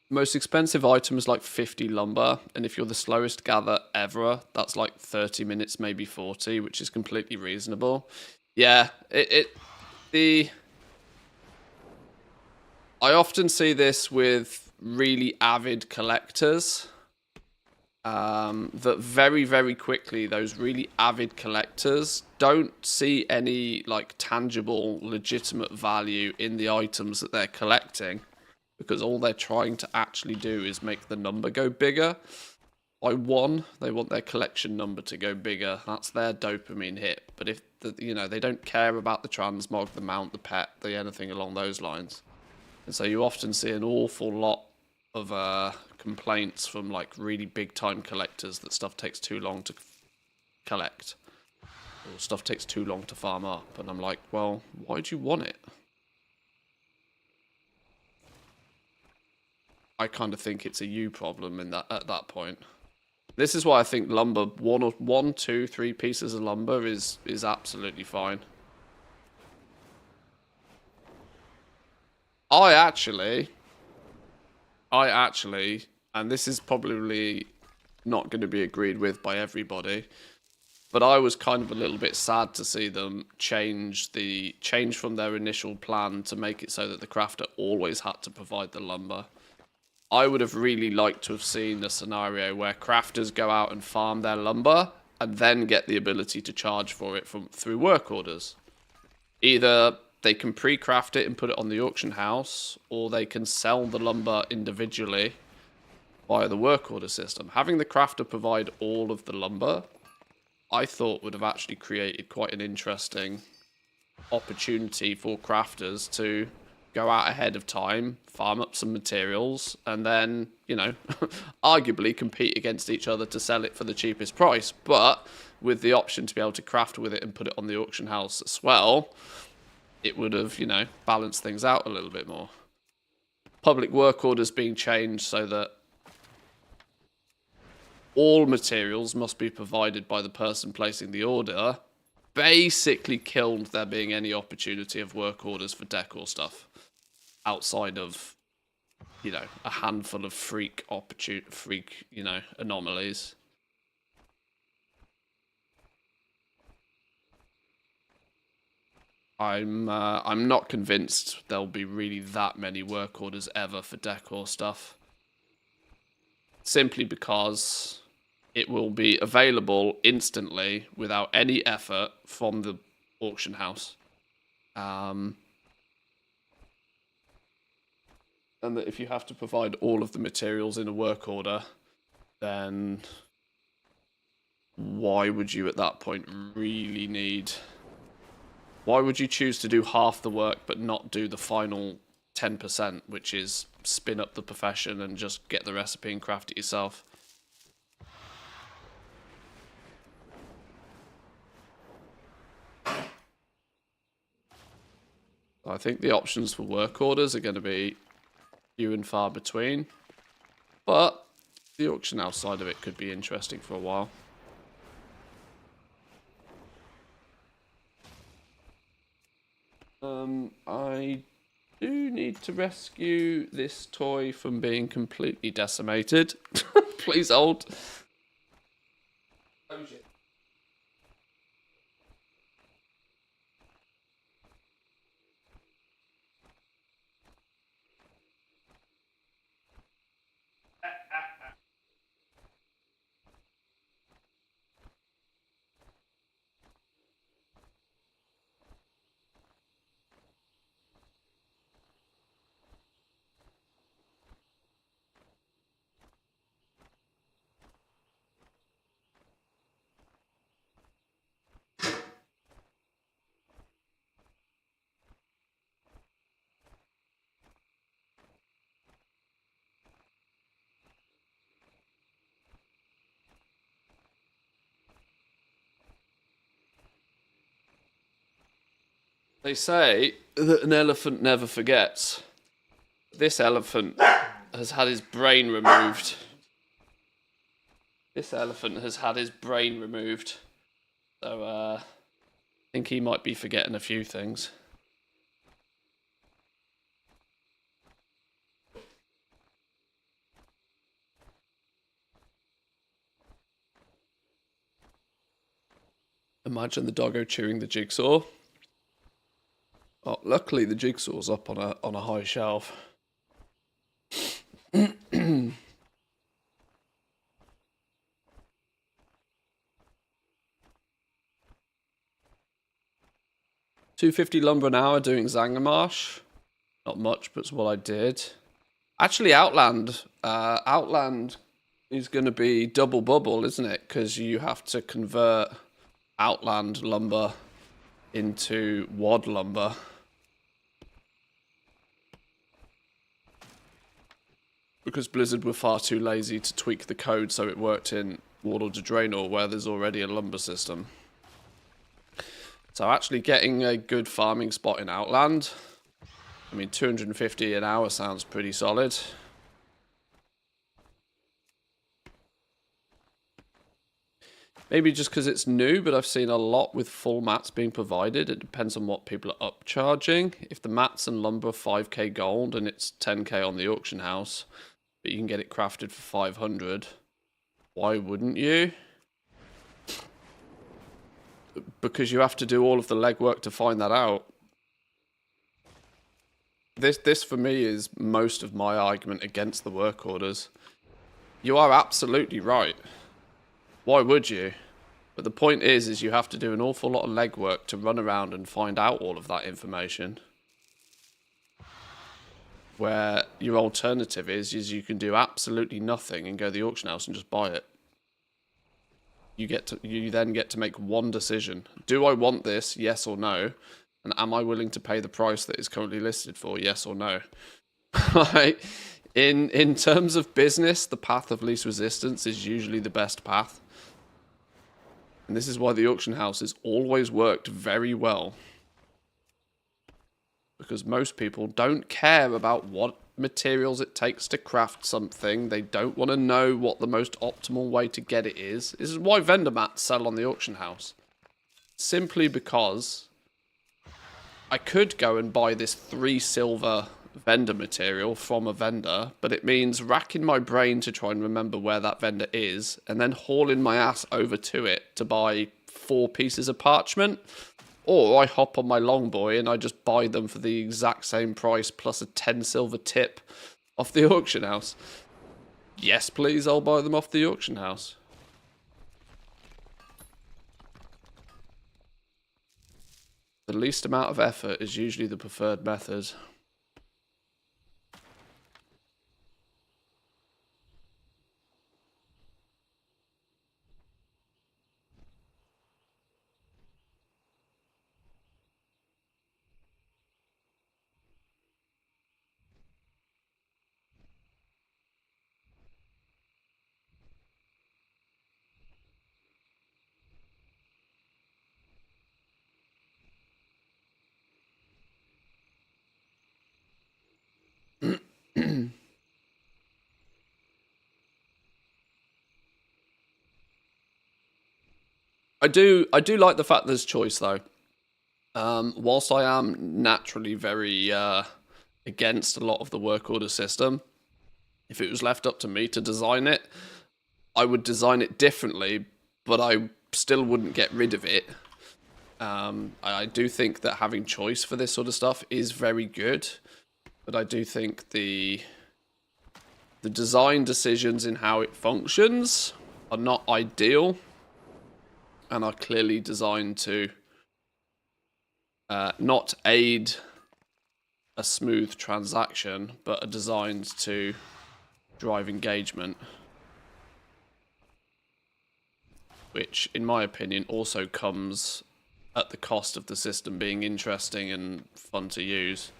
Most expensive item is like 50 lumber, and if you're the slowest gather ever, that's like 30 minutes, maybe 40, which is completely reasonable. Yeah, I often see this with really avid collectors. That very, very quickly, those really avid collectors don't see any like tangible, legitimate value in the items that they're collecting, because all they're trying to actually do is make the number go bigger. By one, they want their collection number to go bigger. That's their dopamine hit. But if they don't care about the transmog, the mount, the pet, anything along those lines. And so you often see an awful lot of complaints from like really big time collectors that stuff takes too long to collect, or stuff takes too long to farm up. And I'm like, well, why do you want it? I kind of think it's a you problem at that point. This is why I think lumber, one, two, three pieces of lumber is absolutely fine. I actually, and this is probably not going to be agreed with by everybody, but I was kind of a little bit sad to see them change from their initial plan to make it so that the crafter always had to provide the lumber. I would have really liked to have seen a scenario where crafters go out and farm their lumber and then get the ability to charge for it through work orders. Either they can pre-craft it and put it on the auction house, or they can sell the lumber individually via the work order system. Having the crafter provide all of the lumber, I thought would have actually created quite an interesting opportunity for crafters to go out ahead of time, farm up some materials, and then, arguably compete against each other to sell it for the cheapest price. But with the option to be able to craft with it and put it on the auction house as well, it would have, balanced things out a little bit more. Public work orders being changed so that all materials must be provided by the person placing the order basically killed there being any opportunity of work orders for decor stuff outside of, a handful of freak, anomalies. I'm not convinced there'll be really that many work orders ever for decor stuff. Simply because it will be available instantly without any effort from the auction house. And that if you have to provide all of the materials in a work order, then why would you at that point really need... Why would you choose to do half the work but not do the final 10%, which is spin up the profession and just get the recipe and craft it yourself? I think the options for work orders are going to be few and far between, but the auction house side of it could be interesting for a while. I do need to rescue this toy from being completely decimated. Please hold. Oh shit. They say that an elephant never forgets. This elephant has had his brain removed. This elephant has had his brain removed. So, I think he might be forgetting a few things. Imagine the doggo chewing the jigsaw. Oh, luckily the jigsaw's up on a high shelf. $250 lumber an hour doing Zangamarsh. Not much, but it's what I did. Actually, Outland is going to be double bubble, isn't it? Because you have to convert Outland lumber into WAD lumber. Because Blizzard were far too lazy to tweak the code so it worked in Warlord to Draenor, where there's already a lumber system. So actually getting a good farming spot in Outland, I mean, 250 an hour sounds pretty solid. Maybe just because it's new, but I've seen a lot with full mats being provided. It depends on what people are upcharging. If the mats and lumber are 5k gold and it's 10k on the auction house, but you can get it crafted for 500, why wouldn't you? Because you have to do all of the legwork to find that out. This for me is most of my argument against the work orders. You are absolutely right. Why would you? But the point is you have to do an awful lot of legwork to run around and find out all of that information. Where your alternative is you can do absolutely nothing and go to the auction house and just buy it. You then get to make one decision. Do I want this? Yes or no? And am I willing to pay the price that is currently listed for? Yes or no? Like, in terms of business, the path of least resistance is usually the best path. And this is why the auction house has always worked very well. Because most people don't care about what materials it takes to craft something. They don't want to know what the most optimal way to get it is. This is why vendor mats sell on the auction house. Simply because I could go and buy this 3 silver vendor material from a vendor, but it means racking my brain to try and remember where that vendor is, and then hauling my ass over to it to buy 4 pieces of parchment. Or I hop on my longboy and I just buy them for the exact same price plus a 10 silver tip off the auction house. Yes, please, I'll buy them off the auction house. The least amount of effort is usually the preferred method. I do like the fact there's choice though. Whilst I am naturally very against a lot of the work order system, if it was left up to me to design it, I would design it differently, but I still wouldn't get rid of it. I do think that having choice for this sort of stuff is very good, but I do think the design decisions in how it functions are not ideal, and are clearly designed to not aid a smooth transaction, but are designed to drive engagement, which, in my opinion, also comes at the cost of the system being interesting and fun to use.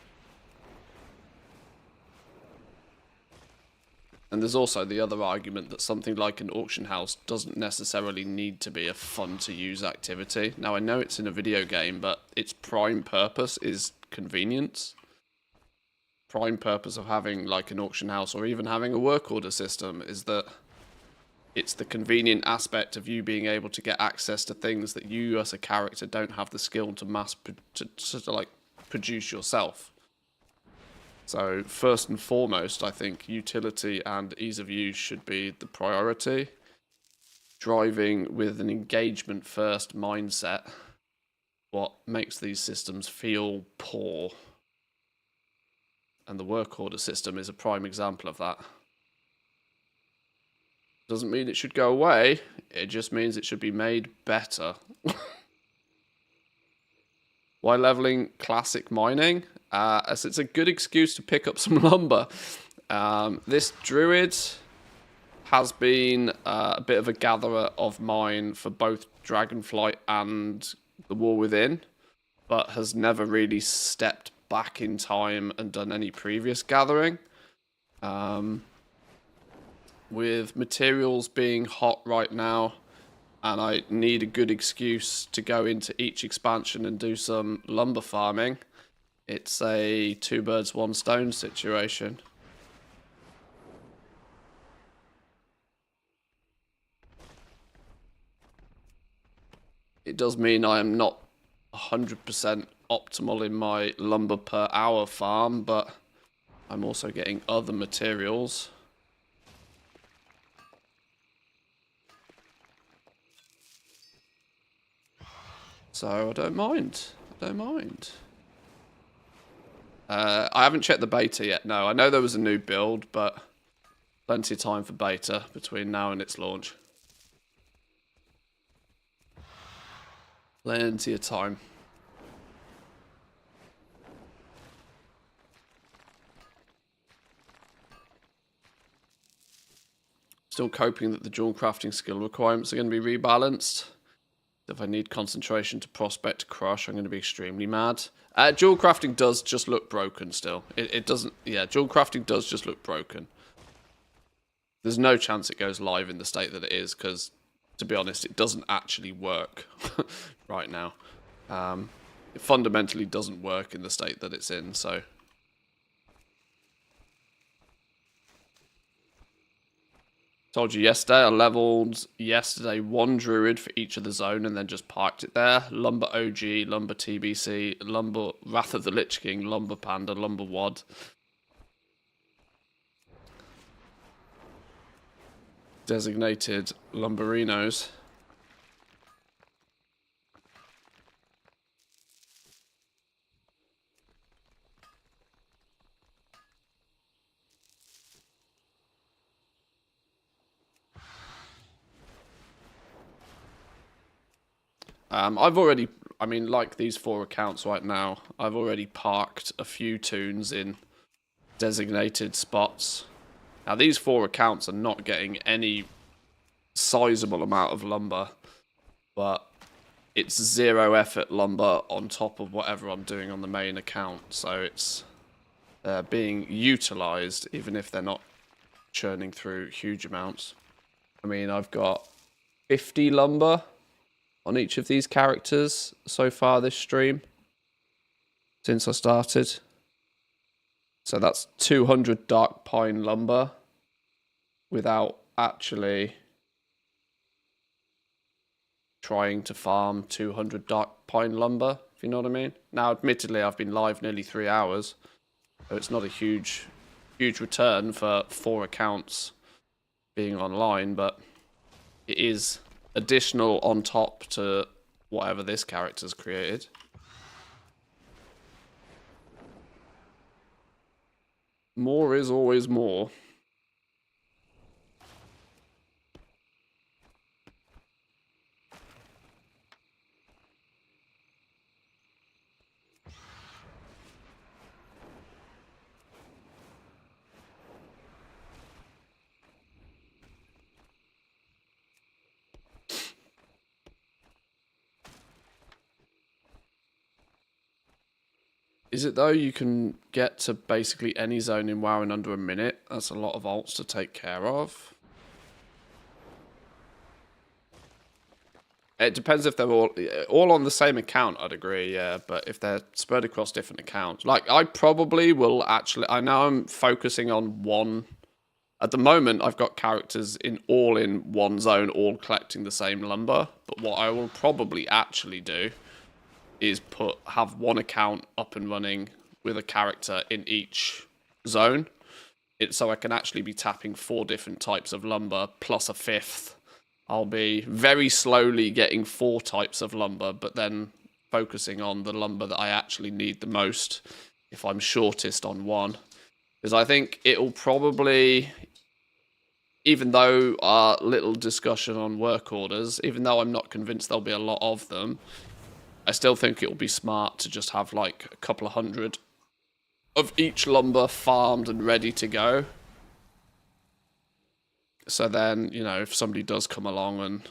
And there's also the other argument that something like an auction house doesn't necessarily need to be a fun-to-use activity. Now, I know it's in a video game, but its prime purpose is convenience. Prime purpose of having like an auction house or even having a work order system is that it's the convenient aspect of you being able to get access to things that you as a character don't have the skill to like produce yourself. So first and foremost, I think utility and ease of use should be the priority. Driving with an engagement first mindset, what makes these systems feel poor. And the work order system is a prime example of that. Doesn't mean it should go away, it just means it should be made better. Why leveling classic mining? As it's a good excuse to pick up some lumber. This druid has been a bit of a gatherer of mine for both Dragonflight and the War Within, but has never really stepped back in time and done any previous gathering. With materials being hot right now, and I need a good excuse to go into each expansion and do some lumber farming, it's a 2 birds 1 stone situation. It does mean I am not 100% optimal in my lumber per hour farm, but I'm also getting other materials. So I don't mind. I don't mind. I haven't checked the beta yet. No, I know there was a new build, but plenty of time for beta between now and its launch. Plenty of time. Still coping that the jewel crafting skill requirements are going to be rebalanced. If I need concentration to prospect crush, I'm going to be extremely mad. Jewel crafting does just look broken still. It doesn't... Yeah, jewel crafting does just look broken. There's no chance it goes live in the state that it is, because, to be honest, it doesn't actually work right now. It fundamentally doesn't work in the state that it's in, so... Told you yesterday, I leveled yesterday 1 druid for each of the zone and then just parked it there. Lumber OG, Lumber TBC, Lumber Wrath of the Lich King, Lumber Panda, Lumber Wad. Designated Lumberinos. I've already, I mean, like these 4 accounts right now, I've already parked a few tunes in designated spots. Now, these 4 accounts are not getting any sizable amount of lumber, but it's 0 effort lumber on top of whatever I'm doing on the main account, so it's being utilized, even if they're not churning through huge amounts. I mean, I've got 50 lumber on each of these characters so far this stream, since I started. So that's 200 dark pine lumber without actually trying to farm 200 dark pine lumber, if you know what I mean. Now, admittedly, I've been live nearly 3 hours, so it's not a huge return for 4 accounts being online, but it is additional on top to whatever this character's created. More is always more. Is it though? You can get to basically any zone in WoW in under a minute. That's a lot of alts to take care of. It depends if they're all on the same account, I'd agree, yeah. But if they're spread across different accounts, like I probably will actually. I know I'm focusing on one. At the moment, I've got characters in one zone, all collecting the same lumber. But what I will probably actually do is have one account up and running with a character in each zone. So I can actually be tapping 4 different types of lumber plus a 5th. I'll be very slowly getting 4 types of lumber, but then focusing on the lumber that I actually need the most if I'm shortest on one. Because I think it'll probably, even though our little discussion on work orders, even though I'm not convinced there'll be a lot of them, I still think it'll be smart to just have like a couple of hundred of each lumber farmed and ready to go. So then, you know, if somebody does come along and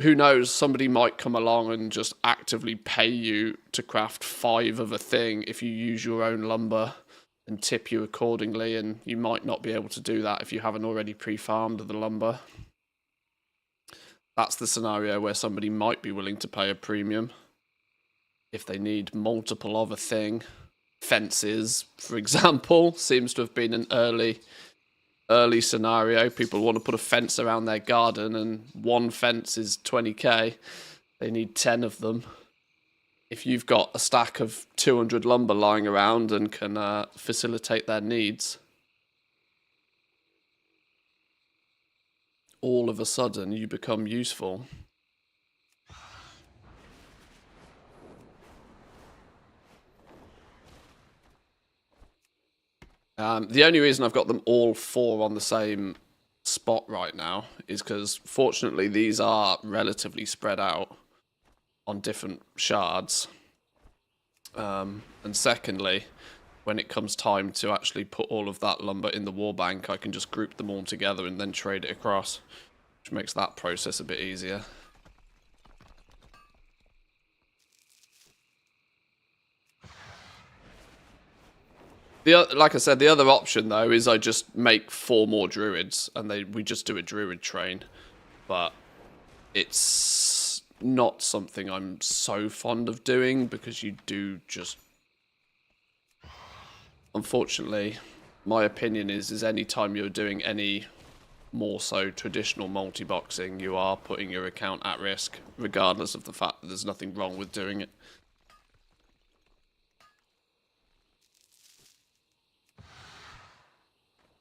who knows, somebody might come along and just actively pay you to craft 5 of a thing if you use your own lumber and tip you accordingly, and you might not be able to do that if you haven't already pre-farmed the lumber. That's the scenario where somebody might be willing to pay a premium if they need multiple of a thing. Fences, for example, seems to have been an early scenario. People want to put a fence around their garden, and one fence is 20k. They need 10 of them. If you've got a stack of 200 lumber lying around and can facilitate their needs, all of a sudden you become useful. The only reason I've got them all 4 on the same spot right now is because, fortunately, these are relatively spread out on different shards. And secondly, when it comes time to actually put all of that lumber in the war bank, I can just group them all together and then trade it across, which makes that process a bit easier. Like I said, the other option, though, is I just make 4 more druids, and we just do a druid train. But it's not something I'm so fond of doing, because you do just... Unfortunately, my opinion is any time you're doing any more so traditional multi-boxing, you are putting your account at risk, regardless of the fact that there's nothing wrong with doing it.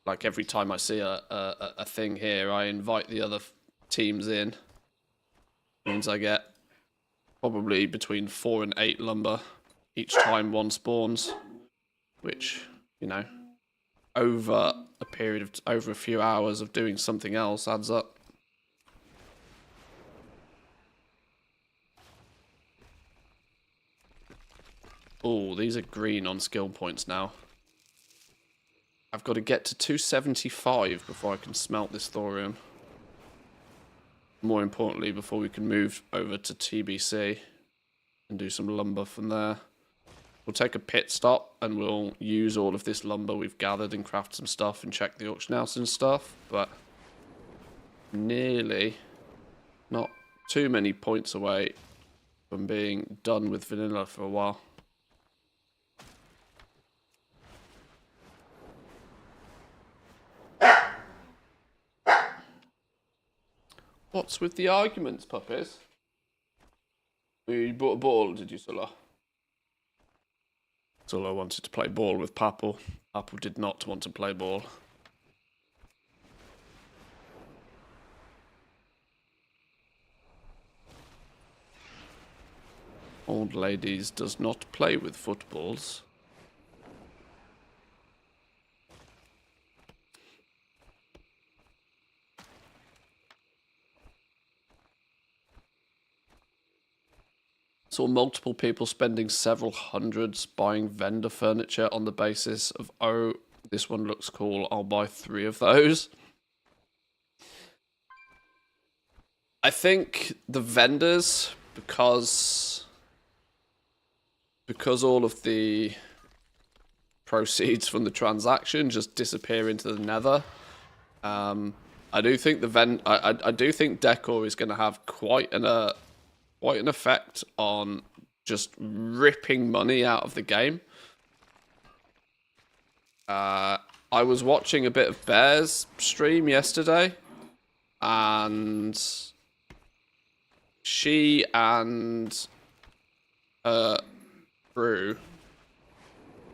Like, every time I see a thing here, I invite the other teams in. Means I get probably between 4 and 8 lumber each time one spawns. Which, you know, over a few hours of doing something else adds up. Oh, these are green on skill points now. I've got to get to 275 before I can smelt this thorium. More importantly, before we can move over to TBC and do some lumber from there. We'll take a pit stop and we'll use all of this lumber we've gathered and craft some stuff and check the auction house and stuff, but nearly not too many points away from being done with vanilla for a while. What's with the arguments, puppies? You bought a ball, did you, Sulla? Sulla wanted to play ball with Papel. Papel did not want to play ball. Old ladies does not play with footballs. Saw multiple people spending several hundreds buying vendor furniture on the basis of, oh, this one looks cool, I'll buy 3 of those. I think the vendors, because all of the proceeds from the transaction just disappear into the nether. I do think I do think Decor is going to have quite an effect on just ripping money out of the game. I was watching a bit of Bear's stream yesterday, and she and her crew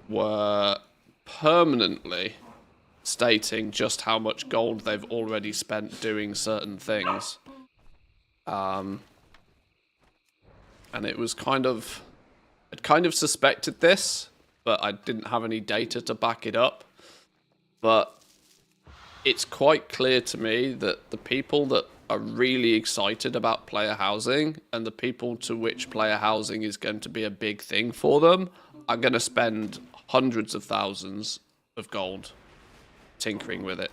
were permanently stating just how much gold they've already spent doing certain things. And it was I'd kind of suspected this, but I didn't have any data to back it up. But it's quite clear to me that the people that are really excited about player housing and the people to which player housing is going to be a big thing for them are going to spend hundreds of thousands of gold tinkering with it.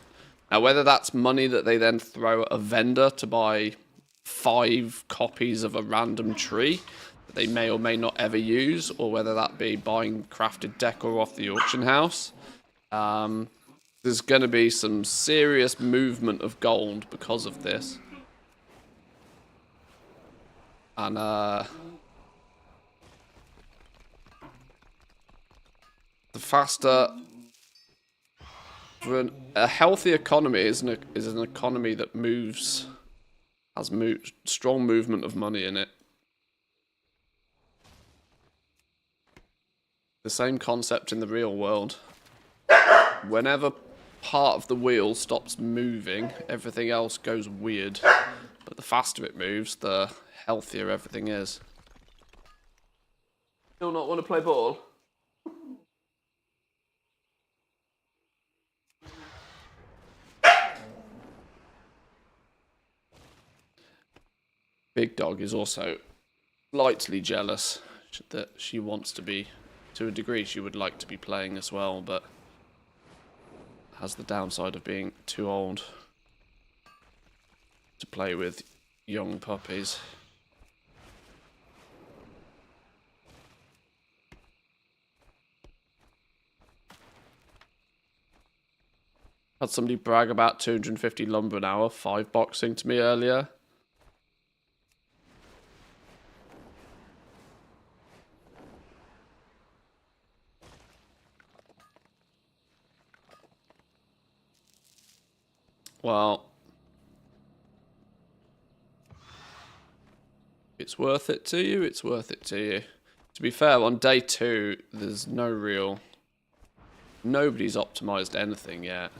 Now, whether that's money that they then throw at a vendor to buy 5 copies of a random tree that they may or may not ever use, or whether that be buying crafted decor off the auction house, there's going to be some serious movement of gold because of this. And the faster a healthy economy is an economy that has strong movement of money in it. The same concept in the real world. Whenever part of the wheel stops moving, everything else goes weird. But the faster it moves, the healthier everything is. Still not want to play ball? Big Dog is also slightly jealous that she wants to be, to a degree, she would like to be playing as well, but has the downside of being too old to play with young puppies. Had somebody brag about 250 lumber an hour 5 boxing to me earlier. Well, it's worth it to you, it's worth it to you. To be fair, on day 2, there's nobody's optimized anything yet.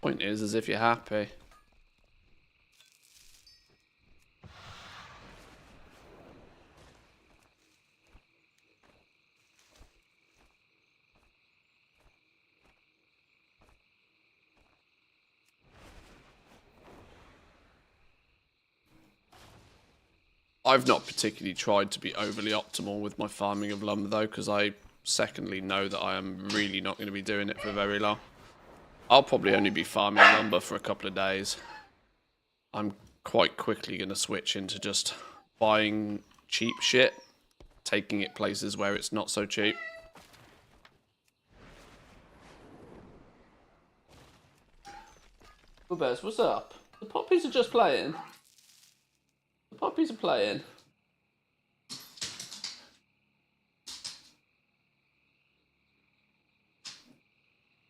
Point is, as if you're happy. I've not particularly tried to be overly optimal with my farming of lumber though, because I secondly know that I am really not going to be doing it for very long. I'll probably only be farming lumber for a couple of days. I'm quite quickly going to switch into just buying cheap shit, taking it places where it's not so cheap. Well, Bez, what's up? The puppies are just playing. The puppies are playing.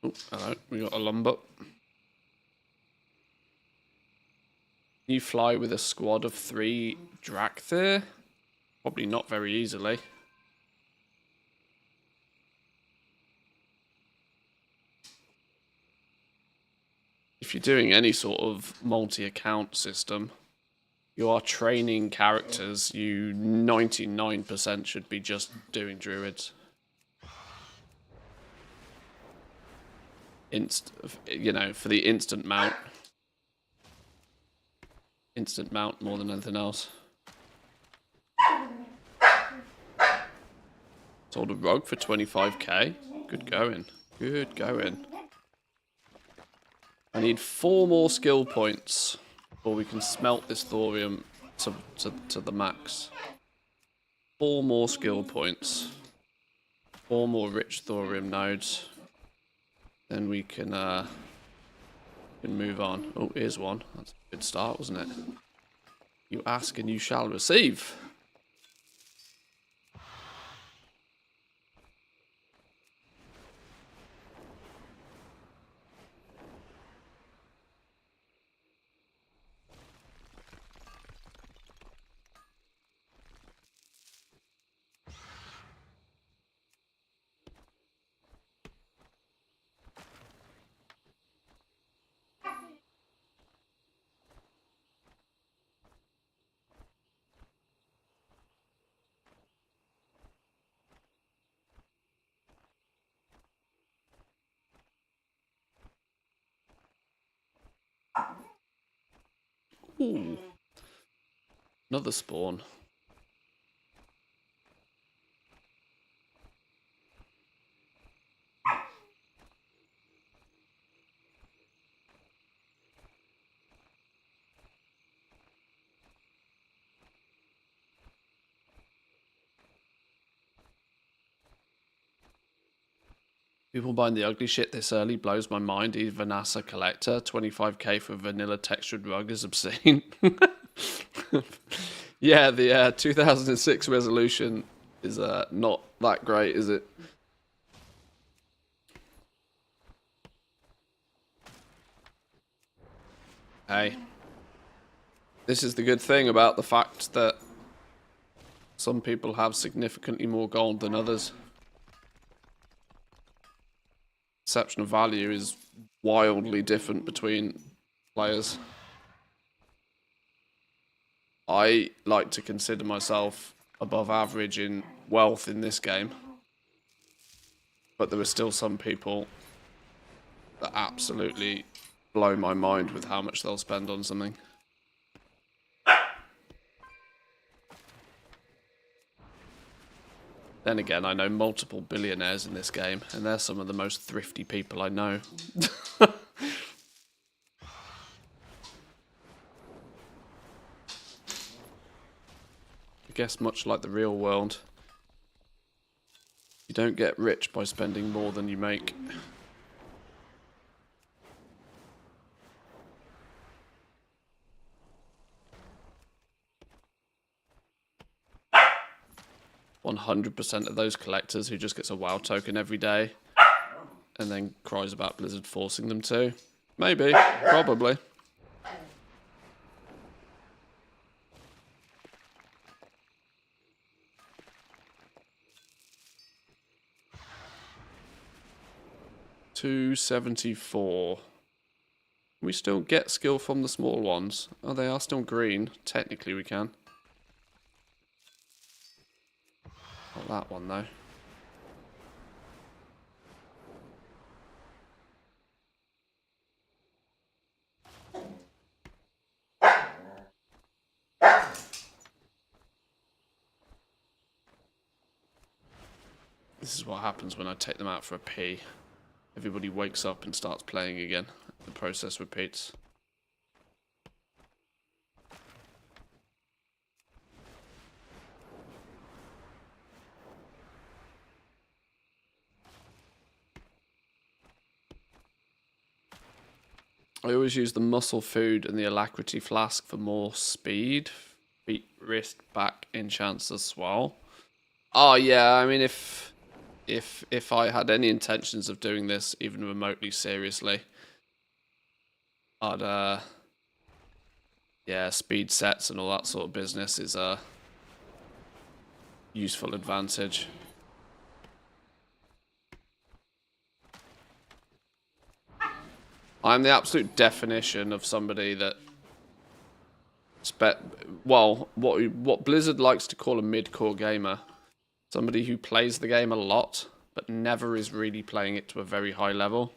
Oh, hello. We got a lumber. You fly with a squad of 3 Dracthyr? Probably not very easily. If you're doing any sort of multi-account system, you are training characters, you 99% should be just doing druids. You know, for the instant mount. Instant mount more than anything else. Sold a rug for 25k. Good going. Good going. I need 4 more skill points before we can smelt this thorium to the max. 4 more skill points. 4 more rich thorium nodes. Then we can move on. Oh, here's one. That's a good start, wasn't it? You ask and you shall receive. Ooh. Another spawn. People buying the ugly shit this early blows my mind. Even as a collector, 25k for a vanilla textured rug is obscene. Yeah, the 2006 resolution is not that great, is it? Hey. This is the good thing about the fact that some people have significantly more gold than others. Perception of value is wildly different between players. I like to consider myself above average in wealth in this game. But there are still some people that absolutely blow my mind with how much they'll spend on something. Then again, I know multiple billionaires in this game, and they're some of the most thrifty people I know. I guess much like the real world, you don't get rich by spending more than you make. %100% of those collectors who just gets a WoW token every day and then cries about Blizzard forcing them to. Maybe. Probably. $274. We still get skill from the small ones. Oh, they are still green. Technically we can. Not that one though. This is what happens when I take them out for a pee. Everybody wakes up and starts playing again. The process repeats. I always use the muscle food and the alacrity flask for more speed. Feet, wrist, back, enchants as well. Oh yeah, I mean if if I had any intentions of doing this even remotely seriously, I'd yeah, speed sets and all that sort of business is a useful advantage. I'm the absolute definition of somebody that well, what Blizzard likes to call a mid-core gamer. Somebody who plays the game a lot, but never is really playing it to a very high level.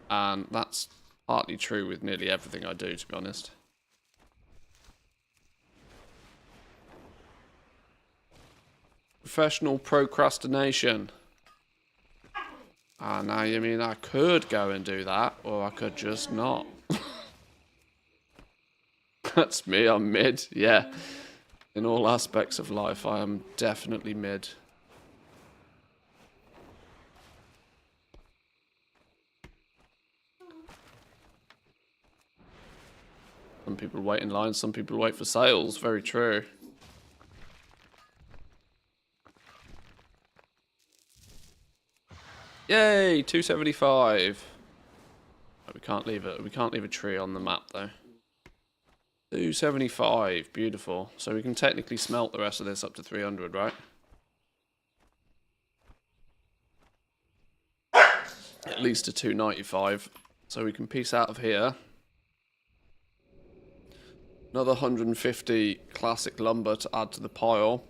And that's partly true with nearly everything I do, to be honest. Professional procrastination. Ah, now you mean I could go and do that, or I could just not. That's me, I'm mid, yeah. In all aspects of life, I am definitely mid. Some people wait in line, some people wait for sales, very true. Yay, 275. Oh, we can't leave it. We can't leave a tree on the map though. 275, beautiful. So we can technically smelt the rest of this up to 300, right? At least to 295. So we can piece out of here. Another 150 classic lumber to add to the pile.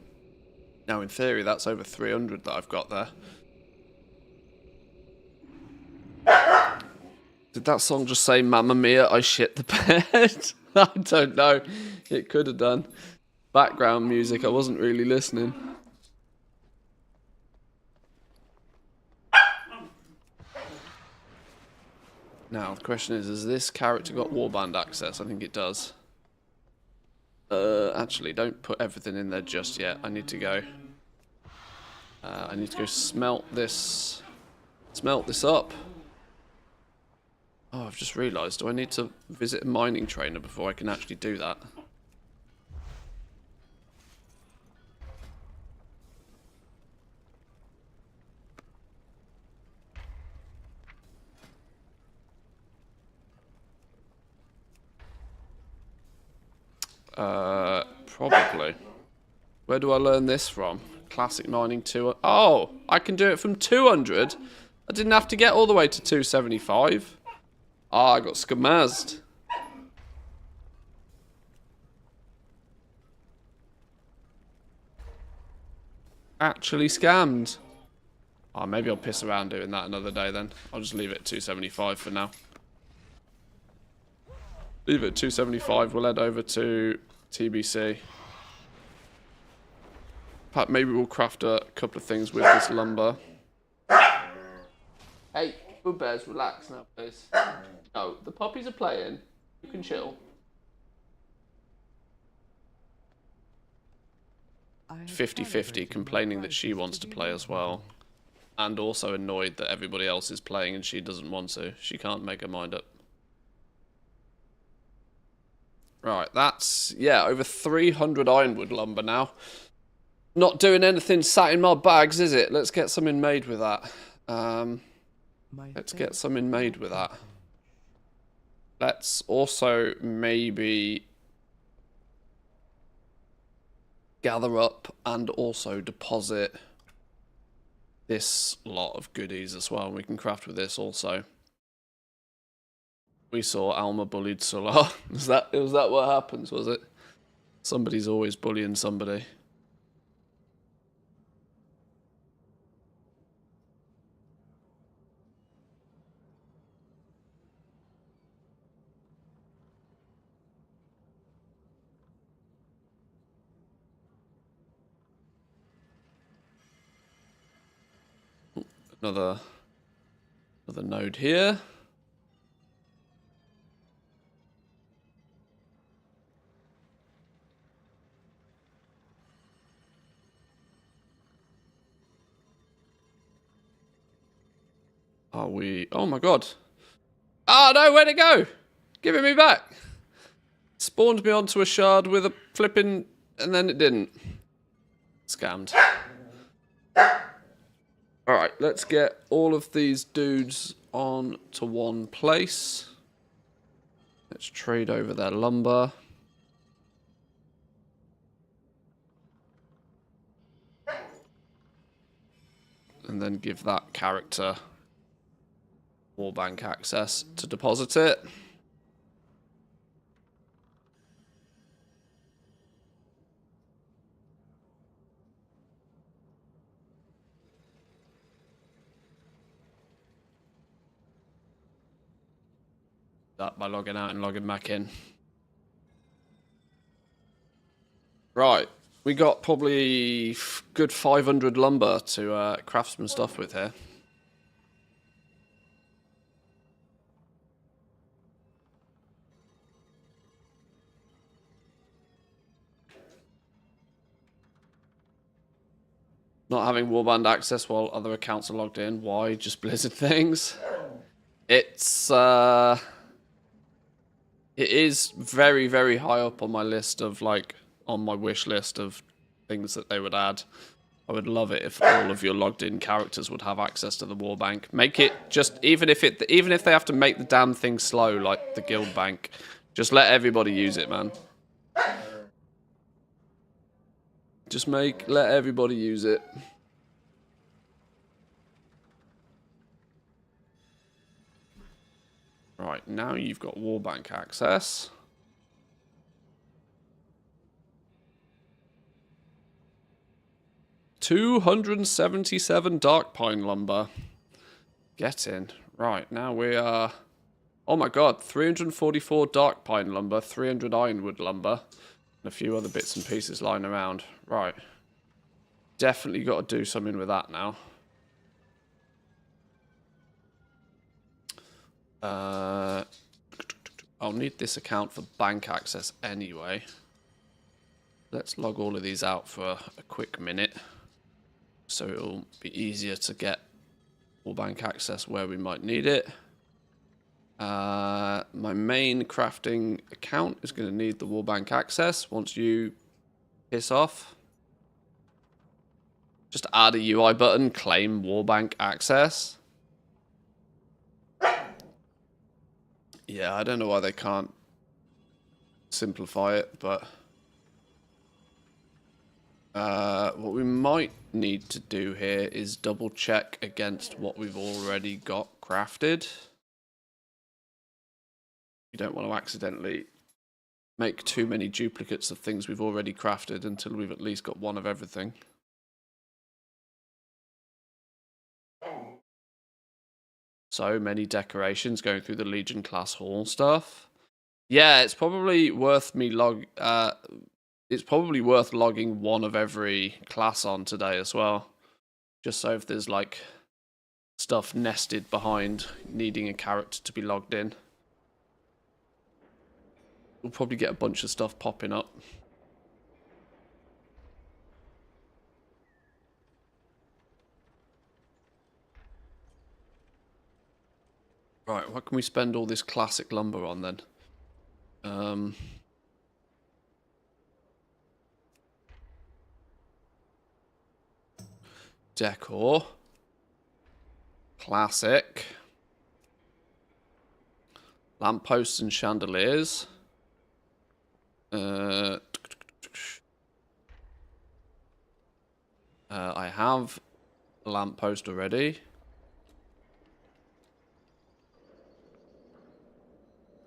Now in theory that's over 300 that I've got there. Did that song just say, Mamma Mia, I shit the bed? I don't know. It could have done. Background music, I wasn't really listening. Now, the question is, has this character got warband access? I think it does. Actually, don't put everything in there just yet. I need to go. I need to go smelt this up. Oh, I've just realised, do I need to visit a mining trainer before I can actually do that? Probably. Where do I learn this from? Classic mining 2. Oh, I can do it from 200? I didn't have to get all the way to 275. Ah, I got scamazed. Actually scammed. Oh, maybe I'll piss around doing that another day then. I'll just leave it at 275 for now. Leave it at 275. We'll head over to TBC. Perhaps maybe we'll craft a couple of things with this lumber. Hey, good bears, relax now, please. No, the puppies are playing. You can chill. 50-50, complaining that she wants to play as well. And also annoyed that everybody else is playing and she doesn't want to. She can't make her mind up. Right, that's, yeah, over 300 ironwood lumber now. Not doing anything sat in my bags, is it? Let's get something made with that. Let's get something made with that. Let's also maybe gather up and also deposit this lot of goodies as well. We can craft with this also. We saw Alma bullied Solar. Was that what happens, was it? Somebody's always bullying somebody. Another node here. Are we? Oh my god. Ah, no, where'd it go? Give it me back. Spawned me onto a shard with a flipping, and then it didn't. Scammed. Alright, let's get all of these dudes on to one place. Let's trade over their lumber. And then give that character wallbank access to deposit it. That by logging out and logging back in. Right, we got probably good 500 lumber to craft some stuff with here. Not having warband access while other accounts are logged in. Why? Just Blizzard things. It is very, very high up on my list of, like, on my wish list of things that they would add. I would love it if all of your logged in characters would have access to the warbank. Make it just, even if they have to make the damn thing slow, like the guild bank, just let everybody use it, man. Just let everybody use it. Right, now you've got warbank access. $277 dark pine lumber. Get in. Right, now we are... Oh my god, 344 dark pine lumber, 300 ironwood lumber, and a few other bits and pieces lying around. Right. Definitely got to do something with that now. I'll need this account for bank access anyway. Let's log all of these out for a quick minute, so it'll be easier to get all bank access where we might need it. My main crafting account is going to need the wallbank access once you piss off. Just add a UI button, claim wallbank access. Yeah, I don't know why they can't simplify it, but what we might need to do here is double check against what we've already got crafted. You don't want to accidentally make too many duplicates of things we've already crafted until we've at least got one of everything. So many decorations going through the Legion class hall stuff. Yeah, it's probably worth it's probably worth logging one of every class on today as well. Just so if there's like stuff nested behind needing a character to be logged in. We'll probably get a bunch of stuff popping up. Right, what can we spend all this classic lumber on then? Decor. Classic. Lampposts and chandeliers. I have a lamppost already.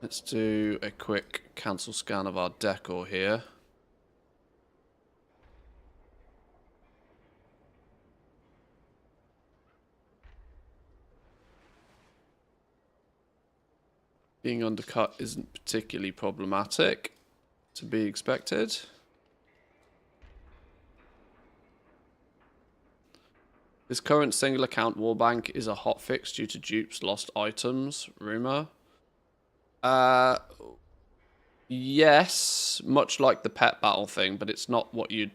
Let's do a quick cancel scan of our decor here. Being undercut isn't particularly problematic, to be expected. This current single account wallbank is a hotfix due to dupes lost items, rumor. Yes, much like the pet battle thing, but it's not what you'd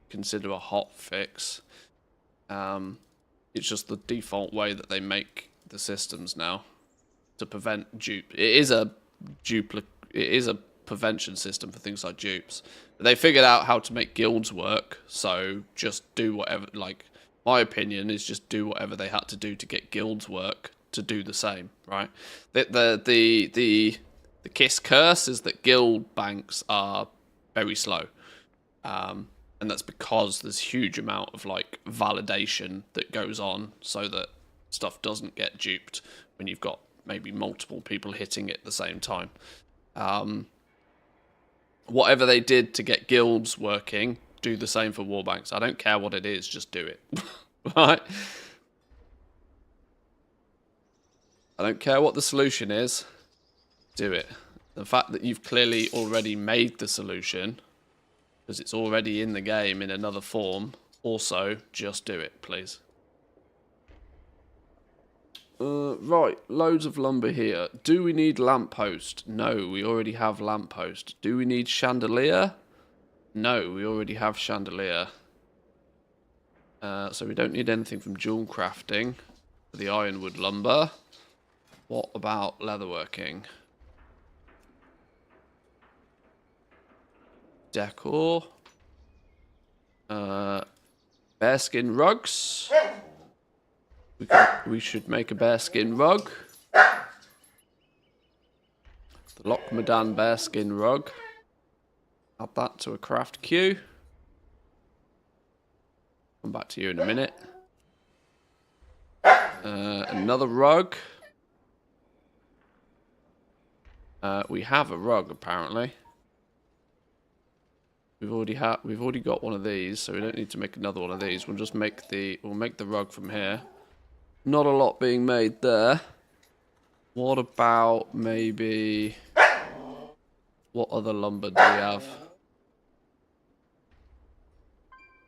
consider a hotfix. It's just the default way that they make the systems now to prevent dupe. It is a prevention system for things like dupes. They figured out how to make guilds work, so just do whatever, like, My opinion is just do whatever they had to do to get guilds work to do the same, right? The kiss curse is that guild banks are very slow. And that's because there's a huge amount of like validation that goes on so that stuff doesn't get duped when you've got maybe multiple people hitting it at the same time. Whatever they did to get guilds working, do the same for warbanks. I don't care what it is, just do it. Right? I don't care what the solution is, do it. The fact that you've clearly already made the solution, because it's already in the game in another form, also, just do it, please. Right, loads of lumber here. Do we need lamppost? No, we already have lamppost. Do we need chandelier? No, we already have chandelier. So we don't need anything from jewel crafting for the ironwood lumber. What about leatherworking? Decor. Bearskin rugs. We should make a bearskin rug. The Lochmadan bearskin rug. Add that to a craft queue. Come back to you in a minute. Another rug. We have a rug apparently. We've already got one of these, so we don't need to make another one of these. We'll just make the rug from here. Not a lot being made there. What about maybe... What other lumber do we have?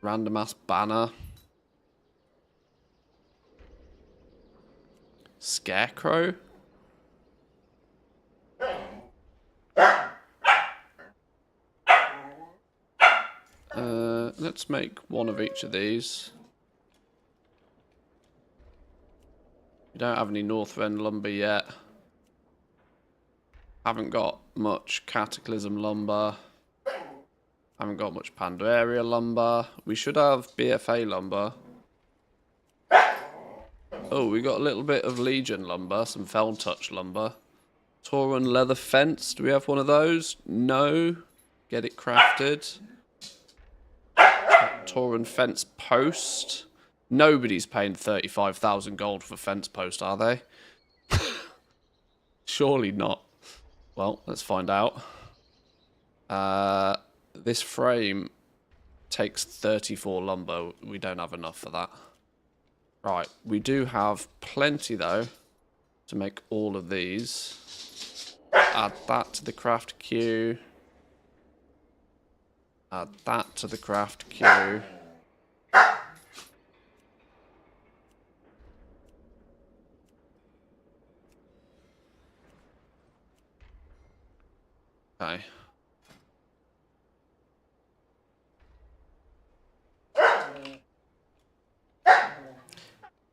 Random ass banner. Scarecrow? Let's make one of each of these. We don't have any Northrend lumber yet. Haven't got much Cataclysm lumber. Haven't got much Pandaria lumber. We should have BFA lumber. Oh, we got a little bit of Legion lumber, some Fell Touch lumber. Tauren leather fence. Do we have one of those? No. Get it crafted. Tauren fence post. Nobody's paying 35,000 gold for fence post, are they? Surely not. Well, let's find out. This frame takes 34 lumber. We don't have enough for that. Right, we do have plenty, though, to make all of these. Add that to the craft queue. Add that to the craft queue. Okay.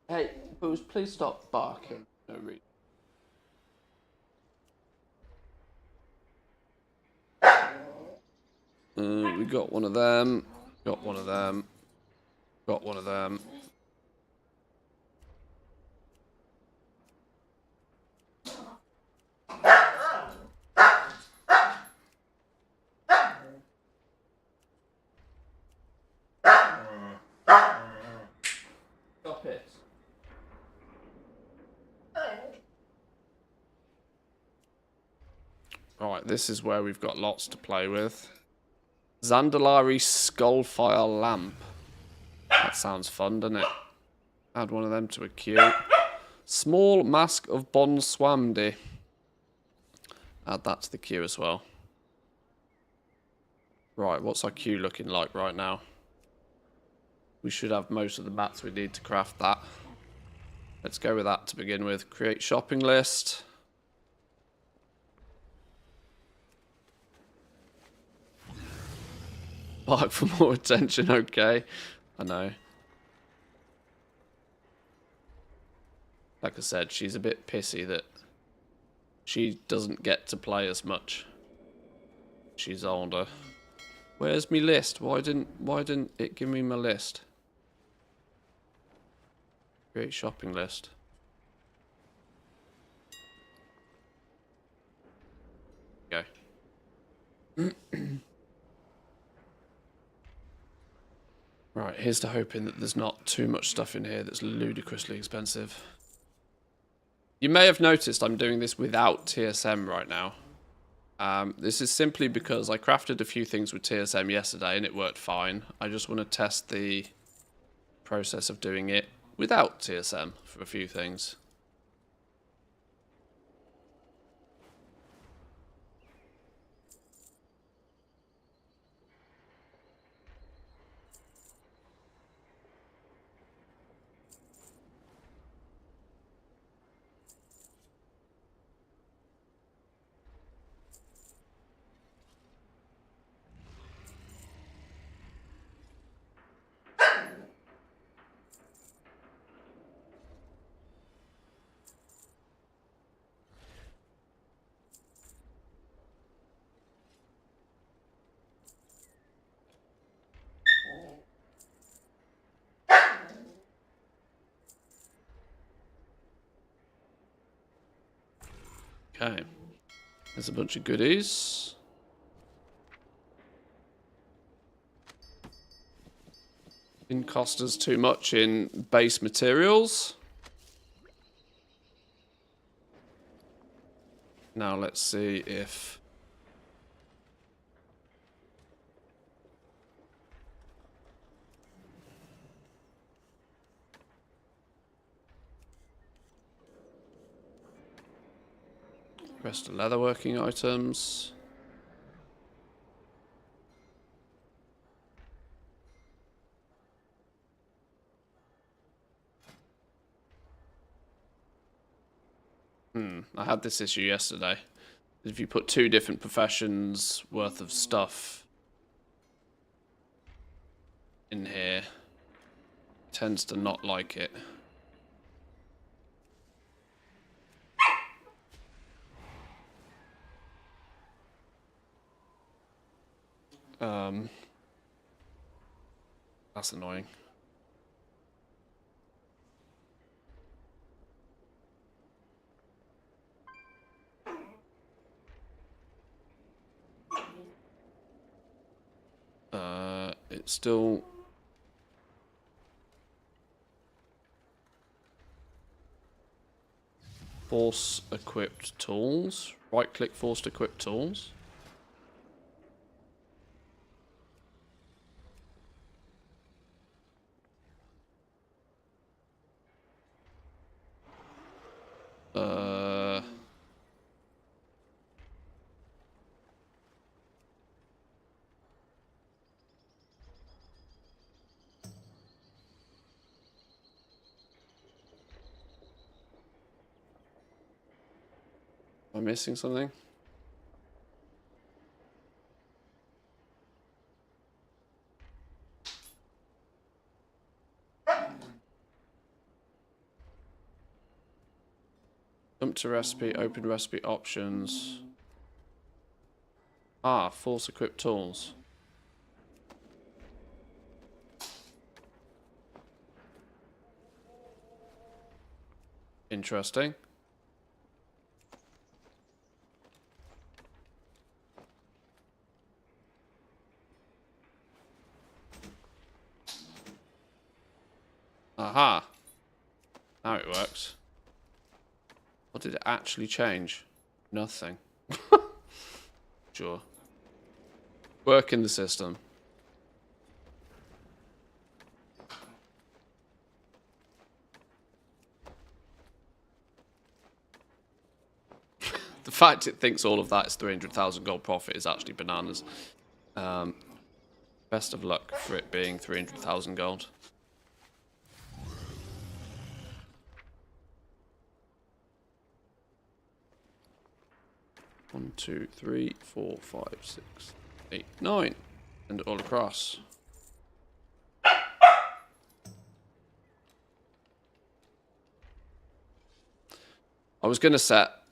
Hey, Booze, please stop barking. No reason. We got one of them. Got one of them. Got one of them. Stop it. Right, this is where we've got lots to play with. Zandalari Skullfire Lamp. That sounds fun, doesn't it? Add one of them to a queue. Small Mask of Bonswamdi. Add that to the queue as well. Right, what's our queue looking like right now? We should have most of the mats we need to craft that. Let's go with that to begin with. Create shopping list. Bark for more attention, okay. I know. Like I said, she's a bit pissy that she doesn't get to play as much. She's older. Where's me list? Why didn't it give me my list? Create shopping list. Go. Right, here's to hoping that there's not too much stuff in here that's ludicrously expensive. You may have noticed I'm doing this without TSM right now. This is simply because I crafted a few things with TSM yesterday and it worked fine. I just want to test the process of doing it without TSM for a few things. Okay, there's a bunch of goodies. Didn't cost us too much in base materials. Now let's see if... Rest of leatherworking items. I had this issue yesterday. If you put 2 different professions worth of stuff in here, it tends to not like it. That's annoying. It's still... Force equipped tools. Right click forced equipped tools. Am I missing something? Jump to recipe, open recipe options. Ah, force equipped tools. Interesting. Aha. Now it works. What did it actually change? Nothing. Sure. Work in the system. The fact it thinks all of that is 300,000 gold profit is actually bananas. Best of luck for it being 300,000 gold. One, two, 3, 4, 5, 6, 8, 9, and all across. I was going to set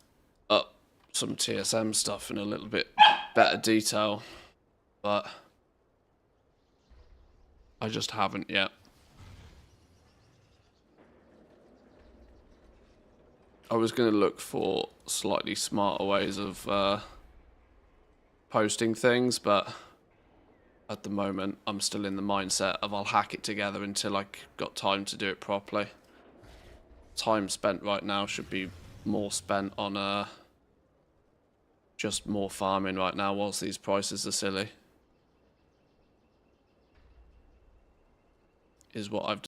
up some TSM stuff in a little bit better detail, but I just haven't yet. I was going to look for slightly smarter ways of posting things, but at the moment I'm still in the mindset of I'll hack it together until I got time to do it properly. Time spent right now should be more spent on just more farming right now whilst these prices are silly. Is what I've